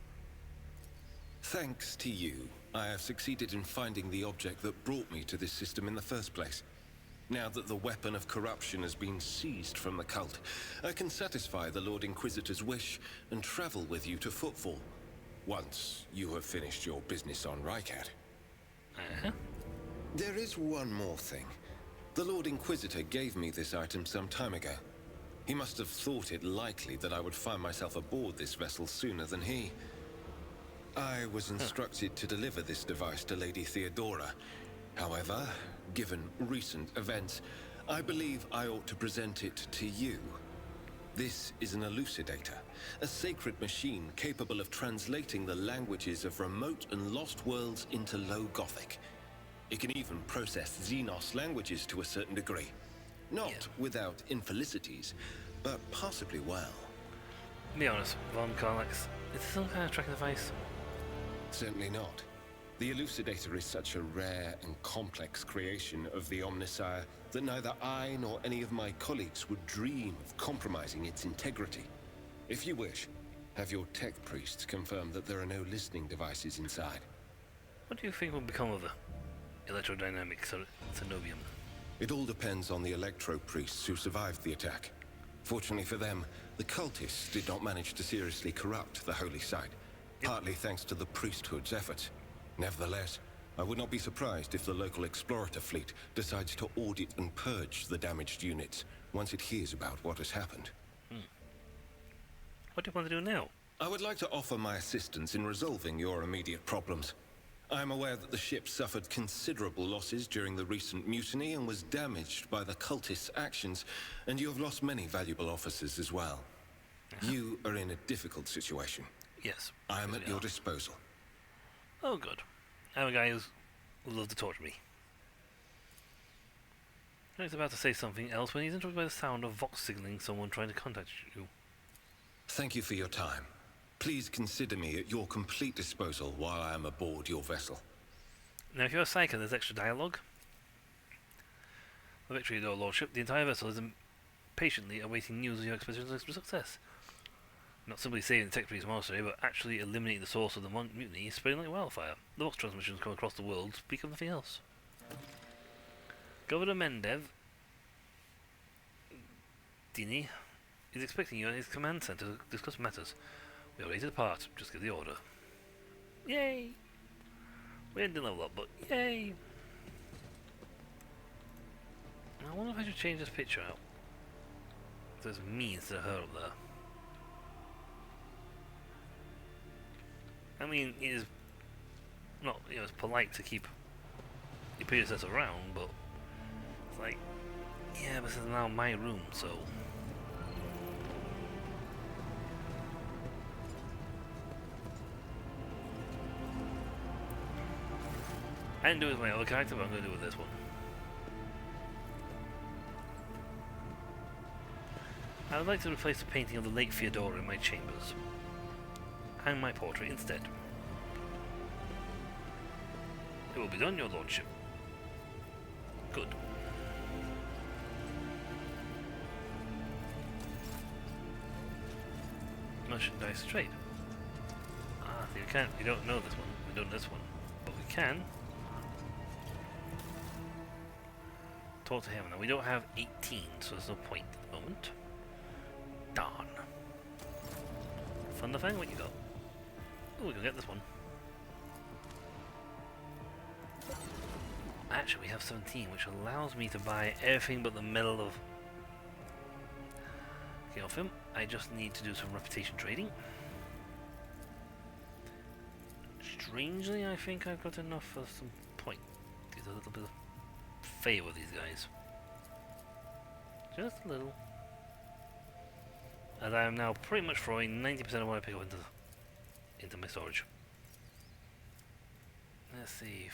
Thanks to you, I have succeeded in finding the object that brought me to this system in the first place. Now that the weapon of corruption has been seized from the cult, I can satisfy the Lord Inquisitor's wish and travel with you to Footfall. Once you have finished your business on Rycat. There is one more thing. The Lord Inquisitor gave me this item some time ago. He must have thought it likely that I would find myself aboard this vessel sooner than he. I was instructed to deliver this device to Lady Theodora. However, given recent events, I believe I ought to present it to you. This is an elucidator, a sacred machine capable of translating the languages of remote and lost worlds into Low Gothic. It can even process Xenos languages to a certain degree. Not without infelicities, but possibly well. Be honest, Von Carlax, is this some kind of tracking device? Certainly not. The elucidator is such a rare and complex creation of the Omnissiah that neither I nor any of my colleagues would dream of compromising its integrity. If you wish, have your tech priests confirm that there are no listening devices inside. What do you think will become of the electrodynamic Cenobium? It all depends on the electro priests who survived the attack. Fortunately for them, the cultists did not manage to seriously corrupt the holy site, partly thanks to the priesthood's efforts. Nevertheless, I would not be surprised if the local explorator fleet decides to audit and purge the damaged units once it hears about what has happened. What do you want to do now? I would like to offer my assistance in resolving your immediate problems. I am aware that the ship suffered considerable losses during the recent mutiny and was damaged by the cultists' actions, and you have lost many valuable officers as well. You are in a difficult situation. Yes. I am at your disposal. Oh, good. I'm a guy who would love to torture me. He's about to say something else when he's interrupted by the sound of Vox signaling someone trying to contact you. Thank you for your time. Please consider me at your complete disposal while I am aboard your vessel. Now, if you're a psycho, there's extra dialogue. The victory of your lordship, the entire vessel is patiently awaiting news of your expedition's success. Not simply saving the tech priest monastery, but actually eliminating the source of the mutiny, spreading like wildfire. The Vox transmissions come across the world, speak of nothing else. Governor Mendev Dini is expecting you at his command center to discuss matters. We are ready to depart, just give the order. Yay! We didn't level up, but yay! I wonder if I should change this picture out. There's me instead of her up there. I mean, it is not, it's polite to keep your predecessor around, but it's like, yeah, but this is now my room, so. I didn't do it with my other character, but I'm going to do it with this one. I would like to replace the painting of the late Theodora in my chambers. Hang my portrait instead. It will be done, your lordship. Good. Merchandise trade. Ah, you can't. We don't know this one. We don't know this one. But we can talk to him. Now, we don't have 18, so there's no point at the moment. Darn. Fun the thing, what you got? Oh, we can get this one. Actually, we have 17, which allows me to buy everything but the medal of... Okay, off him. I just need to do some reputation trading. Strangely, I think I've got enough for some point. Get a little bit of favour with these guys. Just a little. As I am now pretty much throwing 90% of what I pick up into my storage. Let's see,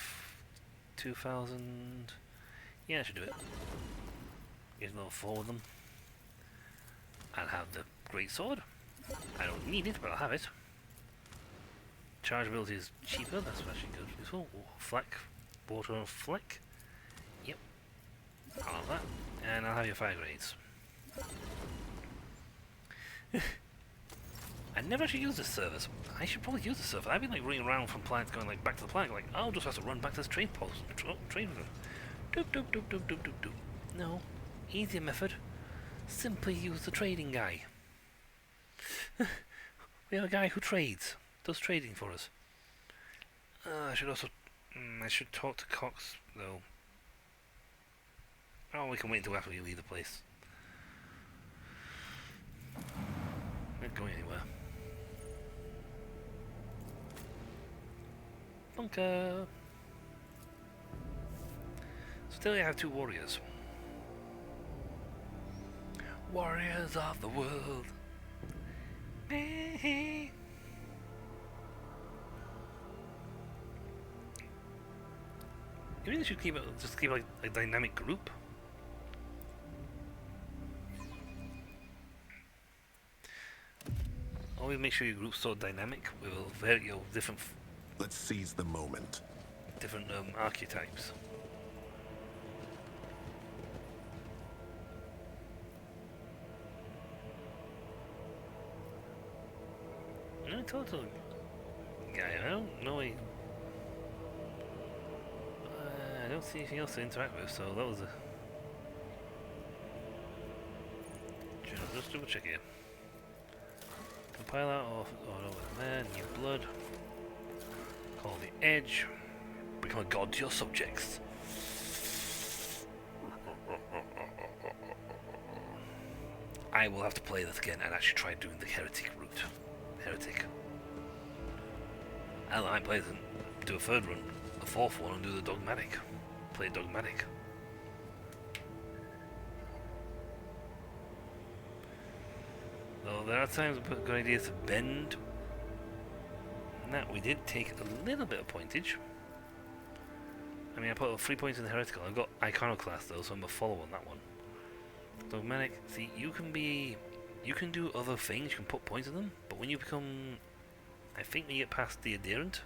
2,000. Yeah, I should do it. Get a little four with them. I'll have the great sword. I don't need it, but I'll have it. Chargeability is cheaper. That's actually good. Useful. Oh, flak, water and flick. Yep. I'll have that, and I'll have your fire grades. I never actually used this service. I should probably use this service. I've been like running around from planet going like back to the planet, like I'll just have to run back to this trade post, trade with them. Doop doop doop doop doop doop doop. No, easier method. Simply use the trading guy. We have a guy who trades, does trading for us. I should also, I should talk to Cox though. Oh, we can wait until after we leave the place. Not going anywhere. Bunker. Still, I have 2 warriors. Warriors of the world. Hey. You really should keep it, just keep like a dynamic group. Always make sure your group's so dynamic with very different. Let's seize the moment. Different archetypes. No, total guy. I don't know. I don't see anything else to interact with, so that was a. Just double check here. Compile out of man, new blood. Call the edge. Become a god to your subjects. I will have to play this again and actually try doing the heretic route. Heretic. I might play them, do a 3rd run, a 4th one, and do the dogmatic. Play dogmatic. Though there are times a good idea to bend. Now we did take a little bit of pointage. I mean, I put 3 points in the heretical. I've got iconoclast though, so I'm a follow on that one. Dogmatic. See, you can do other things. You can put points in them, but when you become, I think when you get past the adherent.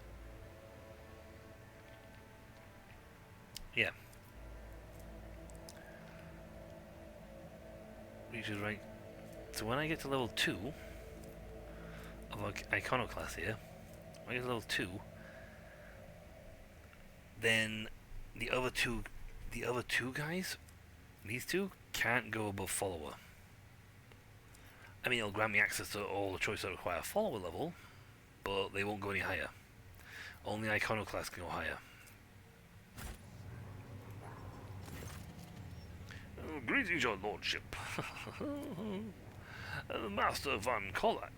Yeah. Which is right. So when I get to level 2 of like iconoclast here, when I get to level 2, then the other two guys, these two, can't go above follower. I mean, it'll grant me access to all the choices that require a follower level, but they won't go any higher. Only iconoclast can go higher. Greetings, your lordship. Master Van Carlox.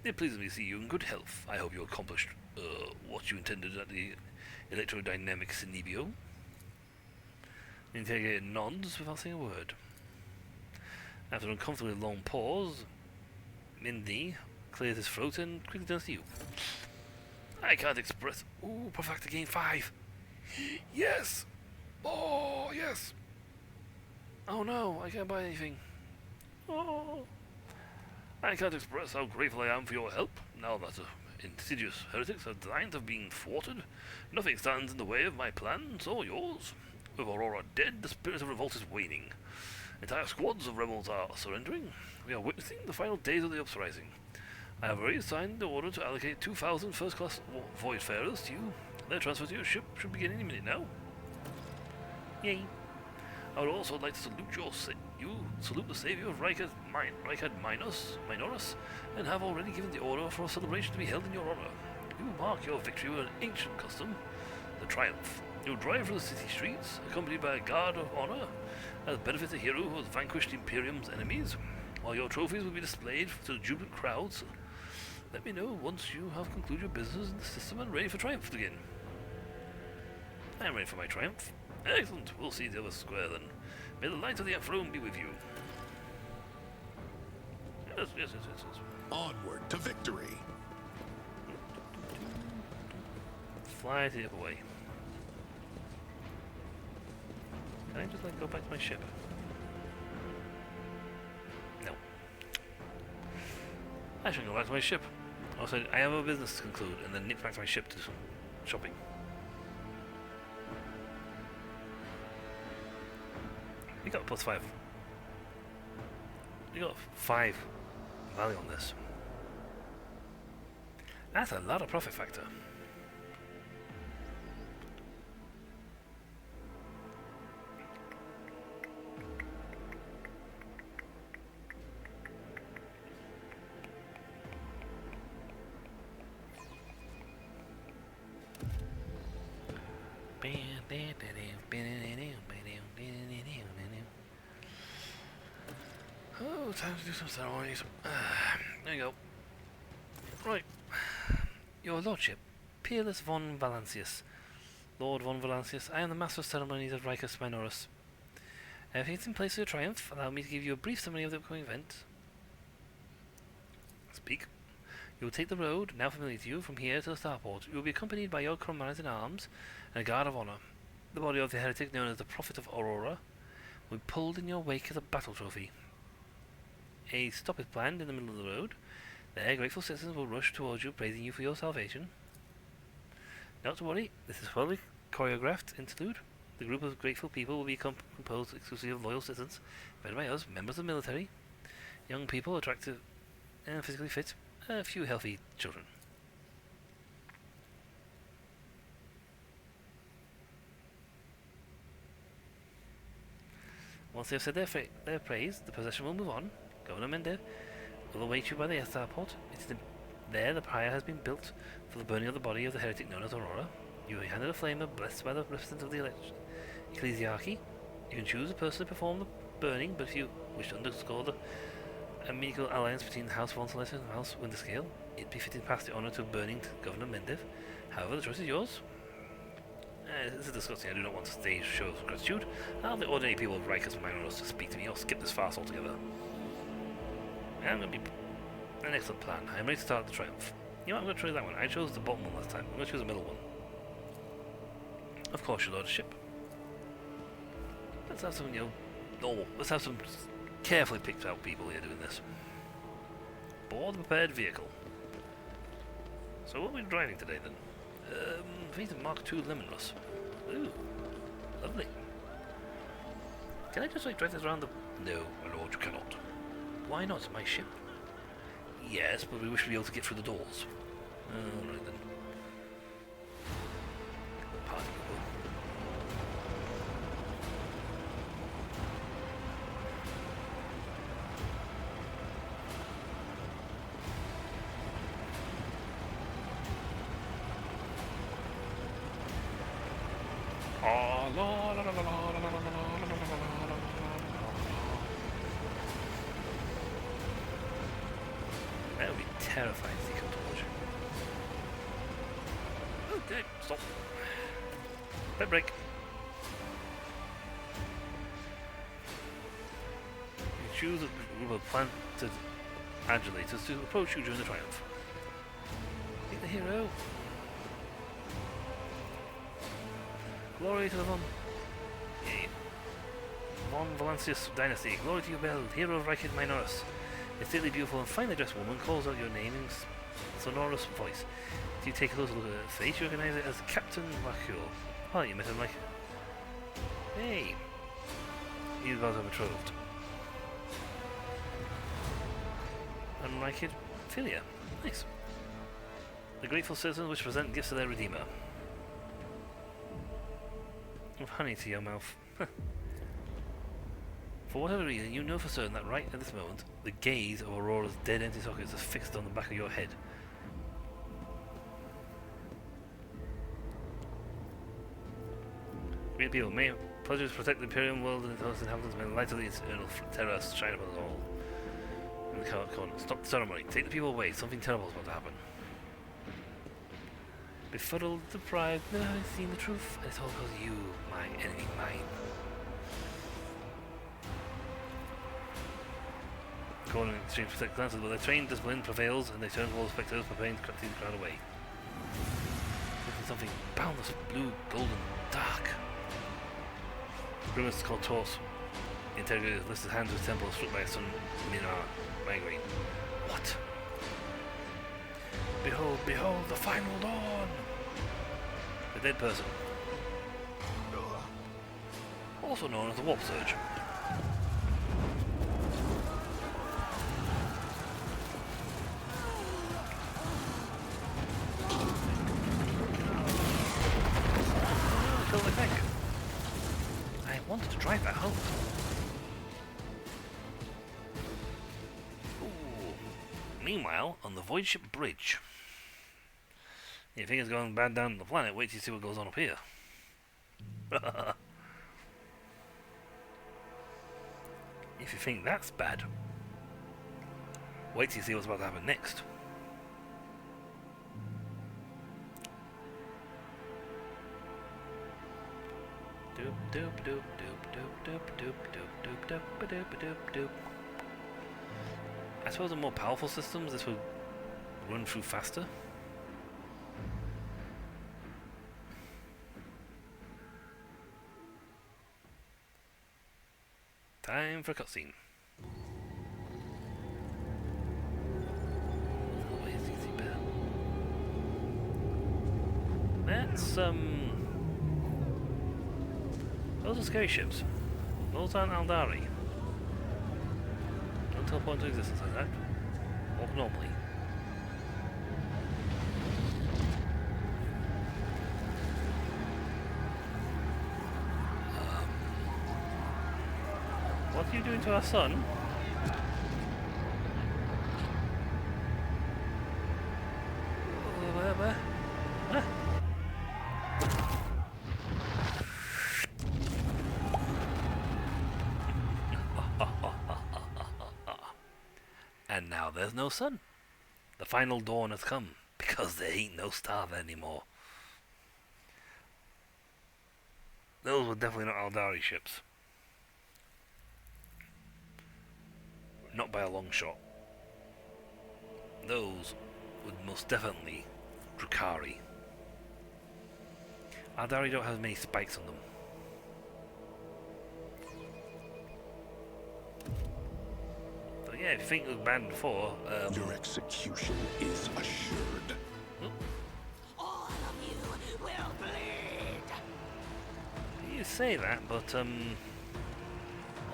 It pleases me to see you in good health. I hope you accomplished what you intended at the electrodynamic Cinebio. The interrogator nods without saying a word. After an uncomfortably long pause, Mindy clears his throat and quickly turns to you. I can't express. Ooh, perfect gain 5. Yes! Oh, yes! Oh no, I can't buy anything. Oh. I can't express how grateful I am for your help, now that the insidious heretics have designs have been thwarted. Nothing stands in the way of my plans or yours. With Aurora dead, the spirit of revolt is waning. Entire squads of rebels are surrendering. We are witnessing the final days of the uprising. I have already signed the order to allocate 2,000 first-class voidfarers to you. Their transfer to your ship should begin any minute now. Yay. I would also like to salute the savior of Reichard Minoris, and have already given the order for a celebration to be held in your honor. You mark your victory with an ancient custom, the Triumph. You drive through the city streets, accompanied by a guard of honor, as benefit the hero who has vanquished Imperium's enemies, while your trophies will be displayed to the jubilant crowds. Let me know once you have concluded your business in the system and ready for Triumph to begin. I am ready for my Triumph. Excellent, we'll see the other square then. May the light of the throne be with you. Yes. Onward to victory. Fly the other way. Can I just go back to my ship? No. I should go back to my ship. Also, I have a business to conclude and then nip back to my ship to do some shopping. We got +5. We got 5 value on this. That's a lot of profit factor. Oh, time to do some ceremonies. There you go. Right. Your Lordship, Peerless von Valancius. Lord von Valancius, I am the Master of Ceremonies of Ricus Minoris. Everything's in place for your triumph. Allow me to give you a brief summary of the upcoming event. Speak. You will take the road, now familiar to you, from here to the starport. You will be accompanied by your comrades in arms and a guard of honor. The body of the heretic, known as the Prophet of Aurora, will be pulled in your wake as a battle trophy. A stop is planned in the middle of the road. There, grateful citizens will rush towards you, praising you for your salvation. Not to worry, this is a fully choreographed interlude. The group of grateful people will be composed exclusively of loyal citizens, led by us, members of the military, young people, attractive and physically fit, a few healthy children. Once they have said their praise, the procession will move on. Governor Mendev will await you by the starport. There the pyre has been built for the burning of the body of the heretic known as Aurora. You will be handed a flamer blessed by the representative of the ecclesiarchy. You can choose a person to perform the burning, but if you wish to underscore the amical alliance between the House von Celestis and the House Winterscale, it befitting to pass the honour to burning to Governor Mendev. However, the choice is yours. This is disgusting. I do not want to stage shows of gratitude. Allow the ordinary people of Rikers and Minoros to speak to me, or skip this farce altogether. I'm going to be an excellent plan. I am ready to start the triumph. You know what, I'm going to try that one. I chose the bottom one last time. I'm going to choose the middle one. Of course, your lordship. Let's have some, normal. Let's have some carefully picked out people here doing this. Board the prepared vehicle. So what are we driving today then? I think the Mark II Lemonruss. Ooh, lovely. Can I just drive this around the... No, my lord, you cannot. Why not? My ship? Yes, but we wish to be able to get through the doors. Alright then. Party people. That would be terrifying if they come towards you. Okay, stop. Pit break. You choose a group of planted adulators to approach you during the triumph. Meet the hero. Glory to the Von Valancius dynasty. Glory to you, Bell, hero of Reichid Minoris. A stately, beautiful, and finely dressed woman calls out your name in sonorous voice. If you take a closer look at her face, you recognize it as Captain Mercure. Oh, you met him like... Hey! You guys are betrothed. Unliked Philia. Nice. The grateful citizens wish to present gifts to their redeemer. With honey to your mouth. For whatever reason, you know for certain that right at this moment, the gaze of Aurora's dead empty sockets is fixed on the back of your head. Great people, may pleasures protect the Imperium world and its host inhabitants, may the light of the eternal terror shine upon us all. In the corner, stop the ceremony, take the people away, something terrible is about to happen. Befuddled, deprived, never having seen the truth, and it's all because you, my enemy, mine. Corner in exchange for protect glances, but their trained discipline prevails, and they turn to all the spectators preparing to cut the crowd away. Looking something boundless, blue, golden, dark. Grimace contorts. The interrogator lifts his hand to his temple, struck by a sudden migraine. What? Behold, behold, the final dawn! A dead person. Also known as the Warp Surge. Kill the tank. I wanted to drive that home. Ooh. Meanwhile, on the Void Ship Bridge. You think it's going bad down on the planet, wait till you see what goes on up here. If you think that's bad, wait till you see what's about to happen next. Doop doop doop doop doop doop doop doop doop doop doop doop. I suppose the more powerful systems this would run through faster. Time for a cutscene. That's those are scary ships. Those aren't Aldari. Don't teleport into existence like that. Walk normally. What are you doing to our son? Where? And now there's no sun. The final dawn has come, because there ain't no star there anymore. Those were definitely not Aldari ships. Not by a long shot. Those would most definitely Drukhari. Aldari don't have many spikes on them. But yeah, if you think it was bad before, your execution is assured. All of you will bleed. You say that, but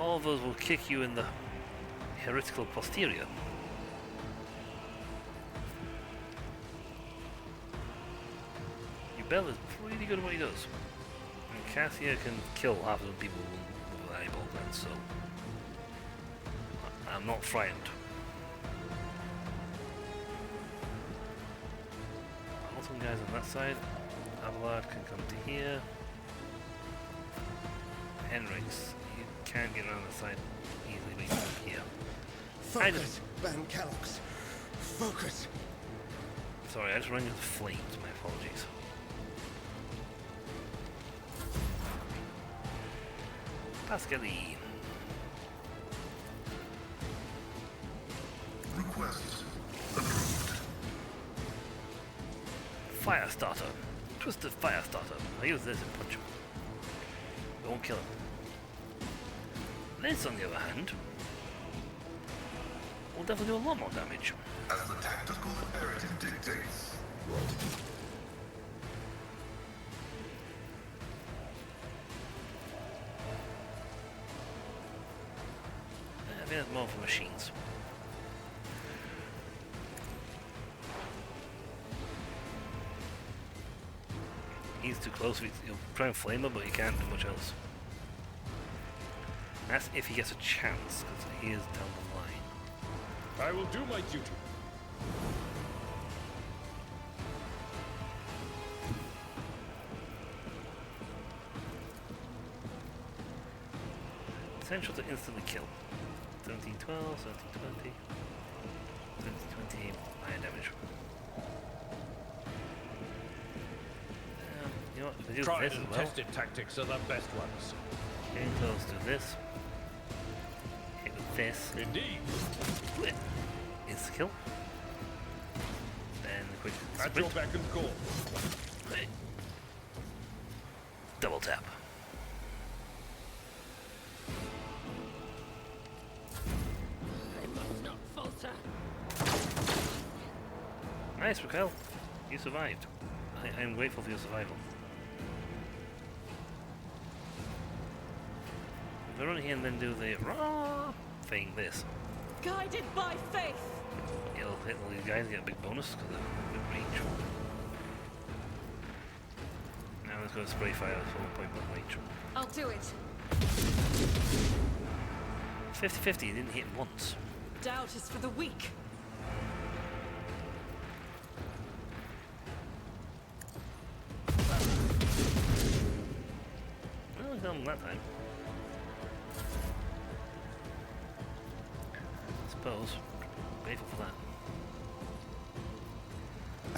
all of those will kick you in the heretical posterior. Bell is pretty good at what he does. And Cassia can kill half of the people with an eyeball then, so I'm not frightened. Some guys on that side. Abelard can come to here. Henrix, you can't get around the side easily, but you can come here. Focus, Van Kellogg's. Focus. Sorry, I just ran into flames. My apologies. Pascali. Request approved. Firestarter. Twisted Firestarter. I use this and punch him. It won't kill him. This, on the other hand, will definitely do a lot more damage. As the tactical imperative dictates. I think that's more for machines. He's too close. He'll try and flame her, but he can't do much else. That's if he gets a chance, because he is down the line. I will do my duty. Potential to instantly kill. 17, 12, 17, 20. 17, 20, iron damage. You know what? If I do Tried this and as well. tested tactics are the best ones. Getting close to this. Hit with this. Indeed. Insta kill. Then a quick At your sprint. beck and call. Double tap. I must not falter. Nice, Raquel. You survived. I'm grateful for your survival. If I run here and then do the raw thing, this, Guided by faith. it'll hit all these guys and get a big bonus because of the range. Now let's go to spray fire at 4.1 range. I'll do it. 50-50, he didn't hit once. Doubt is for the weak. Well, he's on that time. I suppose. Grateful for that.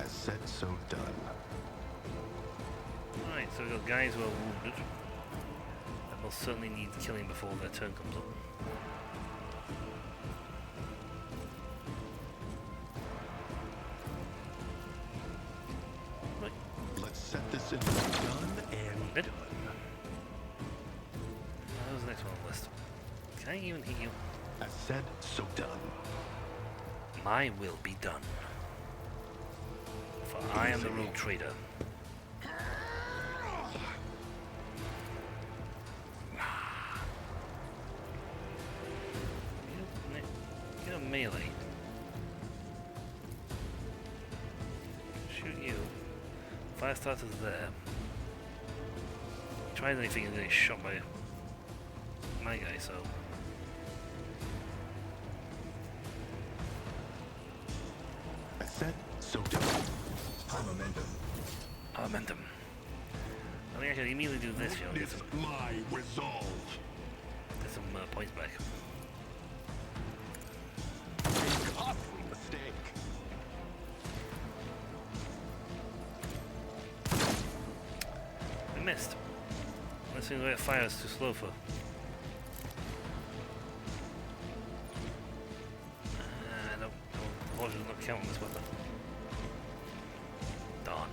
As said, so done. Alright, so we've got guys who are wounded. That will certainly need killing before their turn comes up. Right, Let's set this in done and Good. done. that was the next one on the list. Can I even hit you? As said, so done. My will be done. For I am the rogue trader. Get a melee. Shoot you. Fire starters there. Tries anything and then he's shot by my guy, so. As said, so done. Momentum. Momentum. I think I can immediately do this, you know, get some, my resolve. get some points back. Costly mistake. I missed. That seems like fire is too slow for. No, the horse does not count on this weapon. Darn.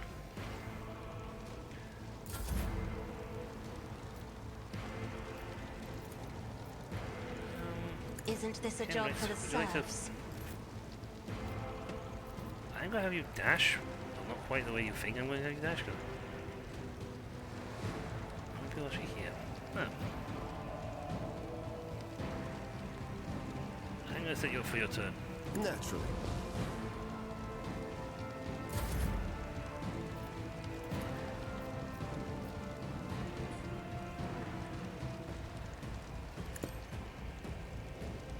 Isn't this a Okay, job Rex, for the would you like to- serfs? I'm gonna have you dash, but not quite the way you think I'm going to have you dash. Cause how many people actually here? No. I'm gonna set you up for your turn. Naturally.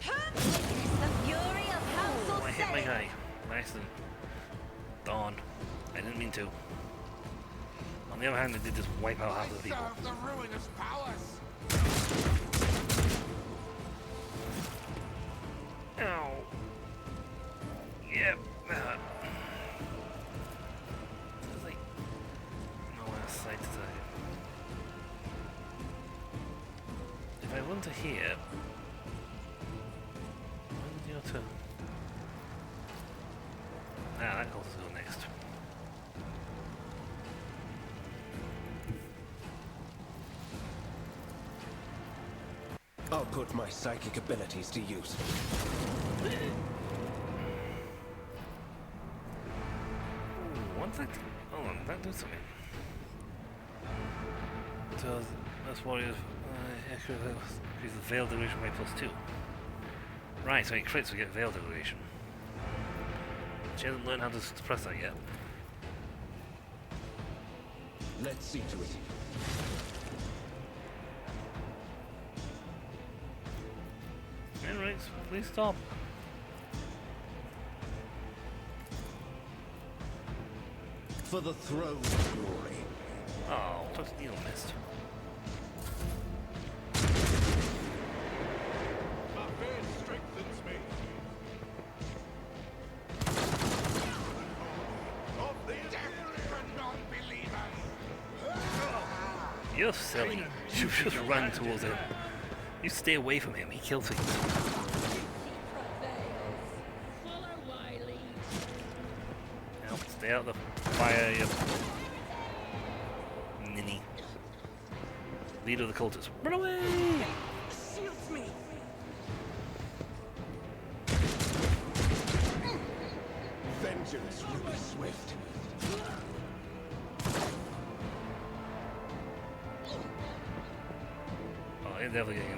The fury of House Oh, I hit my Orsay. guy by accident. Darn. I didn't mean to. On the other hand, I did just wipe out half of the people. Serve the ruinous powers. Ow. Yep. There's like no line of sight to target. If I run to here, when's your turn? Ah, that calls us go next. I'll put my psychic abilities to use. One thing. Hold on, that does something. So that's what it is. Increase the veil duration by +2. Right, so he crits, we get veil duration. She hasn't learned how to suppress that yet. Let's see to it. Alright, please stop. For the throne of glory. Oh, Dr. Neil missed. My faith strengthens me. Of the Death for non-believers! You're silly. You just run towards him. You stay away from him, he kills things. Now, stay out of the fire, you ninny. Leader of the cultists. Run away! Shields me. Vengeance will be swift. Oh, he's definitely getting him.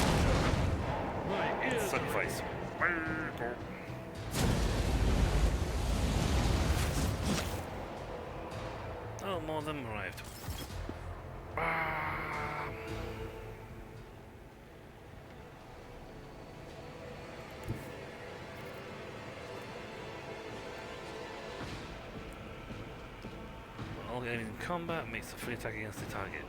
Sacrifice. Oh, more of them arrived. All enemies in combat makes a free attack against the target.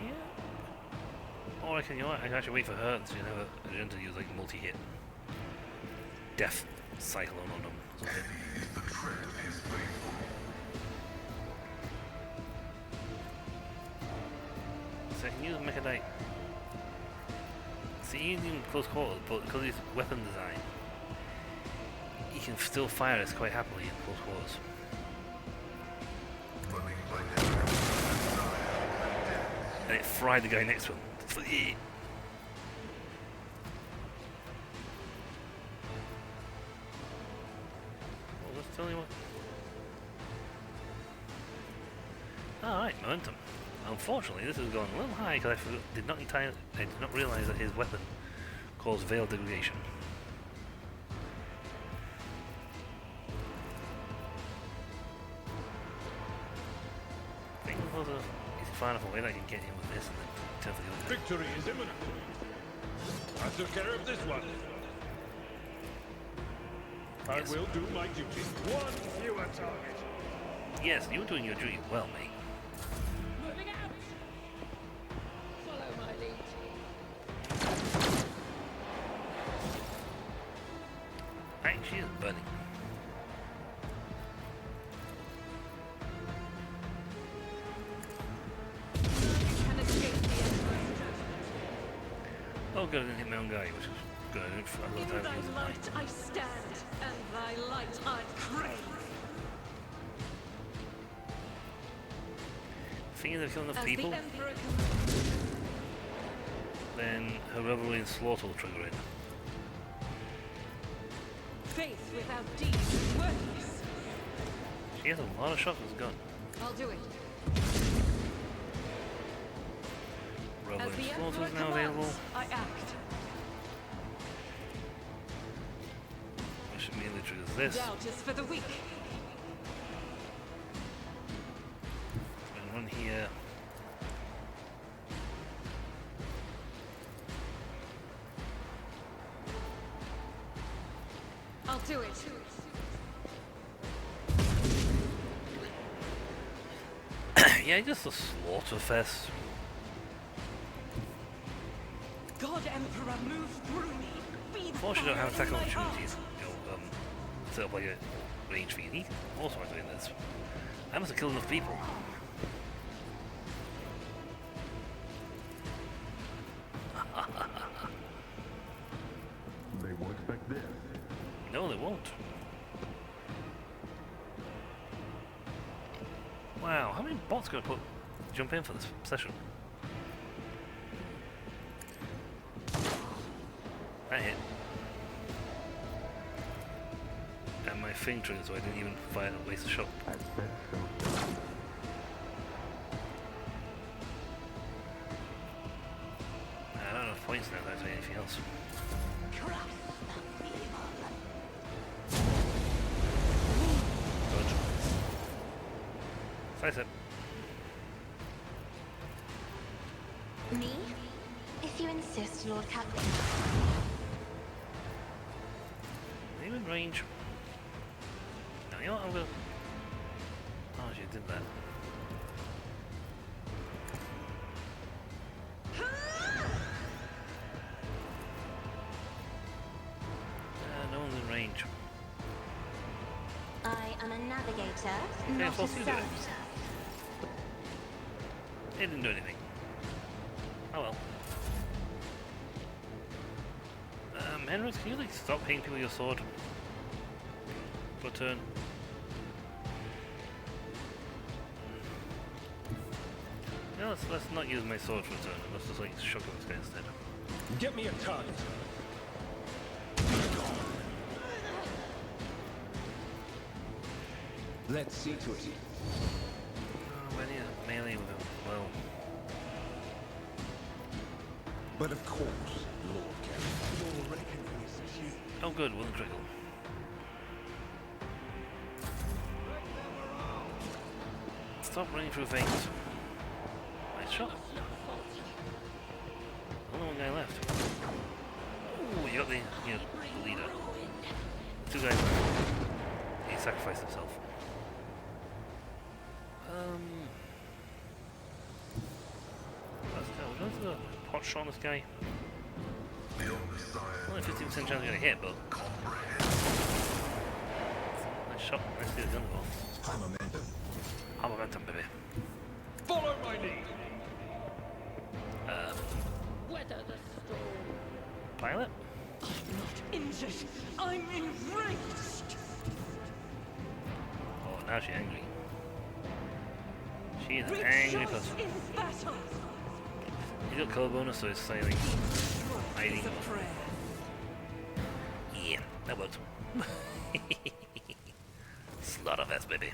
Yeah. Or I can, you know what, I can actually wait for her so you can have a agenda use like multi-hit. Death cyclone on them. Heavy is the tread of his faithful. So I can use Mechadite. See, he's in close quarters, but because of his weapon design, he can still fire us quite happily in close quarters. Running by death. And it fried the guy next to him. Well, let's tell you what. Alright, momentum. Unfortunately, this has gone a little high because I did not realize that his weapon caused veil degradation. I think there's a easy far enough away that I can get him with this and then turn for the other. victory is imminent. I took care of this one. Yes. I will do my duty. One fewer target. Yes, you're doing your duty well, mate. Moving out. Follow my lead. Right, she is burning. You can escape the Emperor's judgment. Oh, good, I didn't hit my own guy, which is good. I In love thy that using mine. light I stand, and thy light I crave. Thinking they've killed enough As people, the Emperor commands. then her revelry in slaughter will trigger it. Faith without deeds is worthless. She has a lot of shots with a gun. I'll do it. Revelry As in the slaughter Emperor is now available. commands, I act. Which immediately triggers this. Doubt is for the weak. And run here. I'll do it. Yeah, just a slaughter fest. God Emperor, move through me. Be Unfortunately, I don't have fire attack in my heart. opportunities. Set up like a range feed. He's also not doing this. I must have killed enough people. They won't expect this. No, they won't. Wow, how many bots gonna jump in for this session? hit. And my thing triggered, so I didn't even fire and waste a shot. I bet so. I don't have enough points now to do anything else. Good. Sidestep. Me? If you insist, Lord Captain. Are you in range? No, you know what? I'm gonna. Oh, you did that. No one's in range. I am a navigator, Okay, not so a you do it. servitor. It didn't do anything. Oh well. Henrik, can you like stop hitting people with your sword? For a turn. Yeah, let's not use my sword for a turn. Let's just like shock this guy instead. Get me a target. Let's see to it. Oh, I need a melee with him. Well, But of course, Lord Captain, your recognize you. oh good, wasn't critical. Stop running through veins. Nice shot. Only one guy left. Ooh, you got the leader. Two guys left. He sacrificed himself. Let's go. We're going to do a pot shot on this guy. Only 15% chance of getting hit, but nice shot. Nice to get the gun off. High momentum. High momentum, baby. Follow my lead. Weather the storm. Pilot? I'm not injured. I'm enraged. Oh, now she's angry. She is an angry Rejoice person. in battle. He's got color bonus, so it's sailing. Strike is a prayer. Yeah, that worked. Slaughterfest, baby.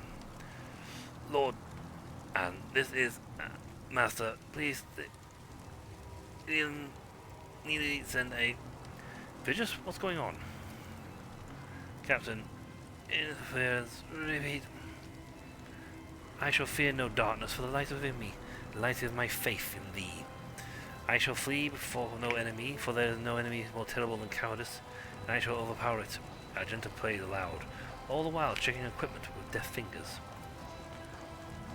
Lord, and this is Master. Please, need to send a. Vicious, what's going on? Captain, interference, repeat. I shall fear no darkness, for the light within me, the light of my faith in thee. I shall flee before no enemy, for there is no enemy more terrible than cowardice, and I shall overpower it. Argenta plays aloud, all the while checking equipment with deft fingers.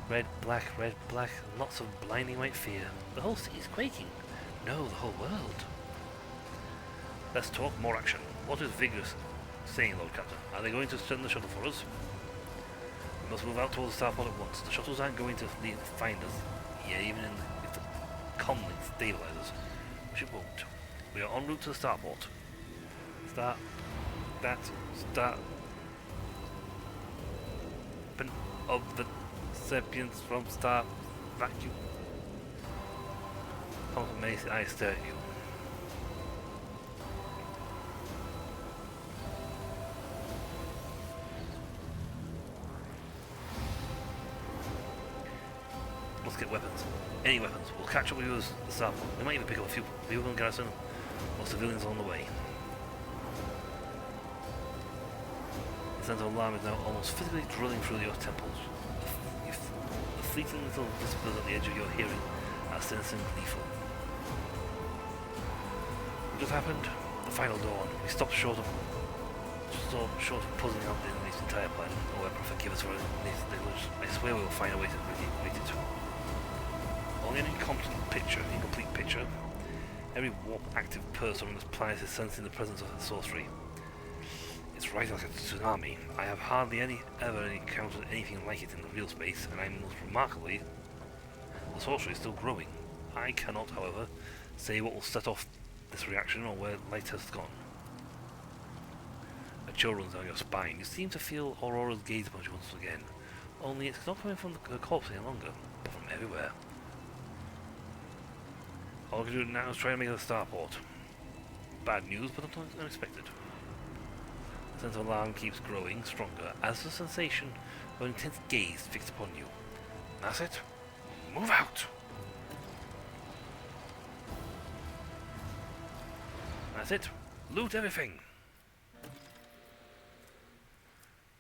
Red, black, lots of blinding white fear. The whole city is quaking. No, the whole world. Let's talk more action. What is Vigorous saying, Lord Captain? Are they going to send the shuttle for us? We must move out towards the starport at once. The shuttles aren't going to find us. Yeah, even if the comlink stabilizes, which it won't. We are en route to the starport. Start of the sapiens from star vacuum. Confirmation, I stare at you. Let's get weapons. Any weapons. We'll catch up with you as the sample. We might even pick up a few people in garrison or civilians on the way. The sense of alarm is now almost physically drilling through your temples. The fleeting little whispers at the edge of your hearing are sinister and gleeful. What just happened? The final dawn. We stopped short of puzzling out the enemy's entire plan. Oh, Emperor, forgive us for this negligence. I swear we will find a way to remediate it. Only an incomplete picture. Every warp-active person on this planet is sensing the presence of sorcery. It's rising like a tsunami. I have hardly ever encountered anything like it in the real space, and most remarkably, the sorcery is still growing. I cannot, however, say what will set off this reaction or where light has gone. A chill runs down your spine. You seem to feel Aurora's gaze upon you once again. Only it's not coming from the corpse any longer, but from everywhere. All I can do now is try and make it a starport. bad news, but not unexpected. The sense of alarm keeps growing stronger as the sensation of an intense gaze fixed upon you. That's it. Move out! That's it. Loot everything!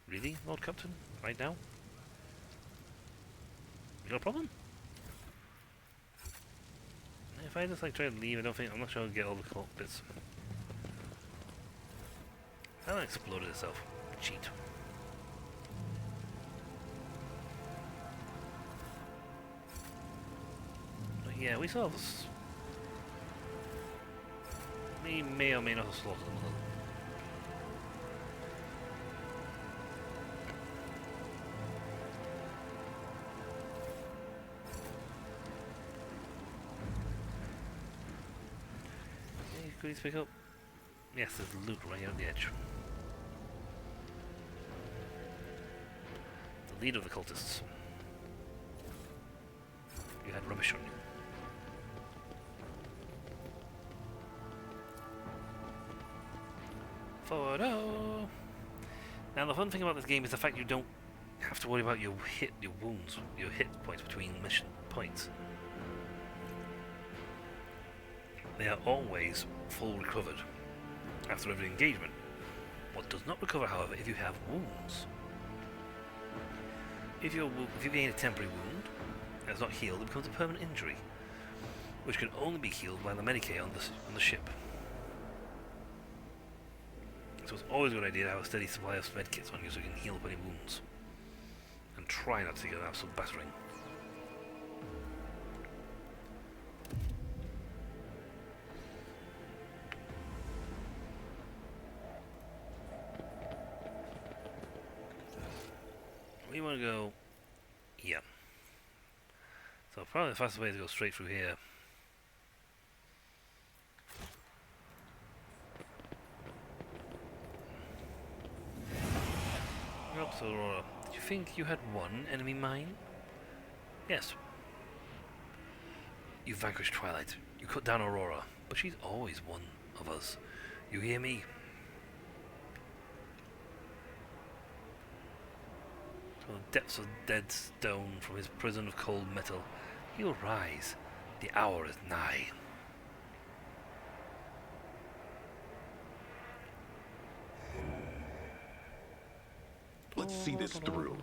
Really, Lord Captain? Right now? You got a problem? If I just like try to leave, I'm not sure I'll get all the bits. That one exploded itself. Cheat. But yeah, we saw this. We may or may not have slaughtered them a little. Goodies pick up? Yes, there's loot right on the edge. The leader of the cultists. You had rubbish on you. Forward, oh! Now the fun thing about this game is the fact you don't have to worry about your wounds, your hit points between mission points. They are always full recovered after every engagement. What does not recover, however, if you have wounds. If you gain a temporary wound and it's not healed, it becomes a permanent injury, which can only be healed by the Medicae on the ship. So it's always a good idea to have a steady supply of medkits on you so you can heal up any wounds. And try not to get an absolute battering. We want to go here. So probably the fastest way is to go straight through here. Oops, Aurora. Did you think you had one enemy mine? Yes. You vanquished Twilight. You cut down Aurora. But she's always one of us. You hear me? From the depths of dead stone, from his prison of cold metal, he will rise. The hour is nigh. Let's see this through.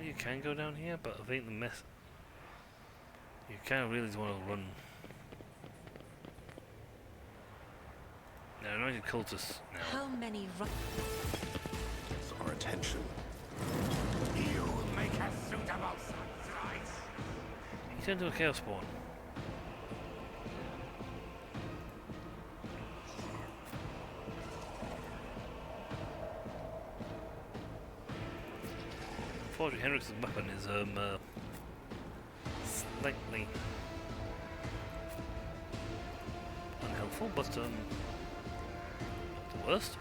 You can go down here, but I think the mess. You kind of really want to run. Now, anointed cultists now. How many It's our attention. You make a suitable sacrifice. You turn into a chaos spawn. Unfortunately, Henrik's weapon is slightly unhelpful, but not the worst.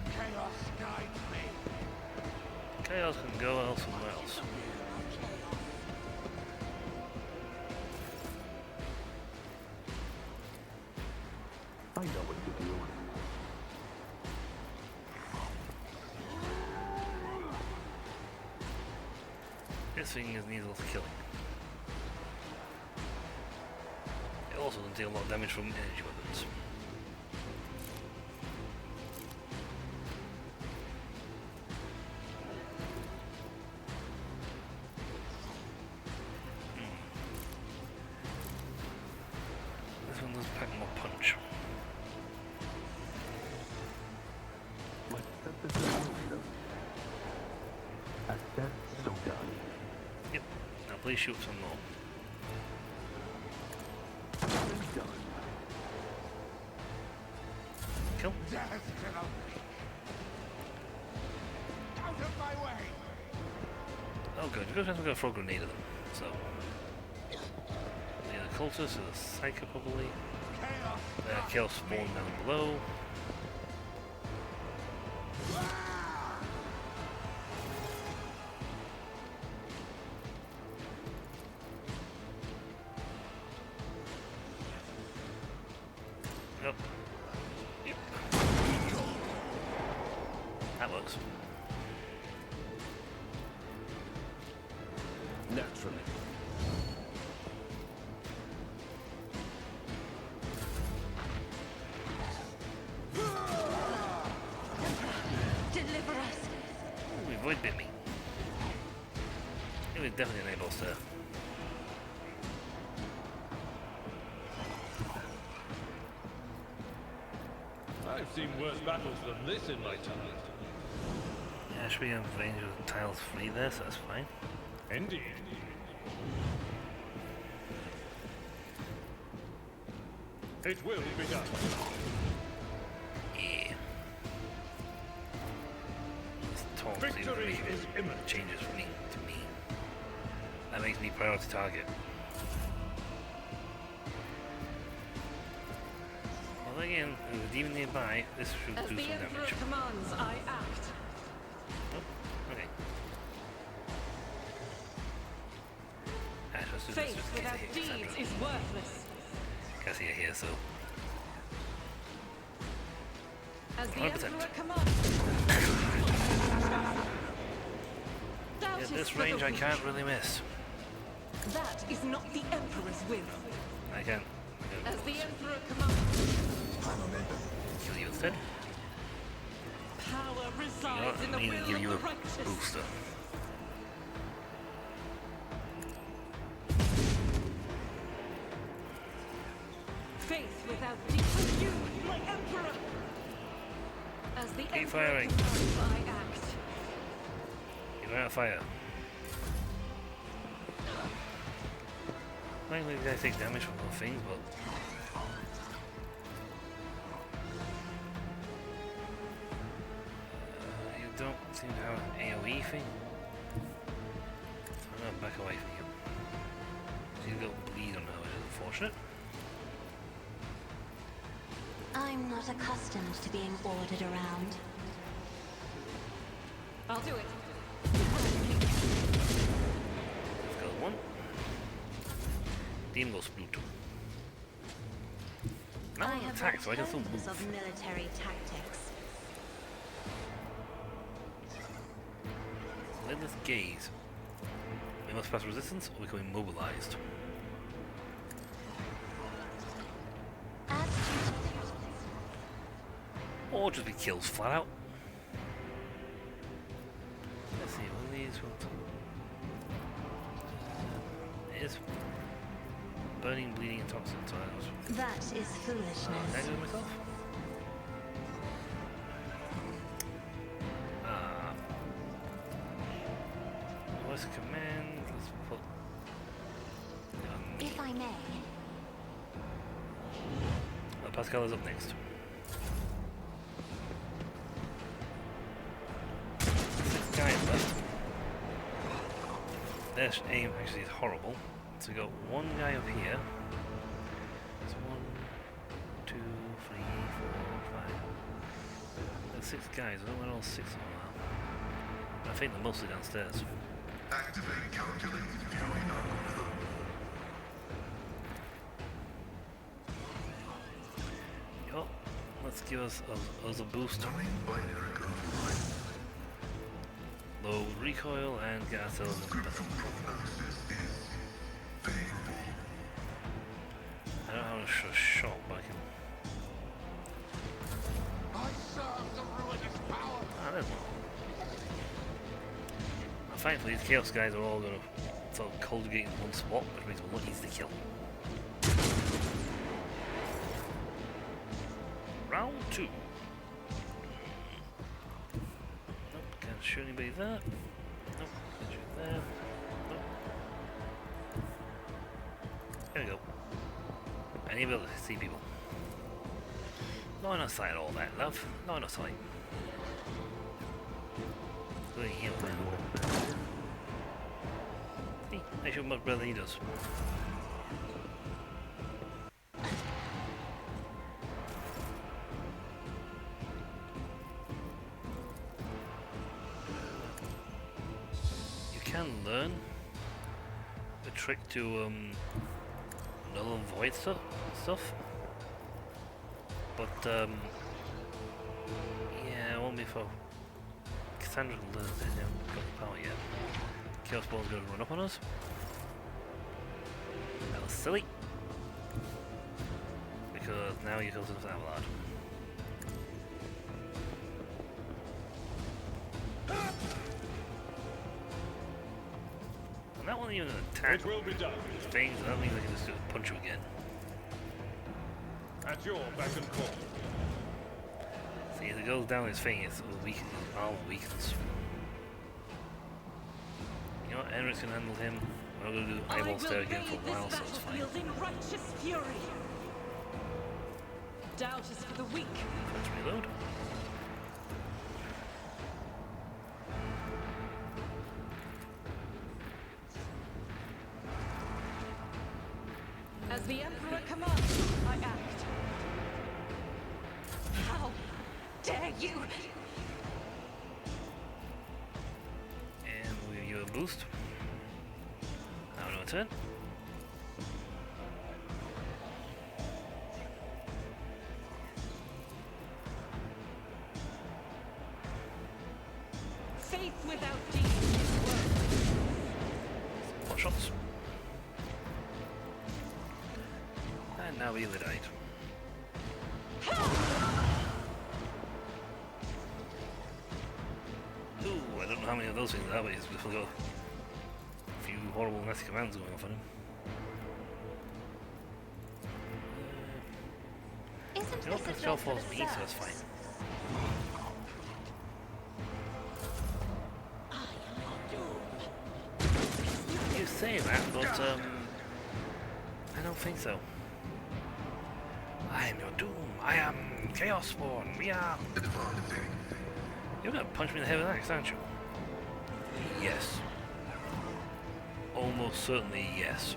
Chaos guides me. Chaos can go somewhere else. I know what to do. This thing needs a lot of killing. It also doesn't deal a lot of damage from energy weapons. This one does pack more punch. Let's set this in motion. As said, so done. Yep. Now please shoot some more. Done. Kill. Death to the weak. Out of my way. Oh good, we're going to throw a grenade at them. So the cultist or the psycho probably. Chaos spawn down below. Oh. Yep. That works. Naturally. Deliver us. Ooh, he void bit me. It was definitely an A-boss there. I've seen worse battles than this in my time. Yeah, should be in range of tiles free there, so that's fine. Indeed. It will be done. Yeah. This taunt Victory seems is imminent. changes from me to me. That makes me priority target. Well, again, with even nearby, this should As do the some Emperor damage. commands, I act. Oh, okay. Let's do this Faith just in case I without hit deeds Cassandra. is worthless. Cassie here, so As the 100%. Emperor commands. Doubt at is this for the range I weak. can't really miss. That is not the Emperor's will. I can As the Emperor commands, kill you instead. power You know resides what? in the I need to will give of you the a righteous. booster. Faith without deeds. For you, my Emperor. As the Emperor firing. commands, I act. You're out of fire. Likely the guy takes damage from little things, but you don't seem to have an AoE thing. So I'm gonna back away from you. So you don't bleed on her, which is unfortunate. I'm not accustomed to being ordered around. I'll do it. Let's go one. Demon goes sploot. Now I I'm have attack, so I can still tons move. of military tactics. Relentless gaze. We must pass resistance or become immobilized. As Or just be killed flat out. Let's see, one of these will... It is burning, bleeding, and toxin tiles. that is Can I foolishness. do it myself? Ah. Voice command, let's put... If I may, Pascal is up next. 6 guys left. Their aim actually is horrible. So we got one guy up here. So 1, 2, 3, 4, 5. There's 6 guys. I don't know where all 6 of them are. I think they're mostly downstairs. Activate calculated viewing algorithm. Yup. Let's give us a boost. Knowing binary code. Low recoil and get ourselves in better. Description prognosis is favorable. I don't have a shot, but I can. I serve the ruinous power. Ah, there's one. And thankfully, these Chaos guys are all going to sort of congregate in one spot, which means we're not easy to kill. Round 2. Nope, can't shoot anybody there. Nope, can't shoot there. Nope. There we go. Any ability to see people. Line of sight, all that, love. Line of sight. Good heal. See, I shoot much better than he does. You can learn the trick to null and void stuff. But yeah, it won't be for Cassandra to lose. They haven't got the power yet. Chaos Ball's going to run up on us. That was silly. Because now you're close enough to Avalard. And that wasn't even an attack. It will be done. Things, that means I can just punch you again. At your beck and call. See, as it goes down his thing, it's weak, armor weakens. You know what, Henrik's can handle him. We're not going to do eyeball stare again for a while, so it's fine. In righteous fury. Doubt is for the weak. Let's reload. As the Emperor commands, I act. How dare you? And we'll give you a boost. Now no turn. Faith without deeds is worthless. More shots. And now we died. Ooh, I don't know how many of those things that way. He's got a few horrible nasty commands going off on him. Isn't You know, this a Shell job for falls the me, so that's fine. serfs? You say that, but I don't think so. I am your doom. I am Chaos Spawn. We are. You're gonna punch me in the head with an axe, aren't you? Yes. Almost certainly yes.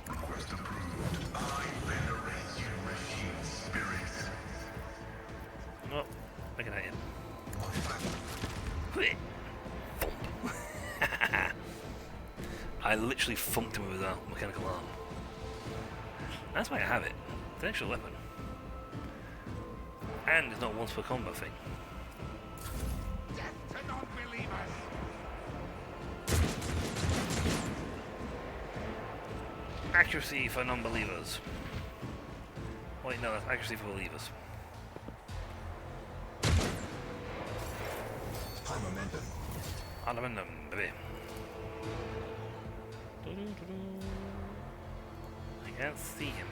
Request approved. I venerate you, machine spirits. Oh, I can hit him. I literally funked him with that mechanical arm. That's why I have it. It's an extra weapon. And it's not once per combat thing. Death to non-believers! Accuracy for non-believers. Wait, no, that's accuracy for believers. High momentum. Adamandum, baby. I can't see him.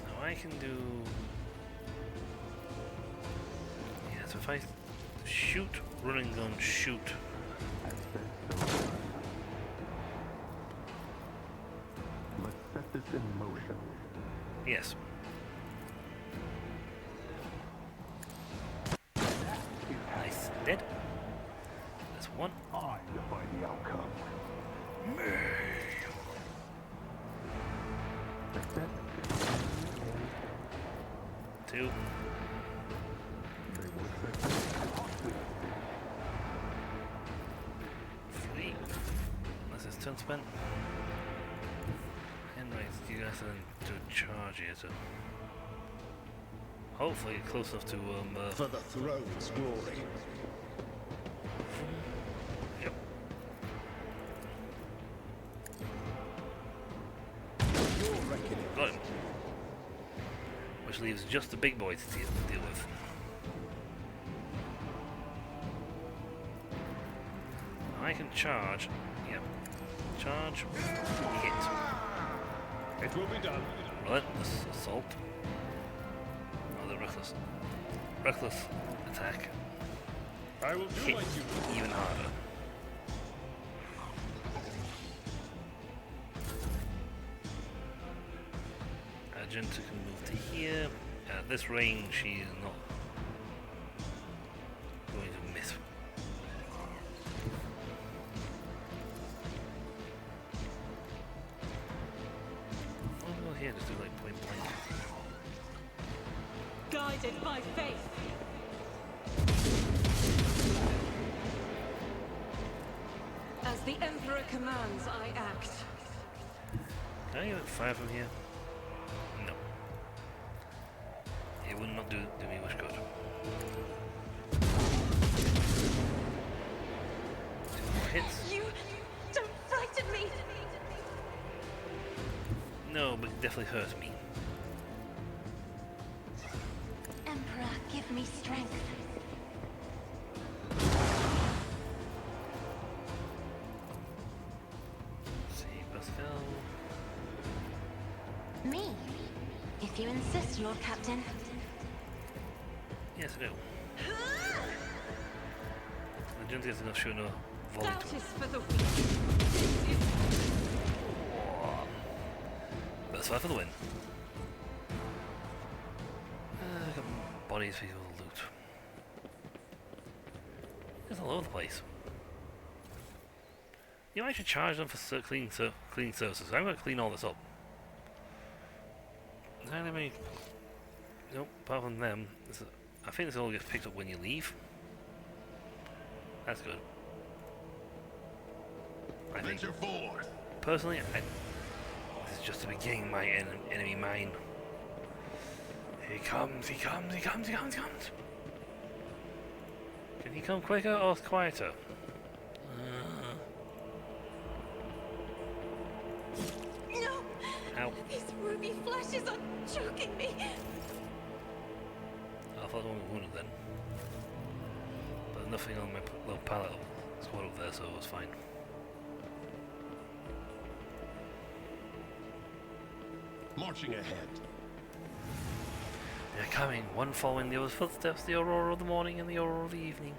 Now I can do... Yeah, so if I shoot, running gun, shoot. Let's set this in motion. Yes. Nice. Dead. That's one. I define the outcome. Two. Three. Unless it's turn spent. And right, you guys are to charge here, so hopefully get close enough to For the throne's glory. Yep. Your reckoning. Got him. Which leaves just the big boy to deal with. I can charge. Yep. Charge. Hit. It will be done. Relentless assault. Oh, the reckless. Reckless attack. I will do Hit my duty. even harder. Argenta can move to here. At this range, she is not going to miss. I'll go here, just do like point blank. guided by faith. As the Emperor commands, I act. Can I get fire from here? No. It would not do me much good. 2 more hits. You don't frighten me! No, but it definitely hurts me. Emperor, give me strength. See, Pascal. Me? If you insist, Lord Captain. Yes, I do. The gent is not sure no volley Doubt to it. is for the weak. That's fire for the win. Got bodies for people to loot. It's all over the place. You might should charge them for cleaning services. I'm going to clean all this up. Is there any... Nope, apart from them. I think this all gets picked up when you leave. That's good. I think. Venture forth. Personally, this is just the beginning of my enemy mine. He comes, he comes, he comes, he comes, he comes. Can he come quicker or quieter? No! Ow. These ruby flashes are choking me! I thought I was wounded then. But nothing on my little pallet squad up there, so it was fine. Marching ahead. They're coming, one following the other's footsteps, the aurora of the morning and the aurora of the evening.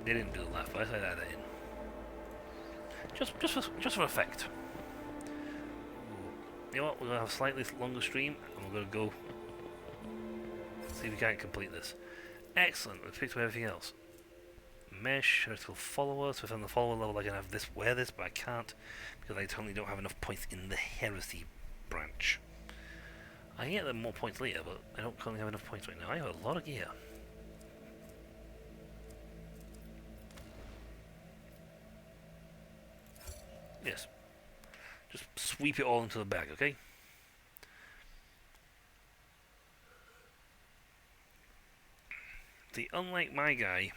They didn't do the laugh, but I said that in. Just for effect. You know what, we're going to have a slightly longer stream, and we're going to go see if we can't complete this. Excellent, let's pick up everything else. Mesh, heretical follower, so if I'm the follower level I can have this, wear this, but I can't, because I currently don't have enough points in the heresy branch. I can get them more points later, but I don't currently have enough points right now. I have a lot of gear. Yes. Just sweep it all into the bag, okay? See, unlike my guy,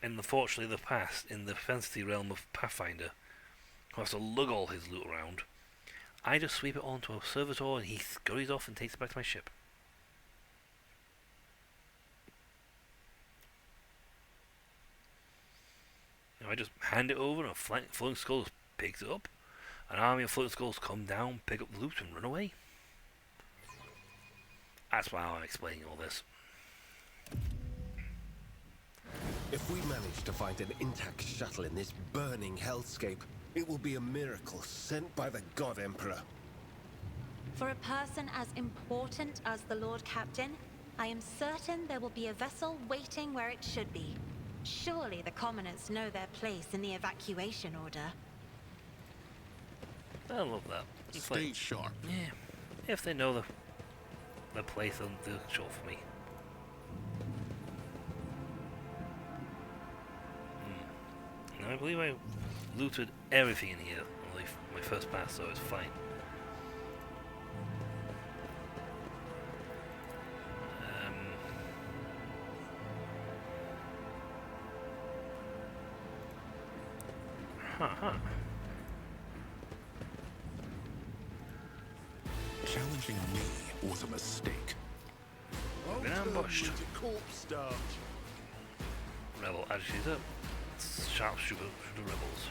in unfortunately the past, in the fantasy realm of Pathfinder, who has to lug all his loot around, I just sweep it all into a servitor and he scurries off and takes it back to my ship. Now I just hand it over and a floating skull picks it up. An army of floating skulls come down, pick up the loot and run away. That's why I'm explaining all this. If we manage to find an intact shuttle in this burning hellscape, it will be a miracle sent by the God Emperor. For a person as important as the Lord Captain, I am certain there will be a vessel waiting where it should be. Surely the commoners know their place in the evacuation order. I love that. It's Stay like, sharp. yeah, if they know the place, they'll do it short for me. Now I believe I looted everything in here on my first pass, so it's fine. Challenging me was a mistake. Been ambushed. Corpse starch. Rebel agitator. Sharpshooter rebels.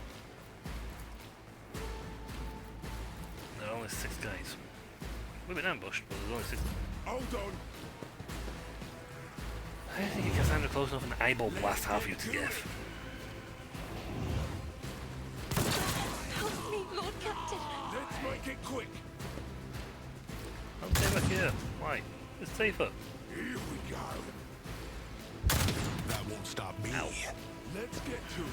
There are only 6 guys. We've been ambushed, but there's only 6. Hold on. I don't think you can stand it close enough and eyeball blast half you to death. Help me, Lord Captain. Let's make it quick. I'll stay back here. Why? It's safer. Here we go. That won't stop me. Ow. Let's get to it.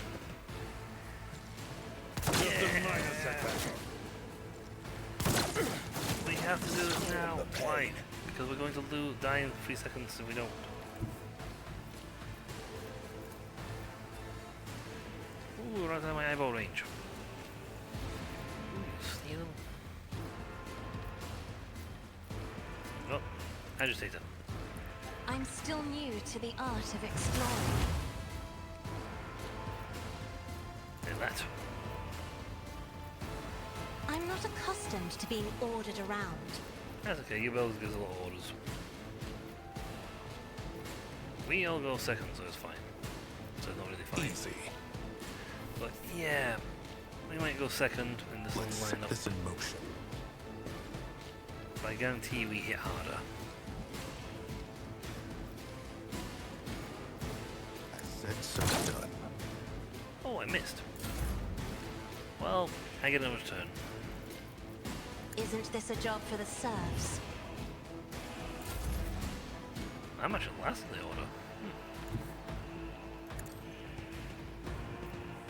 Just a minor setback. We have to do this now. Why? Because we're going to die in 3 seconds if we don't. Ooh, right out of my eyeball range. Ooh, steal them. Oh, agitator. I'm still new to the art of exploring. And that. I'm not accustomed to being ordered around. That's okay, you always give us a lot of orders. We all go second, so it's fine. So not really fine. Easy. But yeah, we might go second in this Let's little set lineup. this in motion. But I guarantee we hit harder. I said so done. Oh, I missed. Well, I get another turn. Isn't this a job for the serfs? I'm actually last in the order.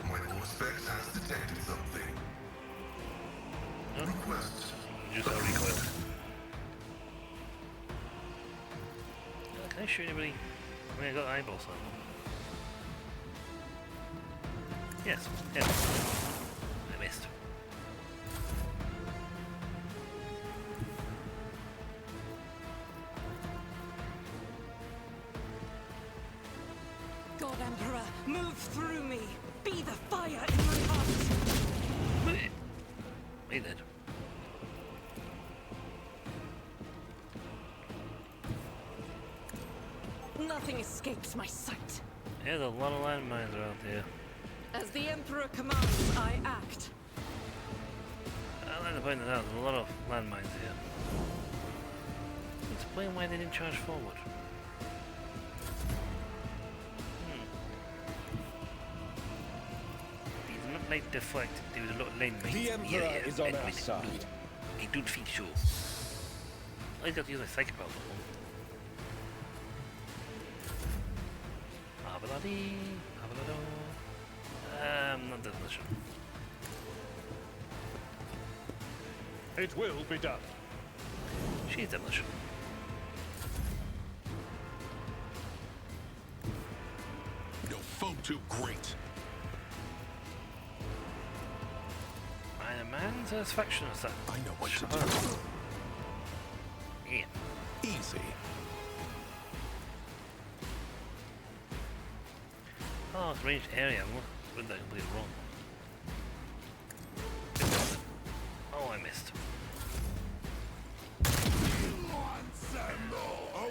My Vortex has detected something. No? Request. Just a recoil. Can I shoot anybody? I mean, I got eyeballs on. Yes, yes. I missed. God Emperor, move through me. Be the fire in my heart. He did. Nothing escapes my sight. There's a lot of landmines around here. As the Emperor commands, I act. I'd like to point that out, there's a lot of landmines here. Explain why they didn't charge forward. These look like deflect due to a lot of landmines. The Emperor is on our side. I don't think so. I got to use my psychic power. Abaladi, abalado. Not demolition. It will be done. She's demolition. No foe too great. Eine man's satisfaction is that. I know what to do. Yeah. Easy. Oh, it's ranged area. I read that completely wrong. Oh, I missed.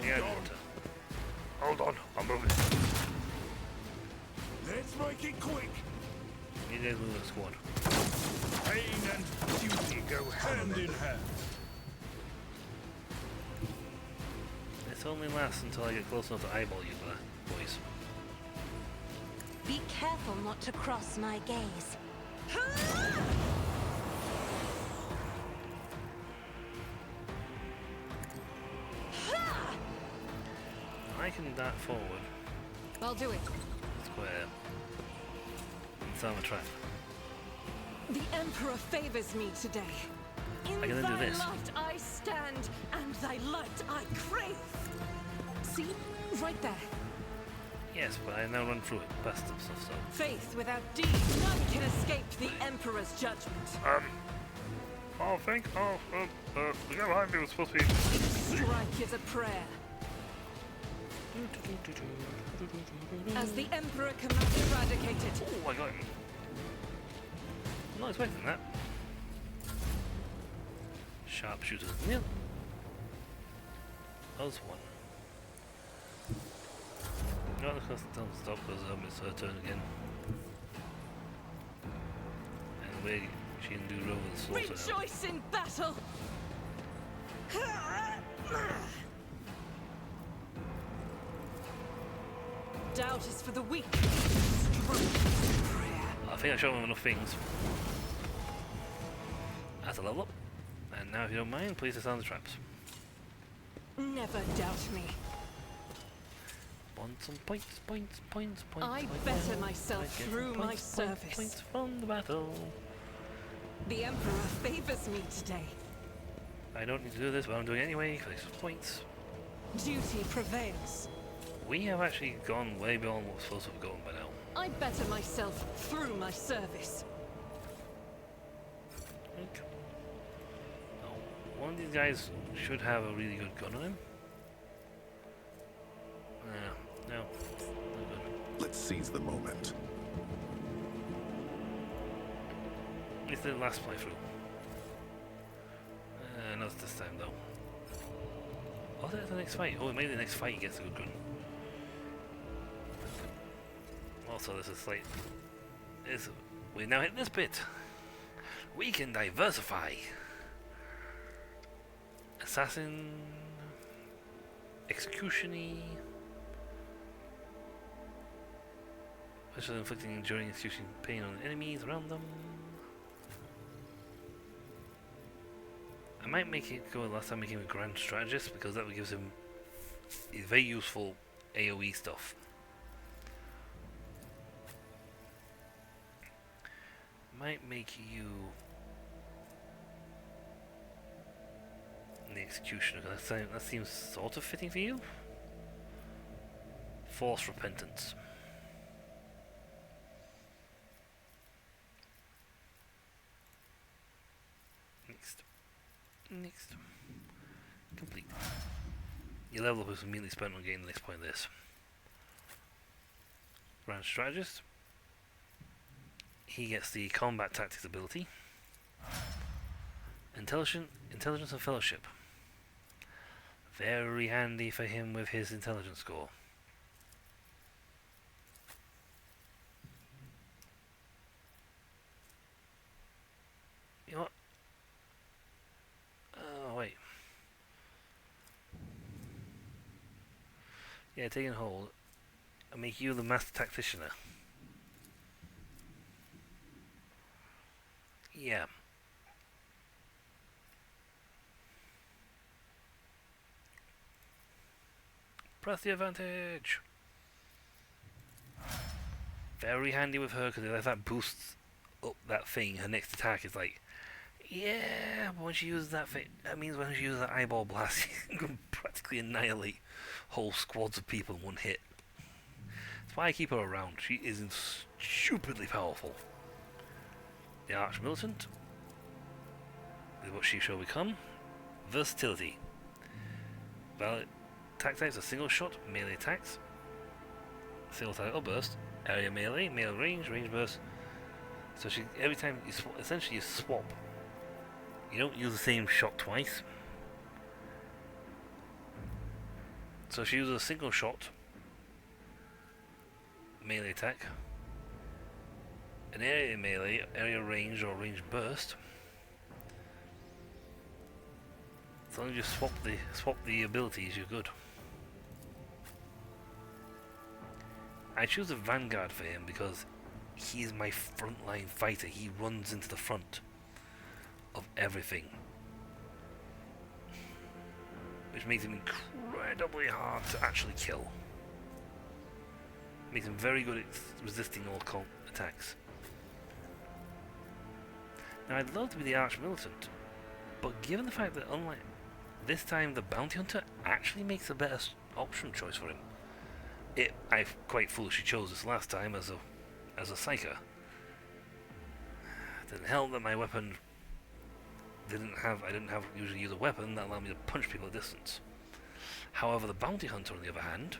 Yeah, hold on, I'm moving. Let's make it quick. You guys move the squad. Pain and duty go hand in hand. This only lasts until I get close enough to eyeball you, boys. Be careful not to cross my gaze. I can dart forward. I'll do it. Square. And throw a trap. The Emperor favors me today. In I can then do thy this. light I stand, and thy light I crave. See? Right there. Yes, but I now run through it, past them stuff, so. Faith without deed, none can escape the Emperor's judgment. Oh, the guy behind me was supposed to be. Strike is a prayer. As the Emperor commands eradicated. Oh, I got him. I'm not expecting that. Sharpshooters nil. Us one. No, the custom tell them to stop because it's her turn again. And we she can do over the slaughter. Rejoice in battle! Doubt is for the weak. Strength is prayer. I think I showed them enough things. That's a level up. And now if you don't mind, please disarm the traps. Never doubt me. Want some points. I points, better points. myself I get through some my points, service. Points from the battle. The Emperor favors me today. I don't need to do this, but I'm doing it anyway for extra points. Duty prevails. We have actually gone way beyond what we're supposed to have gone by now. I better myself through my service. Okay. Now, one of these guys should have a really good gun on him. No, not good. Let's seize the moment. It's the last playthrough. Not this time though. Oh, that's the next fight. Oh, maybe the next fight he gets a good gun. Also, this is like... we now hit this bit. We can diversify. Assassin... Execution-y... Especially inflicting enduring execution pain on enemies around them. I might make it go last time, make him a grand strategist, because that gives him very useful AoE stuff. Might make you the executioner, because that seems sort of fitting for you. Force repentance. Next. Complete. Your level up is immediately spent on getting the next point of this. Grand Strategist. He gets the Combat Tactics ability. Intelligence and Fellowship. Very handy for him with his intelligence score. You know what? Oh, wait. Yeah, taking hold. I'll make you the Master Tacticianer. Yeah. Press the advantage. Very handy with her, because if that boosts up that thing, her next attack is like, yeah, but when she uses that thing, that means when she uses that eyeball blast, you can practically annihilate whole squads of people in one hit. That's why I keep her around. She is stupidly powerful. The Arch Militant is what she shall become. Versatility. Valid attack types are single shot, melee attacks, single target or burst, area melee, melee range, range burst. So she, every time you essentially you swap. You don't use the same shot twice. So she uses a single shot, melee attack, an area melee, area range or range burst. As long as you swap the abilities, you're good. I choose a Vanguard for him because he's my frontline fighter. He runs into the front of everything, which makes him incredibly hard to actually kill. Makes him very good at resisting all attacks. Now, I'd love to be the Arch Militant, but given the fact that unlike this time the Bounty Hunter actually makes a better option choice for him. I quite foolishly chose this last time as a Psyker. It didn't help that my weapon I didn't usually use a weapon that allowed me to punch people at distance. However, the Bounty Hunter, on the other hand,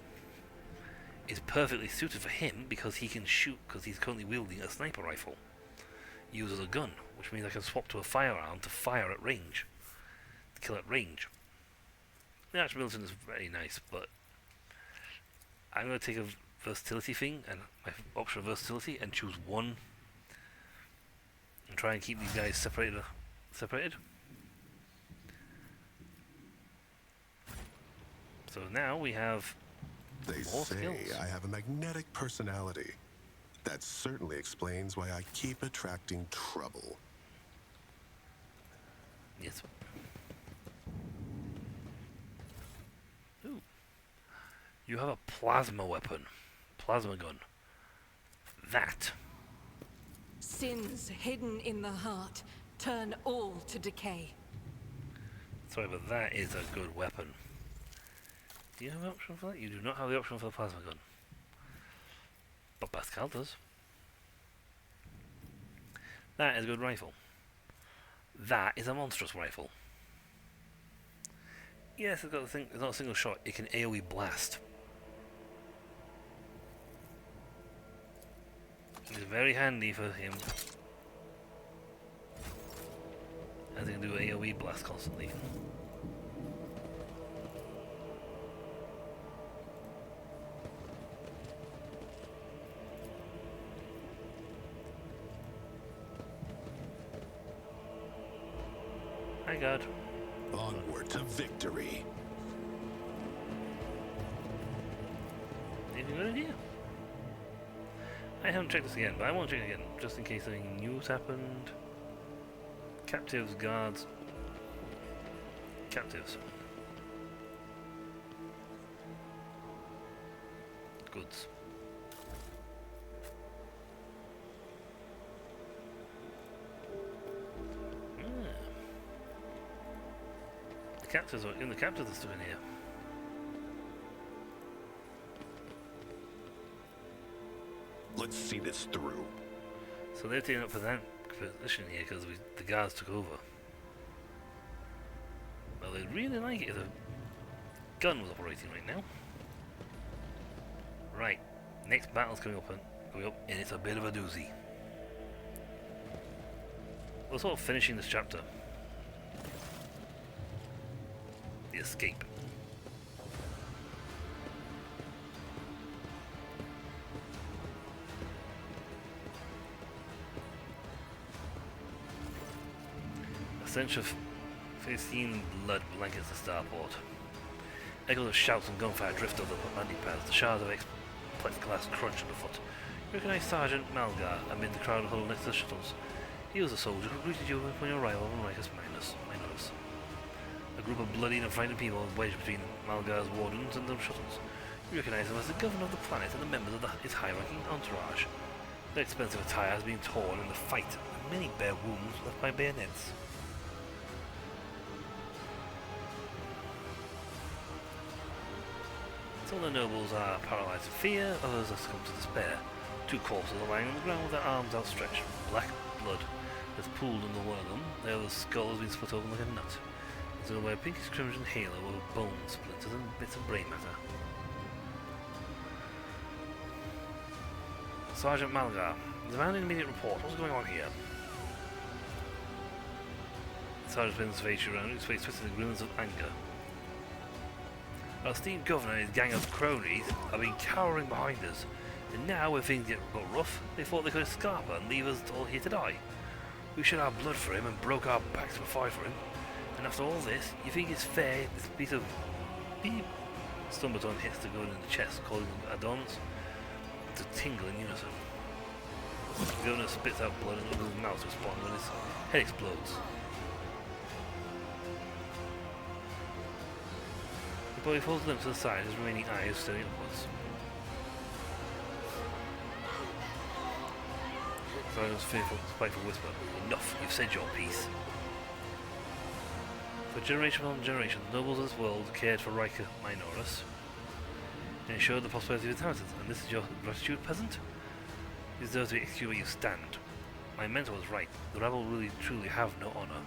is perfectly suited for him because he can shoot, because he's currently wielding a sniper rifle. He uses a gun, which means I can swap to a firearm to fire at range. To kill at range. The Arch Militant is very nice, but I'm going to take a versatility thing, and my option of versatility, and choose one, and try and keep these guys separated. So now we have They more say skills. I have a magnetic personality. That certainly explains why I keep attracting trouble. Yes. Ooh. You have a plasma weapon. Plasma gun. That. Sins hidden in the heart turn all to decay. Sorry, but that is a good weapon. Do you have an option for that? You do not have the option for the plasma gun. But Pascal does. That is a good rifle. That is a monstrous rifle. Yes, it's got the thing. It's not a single shot. It can AoE blast. It's very handy for him, as he can do AoE blast constantly. Hi, God. Onward to victory. Anything good idea? I haven't checked this again, but I want to check it again, just in case something new's happened. Captives, guards. Captives. Goods. The captives are still in here. Let's see this through. So they're taking up for that position here because the guards took over. Well, they'd really like it if the gun was operating right now. Right, next battle's coming up, and it's a bit of a doozy. We're sort of finishing this chapter. The escape. A stench of 15 blood blankets the starport. Echoes of shouts and gunfire drift over the landing pads. The shards of plexiglass crunch underfoot. You recognize Sergeant Malgar amid the crowd huddled next to the shuttles. He was a soldier who greeted you upon your arrival on Ricus Minus. A group of bloodied and frightened people was wedged between Malgar's wardens and the shuttles. You recognize him as the governor of the planet and the members of his high-ranking entourage. Their expensive attire has been torn in the fight, and many bear wounds left by bayonets. Some of the nobles are paralyzed in fear, others have succumbed to despair. Two corpses are lying on the ground with their arms outstretched. Black blood has pooled under one of them. The other's skull has been split open like a nut. There's a pinkish crimson halo of bone splinters and bits of brain matter. Sergeant Malgar, demand an immediate report. What's going on here? The sergeant spins his face around, his face twisted in grimace of anger. Our esteemed governor and his gang of cronies have been cowering behind us, and now when things got rough, they thought they could escape and leave us all here to die. We shed our blood for him and broke our backs to fight for him. And after all this, you think it's fair this piece of beep? Stumbaton hits the gun in the chest, causing Adon's to tingle in unison. The gunner spits out blood and opens his mouth to respond when his head explodes. The boy folds them to the side, his remaining eyes staring upwards. Silence, fearful, spiteful whisper. Enough, you've said your piece. For generation upon generation, the nobles of this world cared for Riker Minoris and ensured the prosperity of its inhabitants. And this is your gratitude, peasant? You deserve to be executed where you stand. My mentor was right. The rabble really truly have no honor.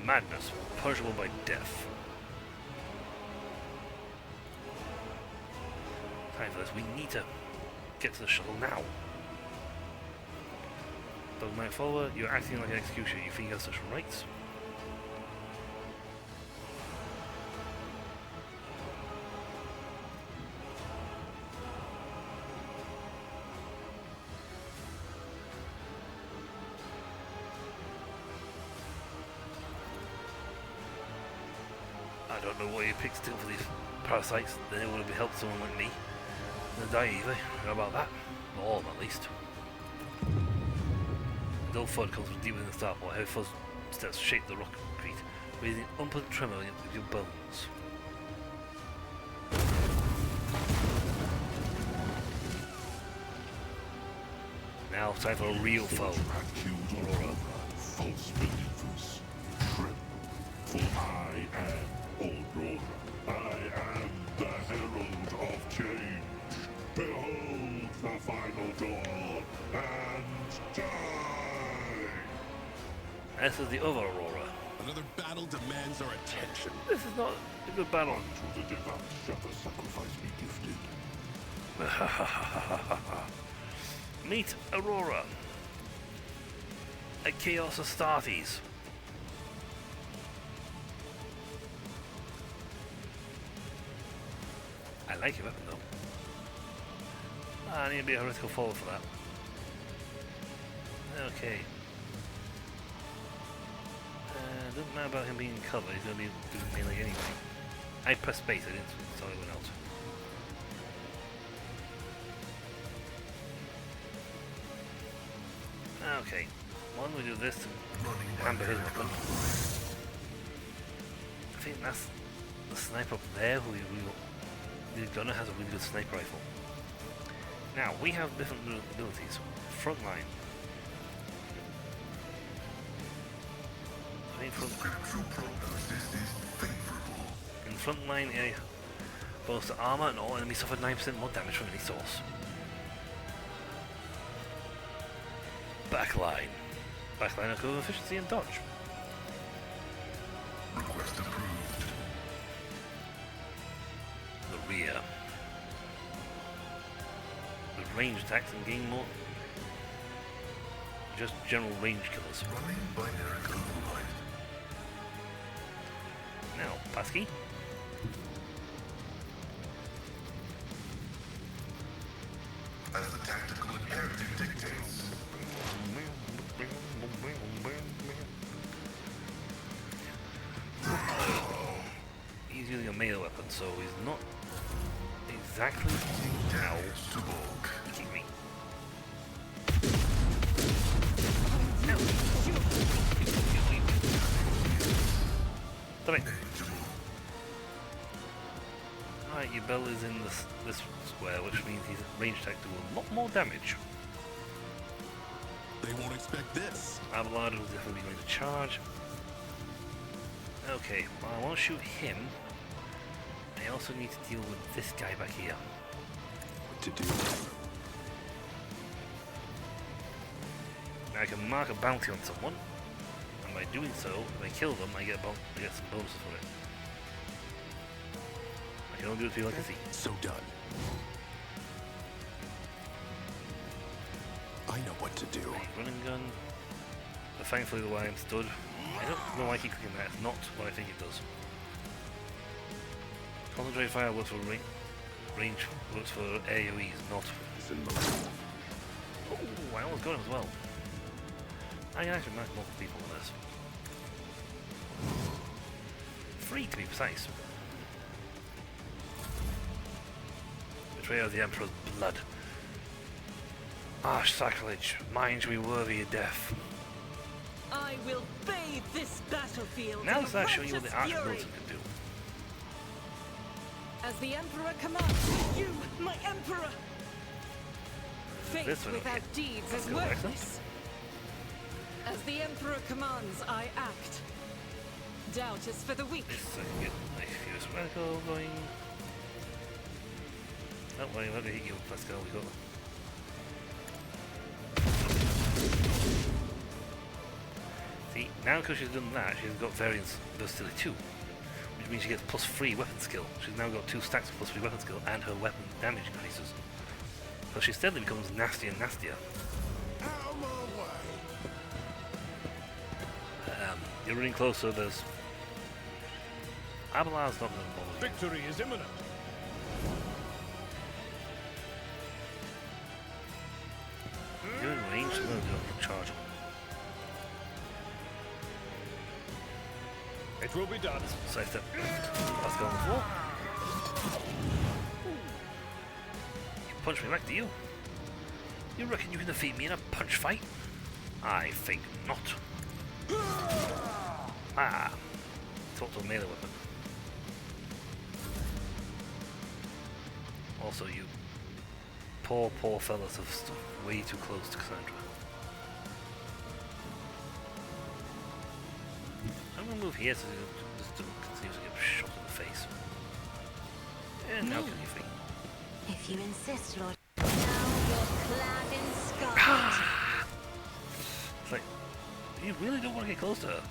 Madness, punishable by death. Time for this. We need to get to the shuttle now. Dogmatic follower, you're acting like an executioner. You think you have such rights? I don't know what you picked still for these parasites. They would have helped someone like me. They'll die either. How about that? Not all of them, at least. A dull thud comes from deep within the starport. Heavy fuzz steps shake the rockcrete, raising an unpleasant tremor with your bones. Now Now it's time for a real foe. Aurora. False believers. Trip. For I am Aurora. I am the herald of change. Behold the final dawn and die! This is the other Aurora. Another battle demands our attention. This is not a good battle. To the devout shall the sacrifice be gifted. Meet Aurora. A Chaos Astartes. I like your weapon though. I need to be a heretical follower for that. Okay. Doesn't matter about him being in cover, he's going to be doing melee anyway. I pressed space, I didn't saw it went out. Okay, why don't we do this and hamper his weapon. I think that's the sniper up there who the gunner has a really good sniper rifle. Now, we have different abilities. Frontline. Scriptural prognosis is favorable. In frontline area, both the armor and all enemies suffer 9% more damage from any source. Backline. Backline equals efficiency and dodge. Request approved. The rear. With range attacks and gain more. Just general range killers. Running binary override. Now, passkey. As the tactical imperative dictates. He's using a melee weapon, so he's not exactly. Ow. He kicked me. Stop it. Alright, your bell is in this square, which means his range attack do a lot more damage. They won't expect this. Abelard will definitely be going to charge. Okay, well, I want to shoot him. I also need to deal with this guy back here. What to do? Now I can mark a bounty on someone, and by doing so, if I kill them, I get some bonuses for it. I can only do it to people I can see. So done. I know what to do. Running gun. But thankfully the way I'm stood, I don't know why I keep clicking that. It's not what I think it does. Concentrated fire works for range, works for AoEs, not. Oh, I almost got him as well. I can actually mark multiple people on this. 3 to be precise. Betrayal of the Emperor's blood. Harsh sacrilege. Mine shall be worthy of death. I will bathe this battlefield Now in let's show you what righteous the Arch fury. Militant can do. As the Emperor commands, you, my Emperor! This Faith one, without okay. deeds That's is good, excellent. worthless. As the Emperor commands, I act. Doubt is for the weak. This I can get my Fierce Radical going. Don't worry, let me hit you. Let's go, we got them. See, now because she's done that, she's got variance versatility 2, which means she gets +3 weapon skill. She's now got 2 stacks of +3 weapon skill, and her weapon damage increases. So she steadily becomes nastier and nastier. Out of my way. You're running closer, there's... Abelard's not going to bother you. Victory is imminent. You're in range, so I'm going to charge him. It will be done. Side step. Let's go on the floor. You punch me back, do you? You reckon you can defeat me in a punch fight? I think not. Ah. Total melee weapon. Also, you poor fellas have way too close to Cassandra. I'm gonna move here so this dude continues to get shot in the face. And now can you think? If you insist, Lord. Now you're clad in scarlet. It's like, you really don't want to get close to her.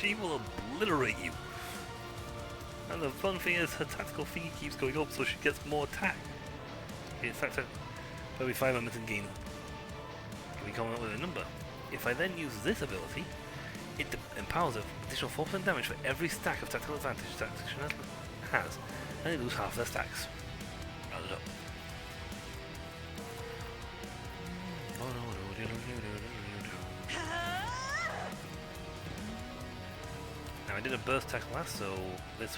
She will obliterate you. And the fun thing is, her tactical fee keeps going up, so she gets more attack. In fact, every 5 momentum gain, we come up with a number. If I then use this ability, it empowers an additional 4% damage for every stack of tactical advantage tactician has, and they lose half their stacks. Round it up. Now I did a burst attack last, so let's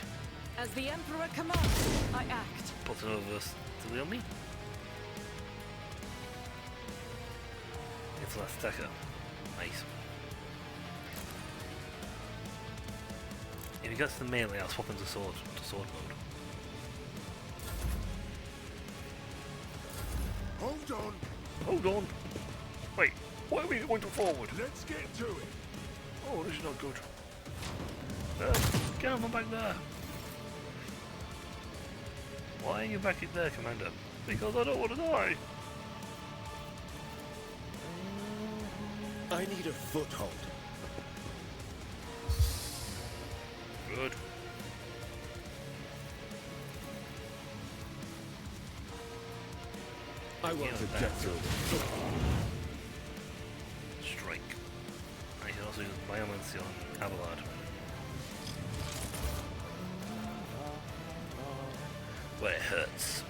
As the Emperor commands, I act. put another burst to on me. It's last stacker. Nice. If he gets to the melee, I'll swap into sword mode. Hold on. Hold on. Wait, why are we going to forward? Let's get to it. Oh, this is not good. Get him back there. Why are you back in there, Commander? Because I don't want to die. I need a foothold. Good. I want to get through this. Strike. I can also use Biomancy on Abelard. Where it hurts.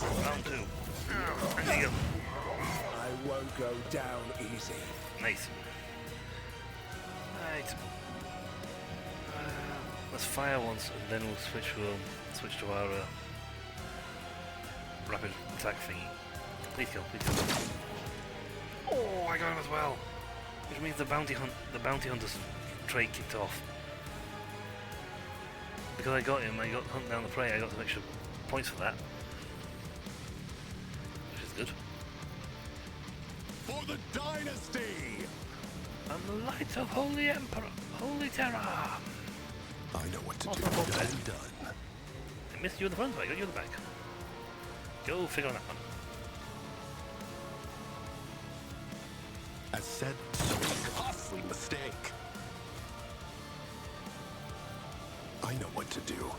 Round 2. There you go. I won't go down easy. Nice. Right. Let's fire once, and then we'll switch to our rapid attack thingy. Please kill, please kill. Oh, I got him as well. Which means the bounty hunter's trait kicked off. Because I got him, I got hunt down the prey. I got some extra points for that, which is good. For the dynasty! I'm the light of Holy Emperor, Holy Terror. I know what to do. Awesome. I'm done. I missed you in the front, but I got you in the back. Go figure on that one. As said, so costly mistake. I know what to do.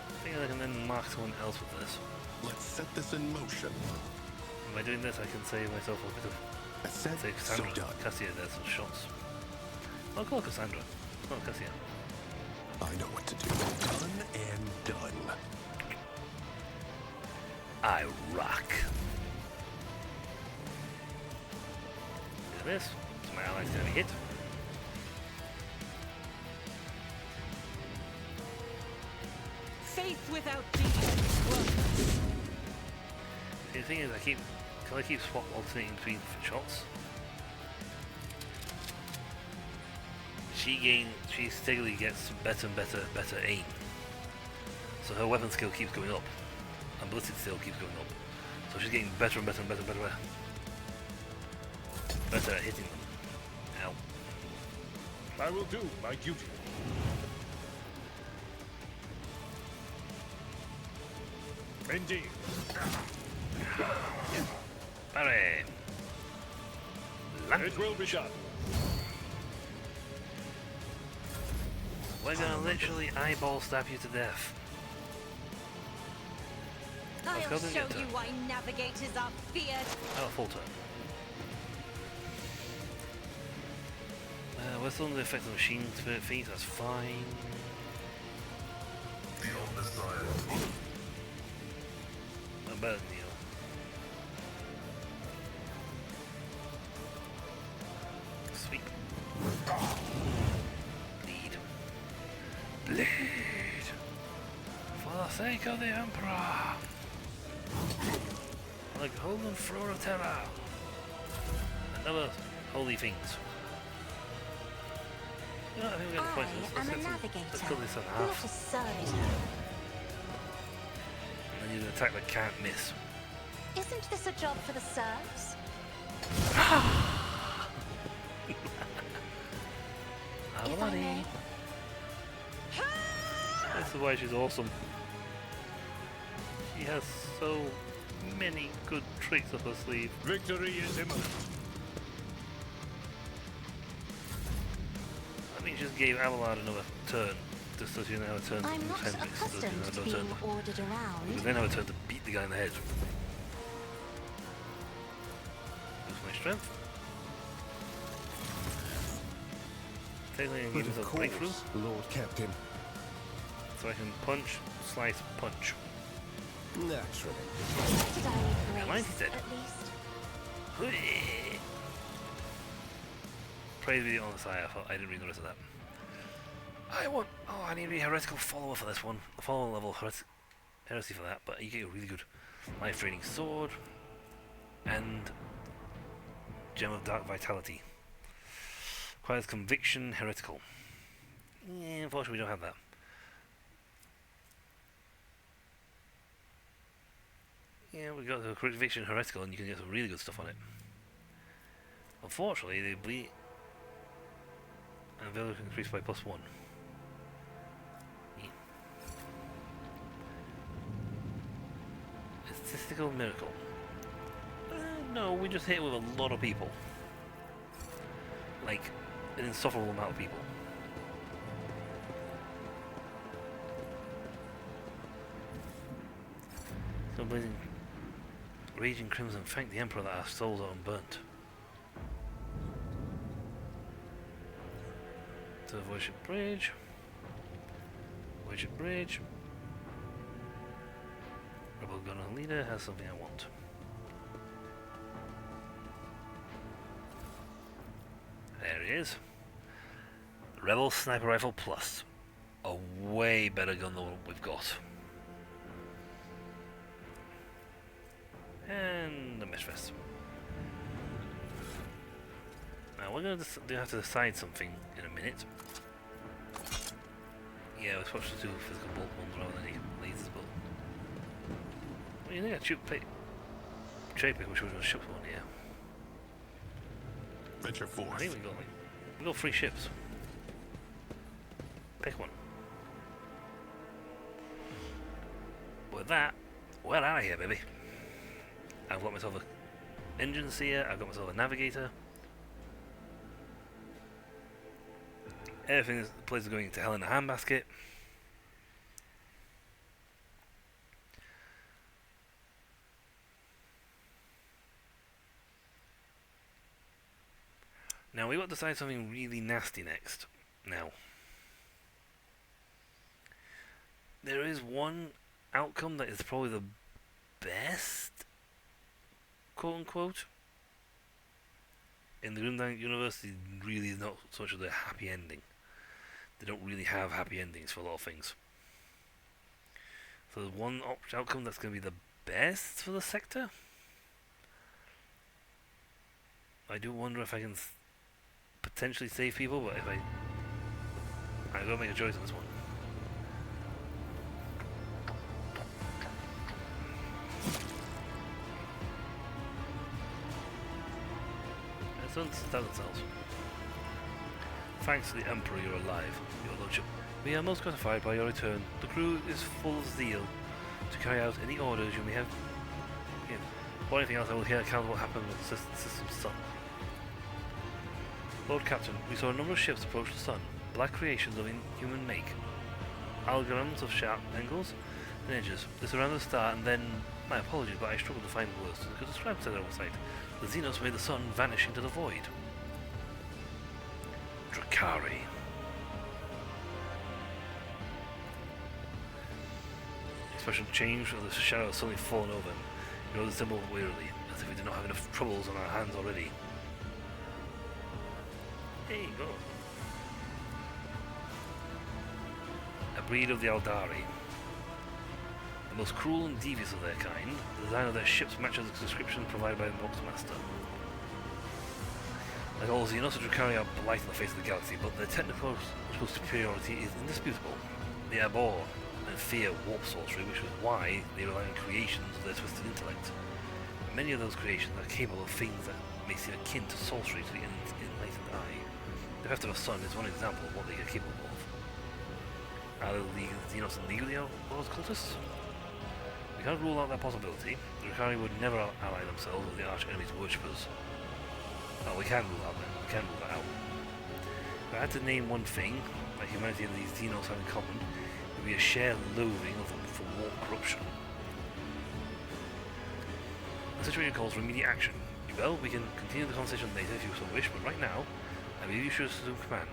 I think I can then mark someone else with this. Let's set this in motion. By doing this, I can save myself a bit of. As said, Save so Cassandra. done. Cassia, there's some shots. I'll call Cassandra. Oh, Cassia. I know what to do. Done and done. I rock. Do this. So my allies gonna be hit. Faith without deeds worthless. See, the thing is, can I keep alternating between shots? She steadily gets better and better aim. So her weapon skill keeps going up, and ballistic skill keeps going up. So she's getting better and better and better at hitting them. Ow. I will do my duty. Indeed. Parry. It will be done. We're gonna literally eyeball stab you to death. I'll go and show get her. you why navigators are feared. Oh, full turn. We're still under the effect of machine spirit feet, that's fine. The Omnissiah. I'm better than you. Sweep. Bleed. Bleed! For the sake of the Emperor! Like golden floor of terror! And other holy things. I think we got the point. I am a Let's navigator, kill this on not half. a servitor. And then you attack that can't miss. Isn't this a job for the serfs? If I may. This is why she's awesome. She has so many good tricks up her sleeve. Victory is imminent. I think she just gave Abelard another turn, just so she didn't have a turn to I'm use not Hendrix, so she accustomed didn't have to a being turn. ordered around. Because then have a turn to beat the guy in the head. Lose my strength. Technically, I can But give of myself a breakthrough, course, Lord Captain. so I can punch, slice, punch. Naturally. Did I need Mine's grace, dead. at least? Praise be on the side, I didn't read the rest of that. I need to be a heretical follower for this one. The follower level heresy for that, but you get a really good life draining sword and gem of dark vitality. Requires conviction heretical. Yeah, unfortunately we don't have that. Yeah, we got the conviction heretical and you can get some really good stuff on it. Unfortunately, they bleed and value increased by +1. Yeah. Statistical miracle. No, we just hit it with a lot of people. Like, an insufferable amount of people. So blazing, raging crimson, thank the Emperor that our souls are unburnt. To the Worship Bridge. Worship Bridge. Rebel Gunner Leader has something I want. There he is. Rebel Sniper Rifle Plus. A way better gun than what we've got. And the Mistress. Now we're going to have to decide something in a minute. Yeah, we're supposed to do physical bolt ones rather than lasers, but... Well, you think I'd shoot cherry pick, which was a ship one here. Venture I forth. think we got 3 ships. Pick one. With that, we're out of here, baby. I've got myself a engine seer, I've got myself a navigator. Everything, the place is going to hell in a handbasket. Now we've got to decide something really nasty next. Now, there is one outcome that is probably the best, quote unquote. In the Grimdark universe, it really is not so much of a happy ending. They don't really have happy endings for a lot of things. So the one outcome that's going to be the best for the sector, I do wonder if I can potentially save people, but if I gotta make a choice on this one. Let's understand themselves. Thanks to the Emperor, you're alive, your lordship. We are most gratified by your return. The crew is full of zeal to carry out any orders you may have given. Or anything else, I will hear account of what happened with the system's sun. Lord Captain, we saw a number of ships approach the sun, black creations of inhuman make. Algorithms of sharp angles and edges. They surrounded the star and then... My apologies, but I struggled to find words to describe said oversight. The Xenos made the sun vanish into the void. Drakari. Expression changed as the shadow had suddenly fallen over him. He rode the symbol wearily, as if he did not have enough troubles on our hands already. There you go. A breed of the Aldari. The most cruel and devious of their kind, the design of their ships matches the description provided by the Boxmaster. Like all Xenos and Drukhari are blight on the face of the galaxy, but their technical superiority is indisputable. They abhor and fear warp sorcery, which is why they rely on creations of their twisted intellect. Many of those creations are capable of things that may seem akin to sorcery to the enlightened eye. The Theft of a Sun is one example of what they are capable of. Are the Xenos and legally those cultists? We can't rule out that possibility. The Drukhari would never ally themselves with the arch enemy's worshippers. Well, we can rule that out. If I had to name one thing that humanity and these Xenos have in common, it would be a shared loathing for warp corruption. The situation calls for immediate action. Well, we can continue the conversation later if you so wish, but right now, I believe you should assume command.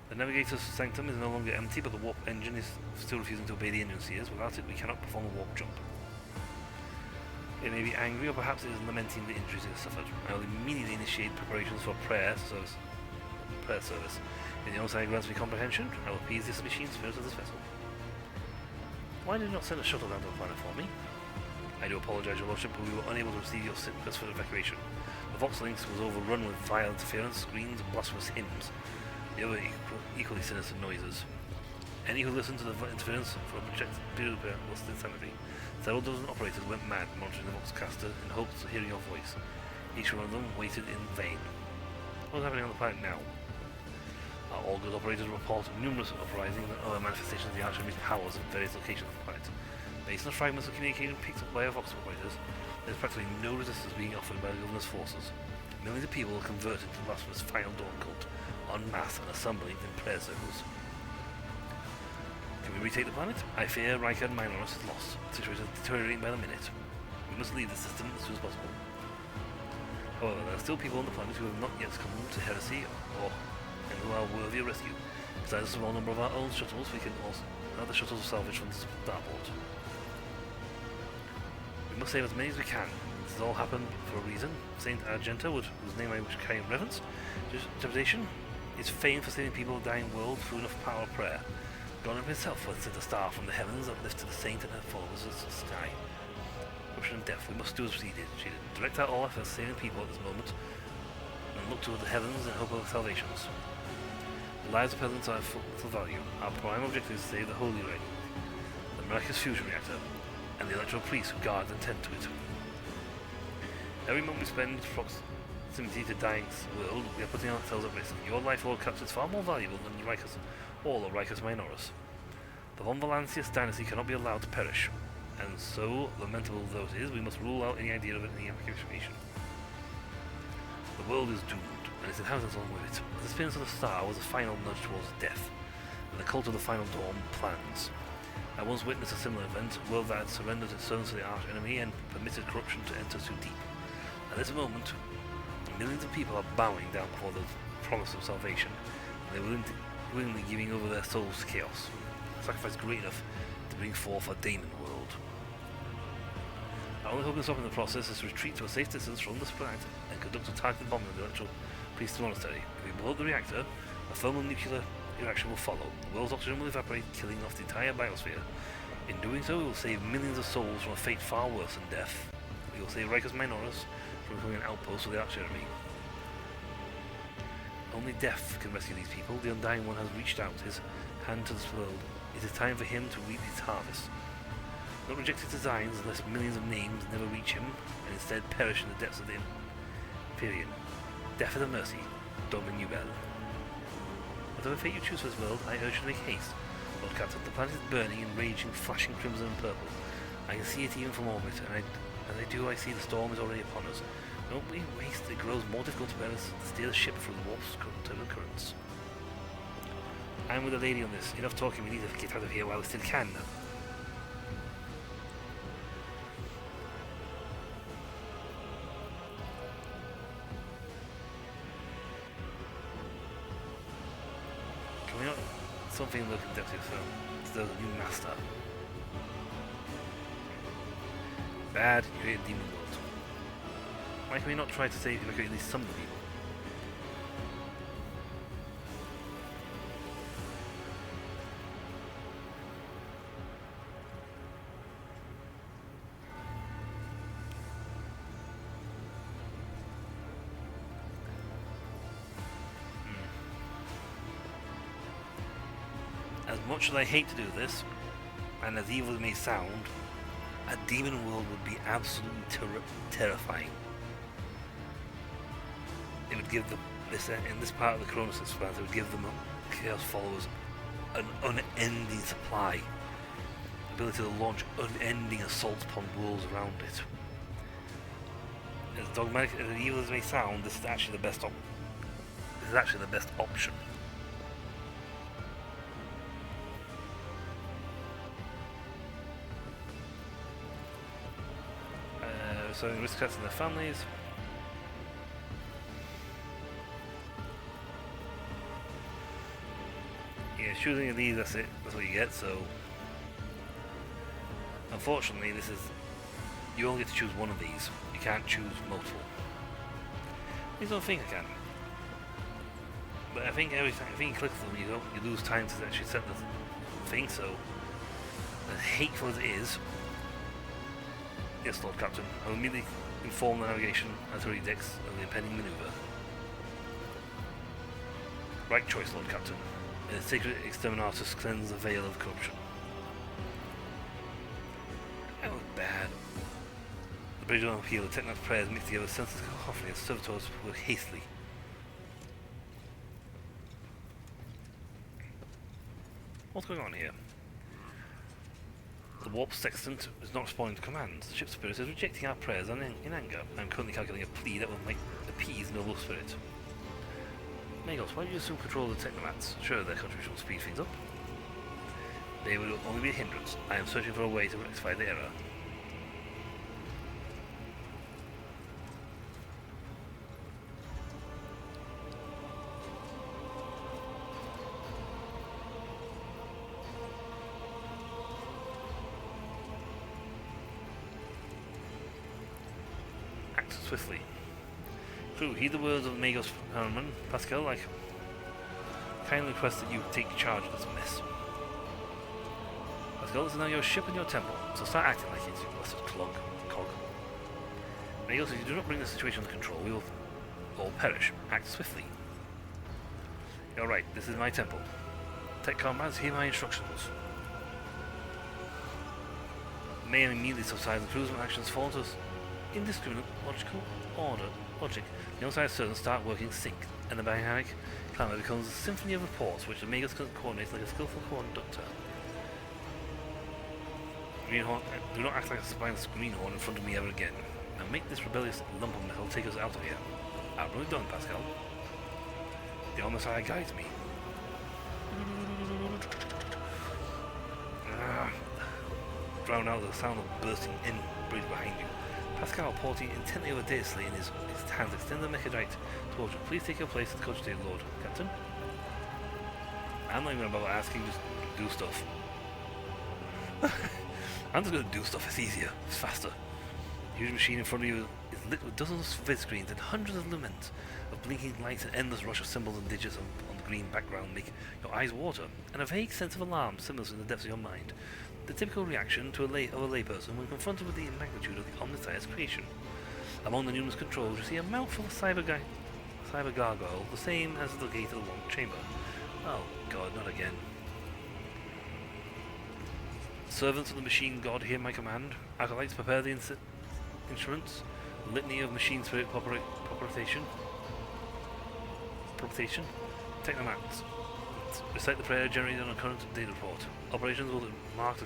The Navigator's sanctum is no longer empty, but the warp engine is still refusing to obey the engine seers. Without it, we cannot perform a warp jump. It may be angry, or perhaps it is lamenting the injuries it has suffered. I will immediately initiate preparations for prayer service. In the outside grants me comprehension, I will appease this machine spirit of this vessel. Why did you not send a shuttle down to the planet for me? I do apologize, Your Lordship, but we were unable to receive your request for evacuation. The Vox Links was overrun with vile interference, screens, and blasphemous hymns. The other equally sinister noises. Any who listened to the interference for a projected period of lost insanity. Several dozen operators went mad monitoring the Voxcaster in hopes of hearing your voice. Each one of them waited in vain. What is happening on the planet now? Our Augurs operators report numerous uprisings and other manifestations of the Archienemy's powers at various locations of the planet. Based on the fragments of communication picked up by our Vox operators, there is practically no resistance being offered by the governor's forces. Millions of people are converted to the blasphemous Final Dawn cult, en masse and assembling in prayer circles. Can we retake the planet? I fear Riker and Minoros is lost. The situation is deteriorating by the minute. We must leave the system as soon as possible. However, there are still people on the planet who have not yet succumbed to heresy and who are worthy of rescue. Besides a small number of our own shuttles, we can also have the shuttles salvaged from the starport. We must save as many as we can. This has all happened for a reason. Saint Argenta, whose name I wish to carry in reverence, interpretation, is famed for saving people of the dying world through enough power of prayer. God himself was sent a star from the heavens that lifted the saint and her followers to the sky. Corruption and death, we must do as she did. She did direct our all efforts saving people at this moment, and look toward the heavens in hope of salvations. The lives of peasants are of little value. Our prime objective is to save the Holy Ring, the miraculous fusion reactor, and the electoral priests who guard and tend to it. Every moment we spend in proximity to dying world, we are putting ourselves at risk. Your life, Lord Captain, is far more valuable than Riker's, all of Riker's Minoros. The Von Valancius dynasty cannot be allowed to perish, and so lamentable though it is, we must rule out any idea of any evacuation. The world is doomed, and its inhabitants along with it. The spins of the star was a final nudge towards death, and the cult of the Final Dawn plans. I once witnessed a similar event, a world that had surrendered its sons to the arch enemy and permitted corruption to enter too deep. At this moment, millions of people are bowing down before the promise of salvation, and they are willingly giving over their souls to chaos. A sacrifice great enough to bring forth a Daemon world. Our only hope in stopping the process is to retreat to a safe distance from this planet and conduct a targeted bombing of the electoral priest monastery. If we blow up the reactor, a thermonuclear reaction will follow. The world's oxygen will evaporate, killing off the entire biosphere. In doing so, we will save millions of souls from a fate far worse than death. We will save Riker's Minoros from becoming an outpost of the arch enemy. Only death can rescue these people. The Undying One has reached out his hand to this world. It is time for him to reap his harvest. Not reject his designs unless millions of names never reach him, and instead perish in the depths of the Imperium. Death is a mercy. Domin Nubel. Whatever fate you choose for this world, I urge you to make haste. Lord Captain, the planet is burning and raging, flashing crimson and purple. I can see it even from orbit, and as I do, I see the storm is already upon us. Don't we waste, it grows more difficult to steer the ship through the warp's turbulent currents. I'm with the lady on this. Enough talking, we need to get out of here while we still can. Can we not... something looking depth to yourself. There's a new master. Bad, you hate Demon World. Why can we not try to save evacuate at least some of the people? As much as I hate to do this, and as evil as it may sound, a demon world would be absolutely terrifying. It would give them in this part of the Cronus Expanse, it would give them Chaos followers an unending supply, ability to launch unending assaults upon worlds around it. As dogmatic as evil as it may sound, this is actually the best option. So risk cats and their families. Yeah, choosing of these, that's it. That's what you get. So, unfortunately, this is you only get to choose one of these. You can't choose multiple. I don't think I can. But I think every time you click them, you lose time to actually set the thing. So, as hateful as it is, yes, Lord Captain, I will immediately inform the navigation authority decks of the impending maneuver. Right choice, Lord Captain. The sacred exterminatus cleanse the veil of corruption. That was bad. The bridge on appeal, the Technoc's prayers mixed together with senseless cacophony of servitors who work hastily. What's going on here? The warp sextant is not responding to commands. The ship spirit is rejecting our prayers in anger. I'm currently calculating a plea that will appease noble spirit. Magos, why do you assume control of the Technomats? Sure, their contribution will speed things up. They will only be a hindrance. I am searching for a way to rectify the error. Act swiftly. Crew, heed the words of Magos Herman. Pascal, I kindly request that you take charge of this mess. Pascal, this is now your ship and your temple, so start acting like it, you blessed cog. Magos, if you do not bring the situation under control, we will all perish. Act swiftly. You're right, this is my temple. Tech comrades, hear my instructions. May immediately subside and crews and actions fall into indiscriminate logical logic. The outside servants start working sync, and the dynamic climate becomes a symphony of reports which the Magos can coordinate like a skillful conductor. Greenhorn, do not act like a spineless greenhorn in front of me ever again. Now make this rebellious lump of metal take us out of here. Outwardly done, Pascal. The Omnissiah guides me. Drown out the sound of bursting in bridge behind you. Pascal, porting intently over data slate in his hands, extend the mechadite towards you. Please take your place at the cogitated Lord Captain. I'm not even about asking, just do stuff. I'm just going to do stuff, it's easier, it's faster. The huge machine in front of you is lit with dozens of vid screens and hundreds of lumens of blinking lights and endless rush of symbols and digits on the green background make your eyes water, and a vague sense of alarm simmers in the depths of your mind. The typical reaction to a layperson when confronted with the magnitude of the Omnissiah's creation. Among the numerous controls, you see a mouthful of cyber gargoyle, the same as the gate of the long chamber. Oh god, not again. Servants of the machine god, hear my command. Acolytes, prepare the instruments. Litany of machine spirit propagation. Technomats. Recite the prayer generated on a current data report. Operations will mark the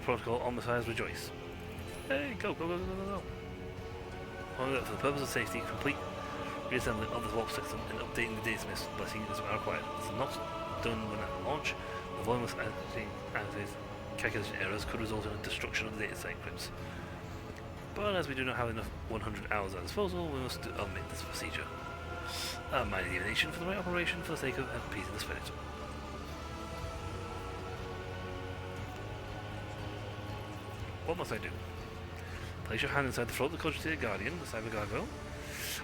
protocol Omnissiahs rejoice. Hey, go. For the purpose of safety, complete reassembly of the warp system and updating the data smiths blessing is required. This is not done when at launch. The voluminous calculation errors could result in a destruction of the data site crypts. But as we do not have enough 100 hours at our disposal, we must omit this procedure. A minor deviation for the right operation for the sake of appeasing the spirit. What must I do? Place your hand inside the throat of the cogitated guardian, the cyber gargoyle,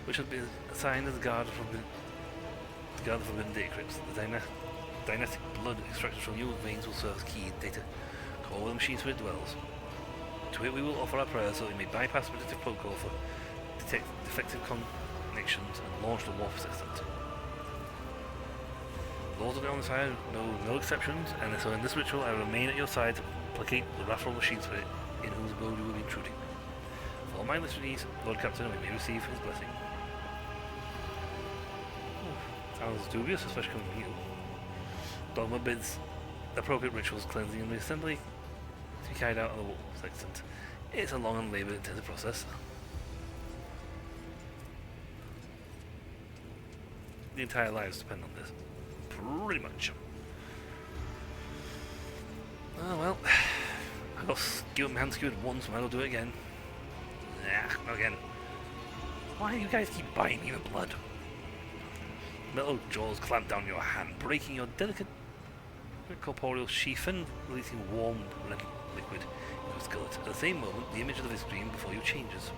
which has been assigned as the guard of the forbidden data crypts. The dynastic blood extracted from your veins will serve as key data core where the machine spirit dwells. To it we will offer our prayers so that we may bypass the predictive protocol for detect defective connections and launch the warp sextant. Those on the other side know no exceptions, and so in this ritual I remain at your side to placate the wrathful machine spirit in whose abode you will be intruding. For all my listeners, Lord Captain, we may receive his blessing. Sounds dubious, especially coming from you. Dogma bids appropriate rituals, cleansing and reassembly to be carried out on the wall sextant. It's a long and labour-intensive process. The entire lives depend on this. Pretty much. Oh well. I got my hand skewered once, I might as well do it again. Nah, not again. Why do you guys keep buying me the blood? Metal jaws clamp down your hand, breaking your delicate corporeal sheath and releasing warm liquid into your skillet. At the same moment, the image of the screen before you changes.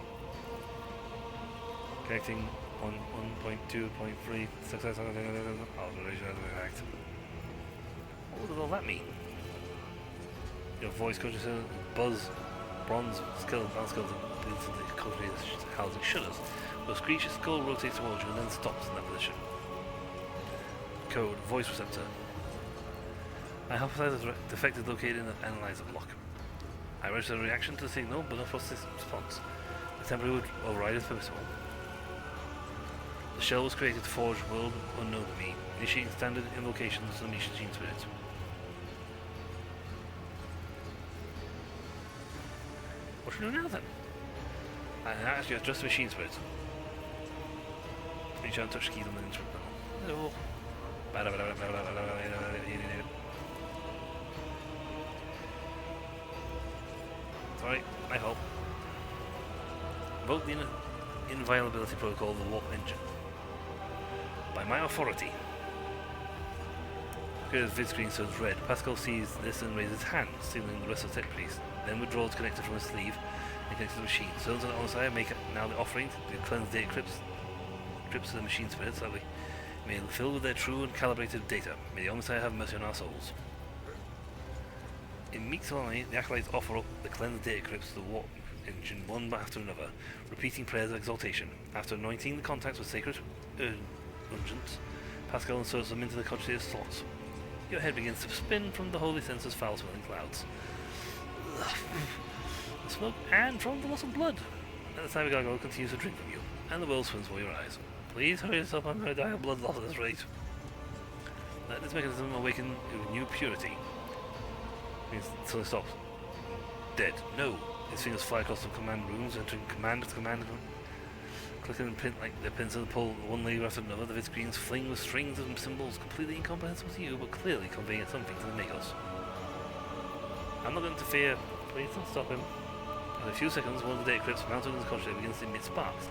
Connecting 1.2.3 success alteration as an act. What does all that mean? Your voice conscious buzz, bronze skeleton, skeleton bleeds into the cultivated housing shudders. Your screech's skull rotates towards you and then stops in that position. Code, voice receptor. I hypothesize the defect is located in the analyzer block. I register a reaction to the signal, but no process response. The temporary override is permissible. The shell was created to forge world unknown to me, initiating standard invocations of the machine spirit. What should we do now then? I actually address the machine spirit. Reach out and touch the keys on the instrument panel. Hello. Sorry, my fault. Invoke the inviolability protocol of the warp engine. By my authority. His vid screen turns red. Pascal sees this and raises his hand, signaling the rest of the tech police. Then withdraws the connector from his sleeve and connects to the machine. Zones on the side make now the offering to cleanse data crypts to the machine spirits that we may fill with their true and calibrated data. May the Messiah have mercy on our souls. In meek solemnity, the acolytes offer up the cleansed data crypts to the warp engine one after another, repeating prayers of exaltation. After anointing the contacts with sacred unguents, Pascal inserts them into the cogitative slots. Your head begins to spin from the holy sensor's foul-smelling clouds. The smoke and from the loss of blood. And the cyber gargoyle continues to drink from you, and the world swims before your eyes. Please hurry yourself, I'm going to die of blood loss at this rate. Let this mechanism awaken with new purity. Until it stops. Dead. No. His fingers fly across the command rooms, entering command after command. Clicking and pin like the pins and pull one layer after another. The vid screens fling with strings of symbols completely incomprehensible to you, but clearly conveying something to the Magos. I'm not going to interfere. Please don't stop him. In a few seconds, one of the data crypts mounted on the contrary begins to emit sparks.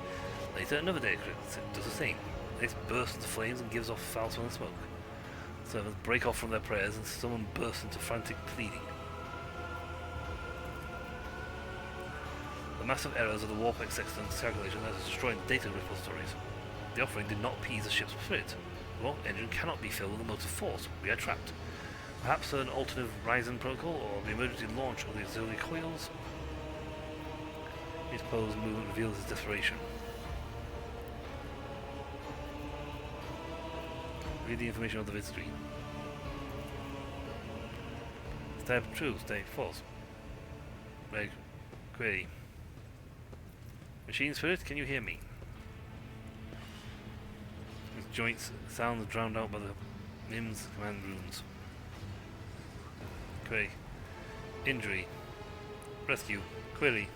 Later, another data crypt does the same. It bursts into flames and gives off foul-smelling smoke. Servants break off from their prayers and someone bursts into frantic pleading. The massive errors of the warp sextant's calculation has destroyed data repositories. The offering did not appease the ship's spirit. The warp engine cannot be filled with a motive force. We are trapped. Perhaps an alternative Ryzen protocol or the emergency launch of the auxiliary coils. His pose and movement reveals his desperation. Read the information on the vid screen. Step true, step false. Reg. Query. Machine spirit, can you hear me? His joints sounds drowned out by the MIMS command rooms. Query. Injury. Rescue. Query.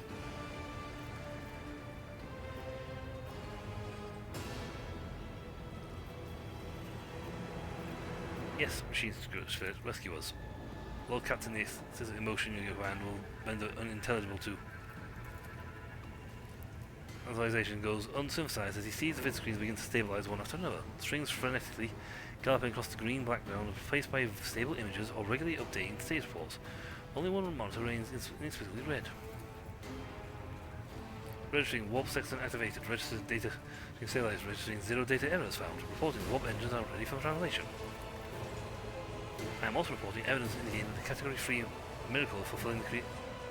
Yes, machine spirit, rescue us. Lord Captain, the emotion in your command will render unintelligible to. Visualization goes unsynthesized as he sees the vid screens begin to stabilize one after another. Strings frenetically galloping across the green background, replaced by stable images or regularly updating stage reports. Only one monitor remains inexplicably red. Registering warp sextant activated. Registered data stabilized. Registering 0 data errors found. Reporting warp engines are ready for translation. I am also reporting evidence indicating the category 3 miracle fulfilling the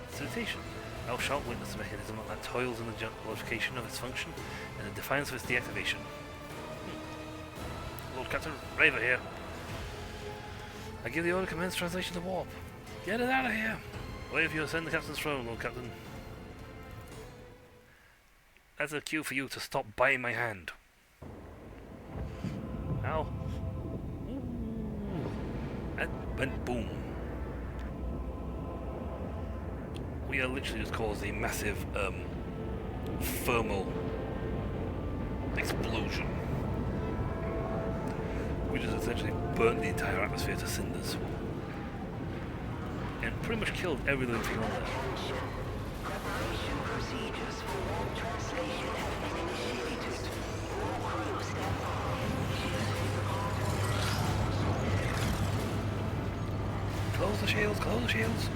facilitation. Thou shalt witness the mechanism that toils in the qualification of its function and in defiance of its deactivation. Lord Captain, Raver here. I give the order, commence translation to warp. Get it out of here! Wait for you to ascend the captain's throne, Lord Captain. That's a cue for you to stop biting my hand. Ow. That went boom. We are literally just caused a massive thermal explosion. We just essentially burnt the entire atmosphere to cinders. And pretty much killed every living thing on there. Preparation procedures for warp translation have been initiated. All crew stand by. Close the shields, close the shields.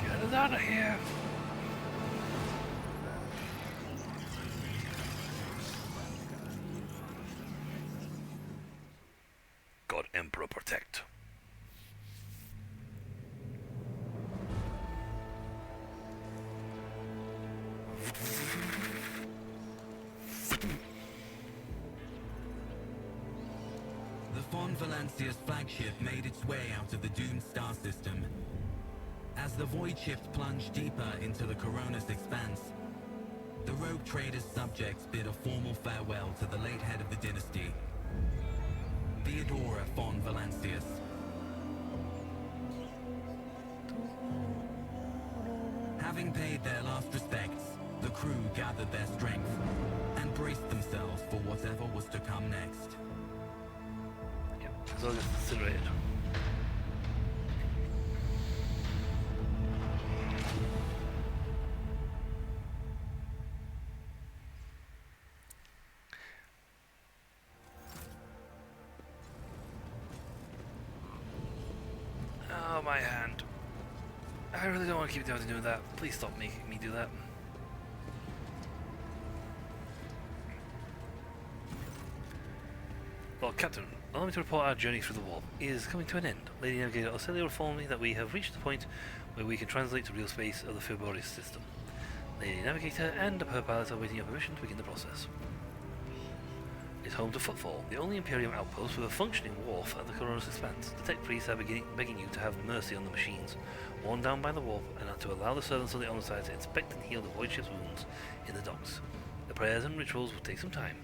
Get us out of here. God Emperor protect. The Von Valancia's flagship made its way out of the doomed star system. As the void shift plunged deeper into the Corona's expanse, the rogue trader's subjects bid a formal farewell to the late head of the dynasty, Theodora von Valancius. Having paid their last respects, the crew gathered their strength and braced themselves for whatever was to come next. Yep, it's all just incinerated. Oh, my hand. I really don't want to keep doing that. Please stop making me do that. Lord Captain, allow me to report our journey through the warp is coming to an end. Lady Navigator Auxilia informed me that we have reached the point where we can translate to real space of the Fibroris system. Lady Navigator and her pilot are waiting your permission to begin the process. It's home to Footfall, the only Imperium outpost with a functioning wharf at the Corona's expanse. The tech priests are begging you to have mercy on the machines, worn down by the warp, and to allow the servants on the underside to inspect and heal the void ship's wounds in the docks. The prayers and rituals will take some time,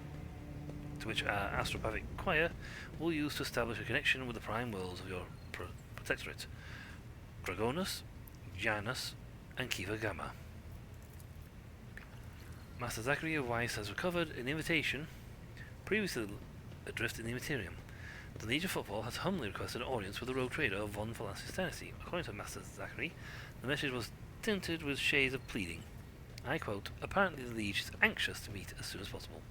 to which our astropathic choir will use to establish a connection with the prime worlds of your protectorate, Dragonus, Janus, and Kiva Gamma. Master Zachary of Weiss has recovered an invitation previously adrift in the Materium. The Legion of Football has humbly requested an audience with the rogue trader of Von Valancius dynasty. According to Master Zachary, the message was tinted with shades of pleading. I quote, "Apparently the Liege is anxious to meet as soon as possible."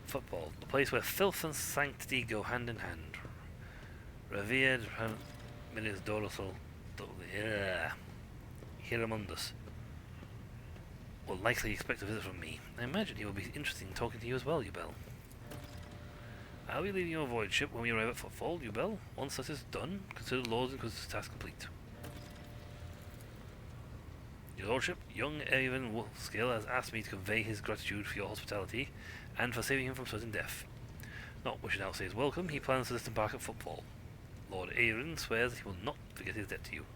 Football, the place where filth and sanctity go hand in hand. Revered Milius Dorsal Hiramundus will likely expect a visit from me. I imagine he will be interested in talking to you as well, Ubel. I'll be leaving your void ship when we arrive at Footfall, Ubel. Once that is done, consider Lord Inquisitor's task complete. Your Lordship, young Avon Wolfscale has asked me to convey his gratitude for your hospitality and for saving him from certain death. Not wishing to outstay his welcome, he plans to disembark at Footfall. Lord Aaron swears that he will not forget his debt to you.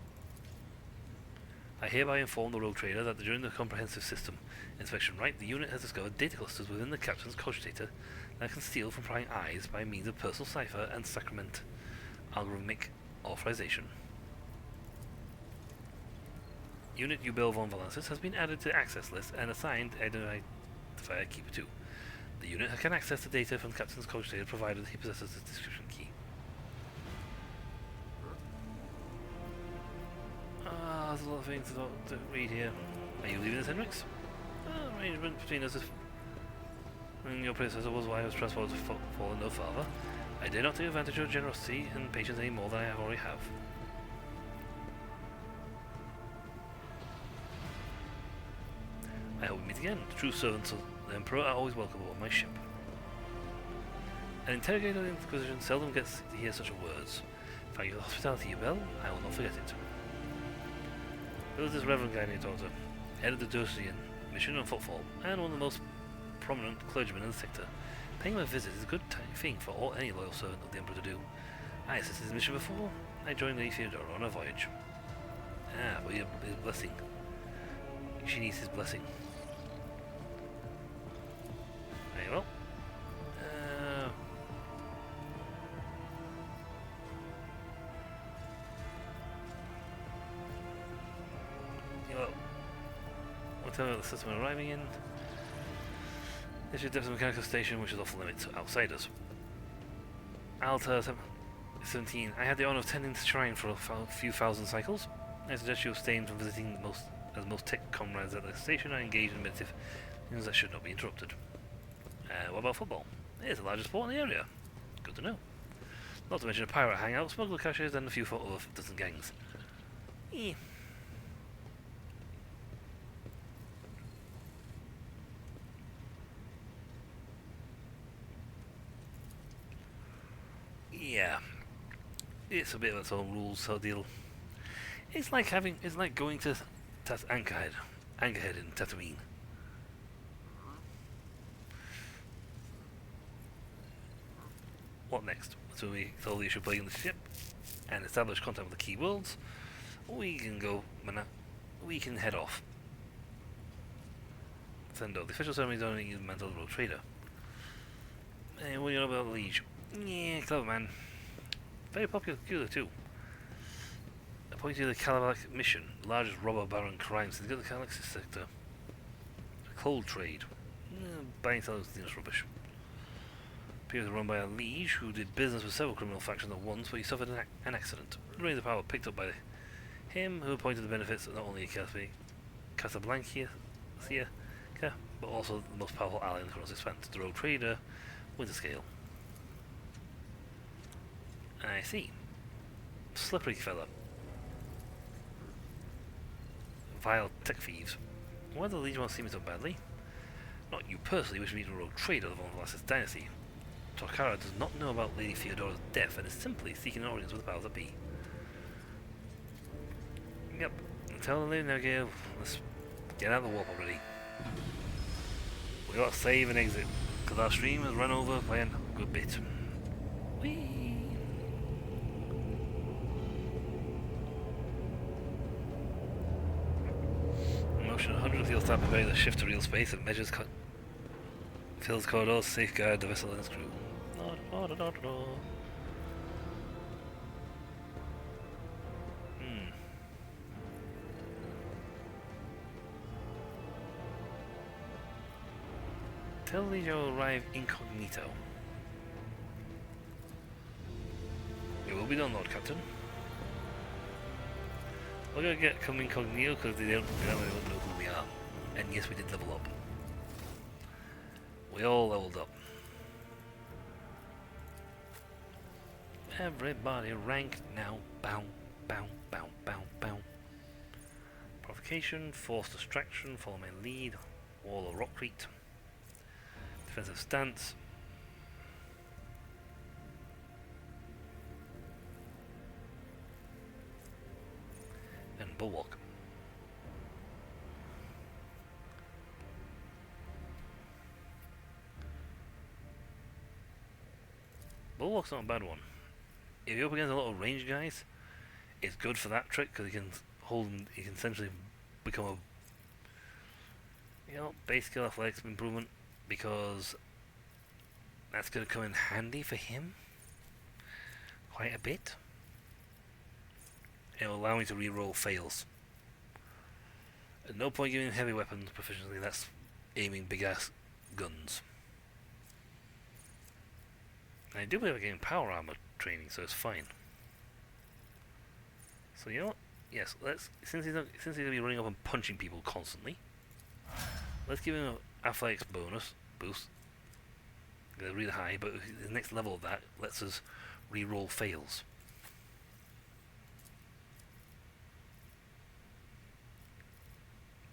I hereby inform the rogue trader that during the comprehensive system inspection right, the unit has discovered data clusters within the captain's cogitator that can steal from prying eyes by means of personal cipher and sacrament algorithmic authorization. Unit Ubel von Valancius has been added to the access list and assigned Identifier Keeper 2. The unit can access the data from the captain's cogitator provided he possesses the description key. There's a lot of things to read here. Are you leaving us, Henrix? Arrangement between us and your predecessor was why I was transported to Footfall and no farther. I dare not take advantage of your generosity and patience any more than I already have. I hope we meet again. The true servants of the Emperor are always welcome on my ship. An interrogator of the Inquisition seldom gets to hear such words. Thank you for the hospitality, Ubel. I will not forget it. Who is this reverend guy named Doctor? head of the Dursian mission on footfall, and one of the most prominent clergymen in the sector. Paying him a visit is a good thing for any loyal servant of the Emperor to do. I assisted his mission before. I joined Lady Theodora on a voyage. Ah, but his blessing. She needs his blessing. Very well. Whatever the system we're arriving in. This is the mechanical station, which is off limits to outsiders. Alta 17. I had the honor of tending the shrine for a few thousand cycles. I suggest you abstain from visiting most tech comrades at the station are engaged in meditative things that should not be interrupted. What about football? It is the largest sport in the area. Good to know. Not to mention a pirate hangout, smuggler caches, and a few other dozen gangs. Yeah, it's a bit of its own rules, so deal. It's like going to Anchorhead in Tatooine. What next? So we solve the issue playing the ship and establish contact with the key worlds. We can head off. Send out the official ceremony only use Mantle Road Trader. And what do you know about the Liege? Yeah, clever man. Very popular too. Appointed to the Calabac mission, the largest robber baron crimes in the galaxy sector. A cold trade. Buying selling things rubbish. Appears run by a liege who did business with several criminal factions at once, but he suffered an accident. The reins of power picked up by him, who appointed the benefits of not only Casablanca, but also the most powerful ally in the Cross Expanse, the rogue trader, Winterscale. I see. Slippery fella. Vile tech thieves. Why do the Legion want to see me so badly? Not you personally, which means a rogue trader of the Von Velasquez dynasty. Torcara does not know about Lady Theodora's death and is simply seeking an audience with the powers that be. Yep. Tell the Lady Navigator, let's get out of the warp already. We gotta save and exit, because our stream has run over by a good bit. Whee! Motion 100 of the start to the shift to real space and measures fills corridors, safeguard the vessel and its crew. Tell Legion will arrive incognito. It will be done, Lord Captain. We're gonna come incognito because they don't know who we are. And yes, we did level up. We all leveled up. Everybody ranked now. Bow, bow, bow, bow, bow. Provocation, force distraction, follow my lead, wall or rockcrete. Defensive stance. And bulwark. Bulwark's not a bad one. If you're up against a lot of range guys, it's good for that trick because he can essentially become a base skill athletics improvement, because that's going to come in handy for him quite a bit. It will allow me to reroll fails. At no point giving heavy weapons proficiency, that's aiming big ass guns. And I do believe I'm getting power armor training, so it's fine. So you know what? Yes, since he's going to be running up and punching people constantly, let's give him an athletics boost. They're really high, but the next level of that lets us re-roll fails.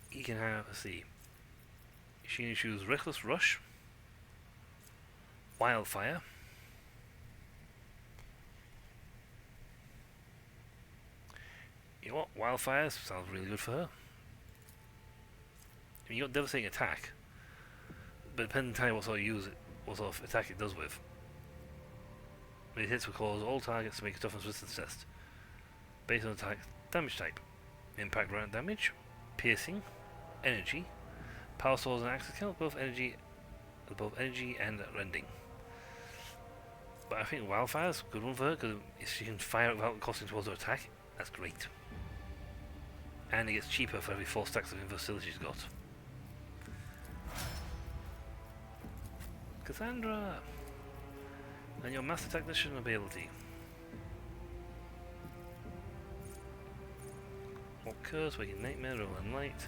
He can have, let's see, she can choose Reckless Rush, Wildfire, you know what, Wildfire sounds really good for her. mean, you got devastating attack, but depending entirely what sort of what sort of attack it does with. It hits will cause all targets to make a toughness resistance test based on attack damage type. Impact round damage, piercing, energy, power swords and axes count both energy and rending. But I think Wildfire's a good one for her, because if she can fire it without costing towards her attack, that's great. And it gets cheaper for every 4 stacks of inversatility she's got. Cassandra! And your Master Technician ability. What curse, waking nightmare, roll and light.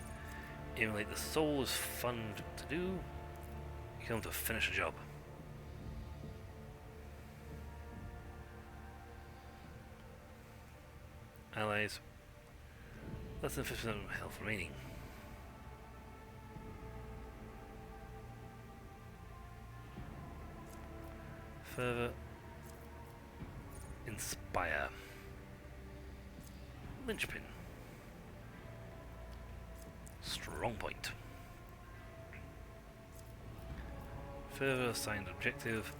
Emulate the soul is fun to do. You come to finish a job. Allies. Less than 50% health remaining. Further. Inspire. Linchpin. Strong point. Further assigned objective.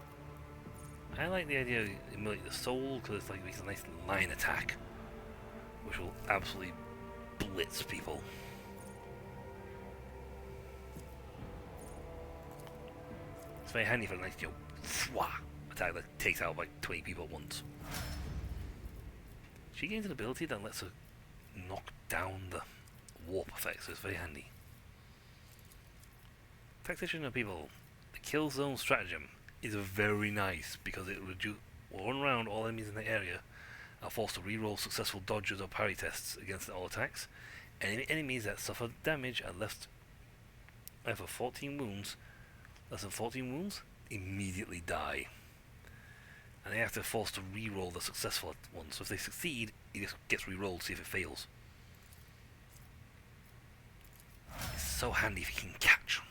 I like the idea of emulate the soul because it's like it's a nice line attack, which will absolutely blitz people. It's very handy for a nice, attack that takes out like 20 people at once. She gains an ability that lets her knock down the warp effect, so it's very handy. Tactician of people. The kill zone stratagem is very nice because it will run around all enemies in the area are forced to reroll successful dodges or parry tests against all attacks. Any enemies that suffer damage are left for 14 wounds, less than 14 wounds, immediately die. And they have to force to reroll the successful ones. So if they succeed, it just gets rerolled to see if it fails. It's so handy if you can catch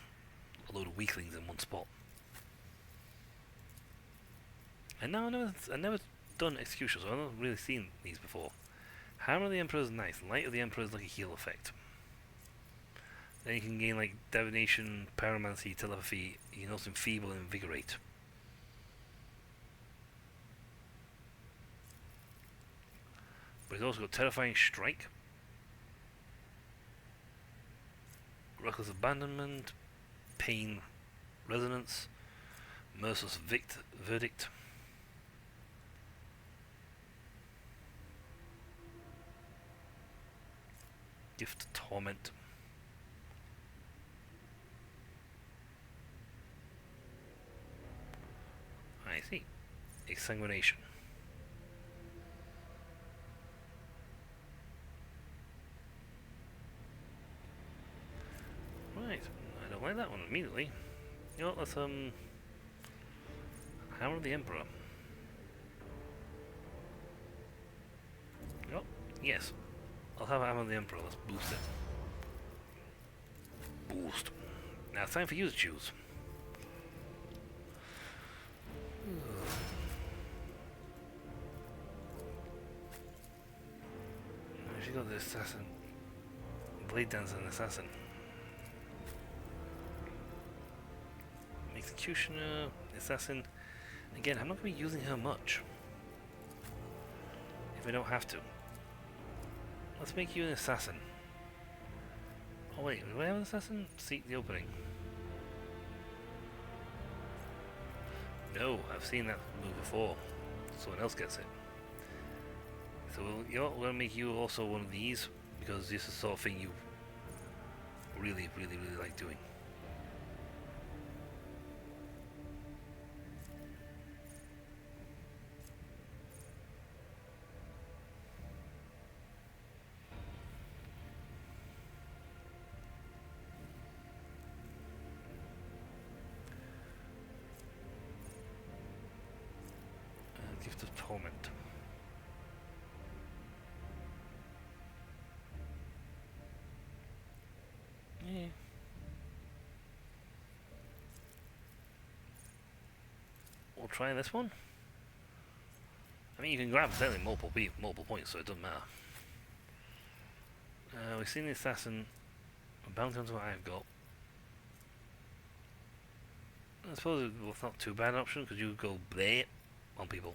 a load of weaklings in one spot. And now I've never done Execution, so I've not really seen these before. Hammer of the Emperor is nice. Light of the Emperor is like a heal effect. Then you can gain like Divination, Pyromancy, Telepathy. You can also Enfeeble and Invigorate. But it's also got Terrifying Strike, Reckless Abandonment, Pain Resonance, Merciless Verdict. Gift of Torment. I see. Exsanguination. Right, I don't like that one immediately. You know what, let's Hammer of the Emperor. Oh, yes. I'll have Hammer of the Emperor, let's boost it. Boost. Now it's time for you to choose. She got the Assassin. Blade Dancer and Assassin. Executioner, Assassin. Again, I'm not going to be using her much. If I don't have to. Let's make you an Assassin. Oh wait, do I have an Assassin? Seek the opening. No, I've seen that move before. Someone else gets it. So you know what, we're going to make you also one of these, because this is the sort of thing you really like doing. Gift of Torment. Yeah. We'll try this one. I mean, you can grab certainly multiple points, so it doesn't matter. We've seen the Assassin. Bounty on what I've got. I suppose it's not too bad an option because you go bleh on people.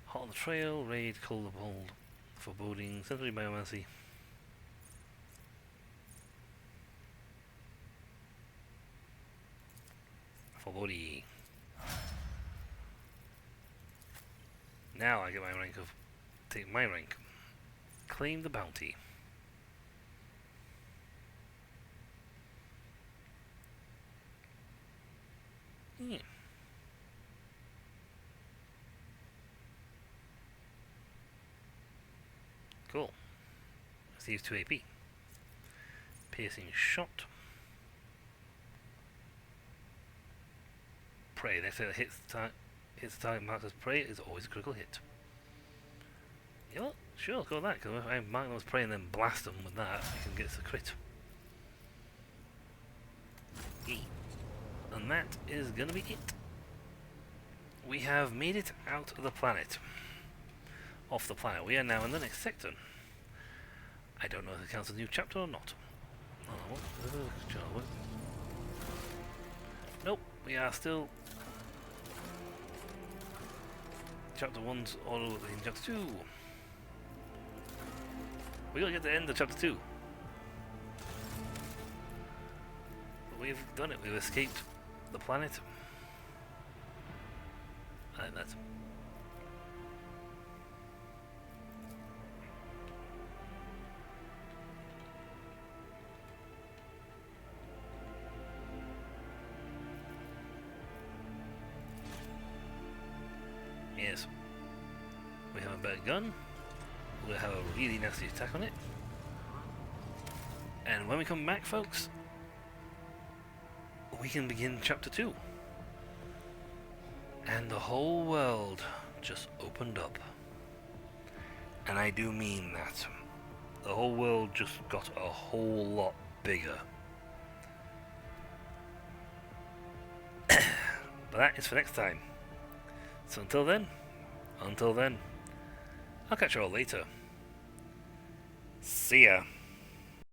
Hot on the trail, raid, cold hold, foreboding, sensory biomancy. Foreboding. Now I get my rank of take my rank. Claim the bounty. Yeah. Cool. Receives 2 AP. Piercing shot. Prey. Next time it hits the target marked as prey is always a critical hit. You know what? Sure, I'll go with that, because if I mark them as prey and then blast them with that, I can get a crit. And that is gonna be it. We have made it out of the planet. Off the planet. We are now in the next sector. I don't know if it counts as a new chapter or not. Nope, we are still chapter 1's all in chapter 2. We gotta get to the end of chapter 2. But we've done it, we've escaped the planet. And that's yes. We have a better gun. We'll have a really nasty attack on it. And when we come back, folks, we can begin chapter 2. And the whole world just opened up. And I do mean that. The whole world just got a whole lot bigger. But that is for next time. So until then, I'll catch you all later. See ya.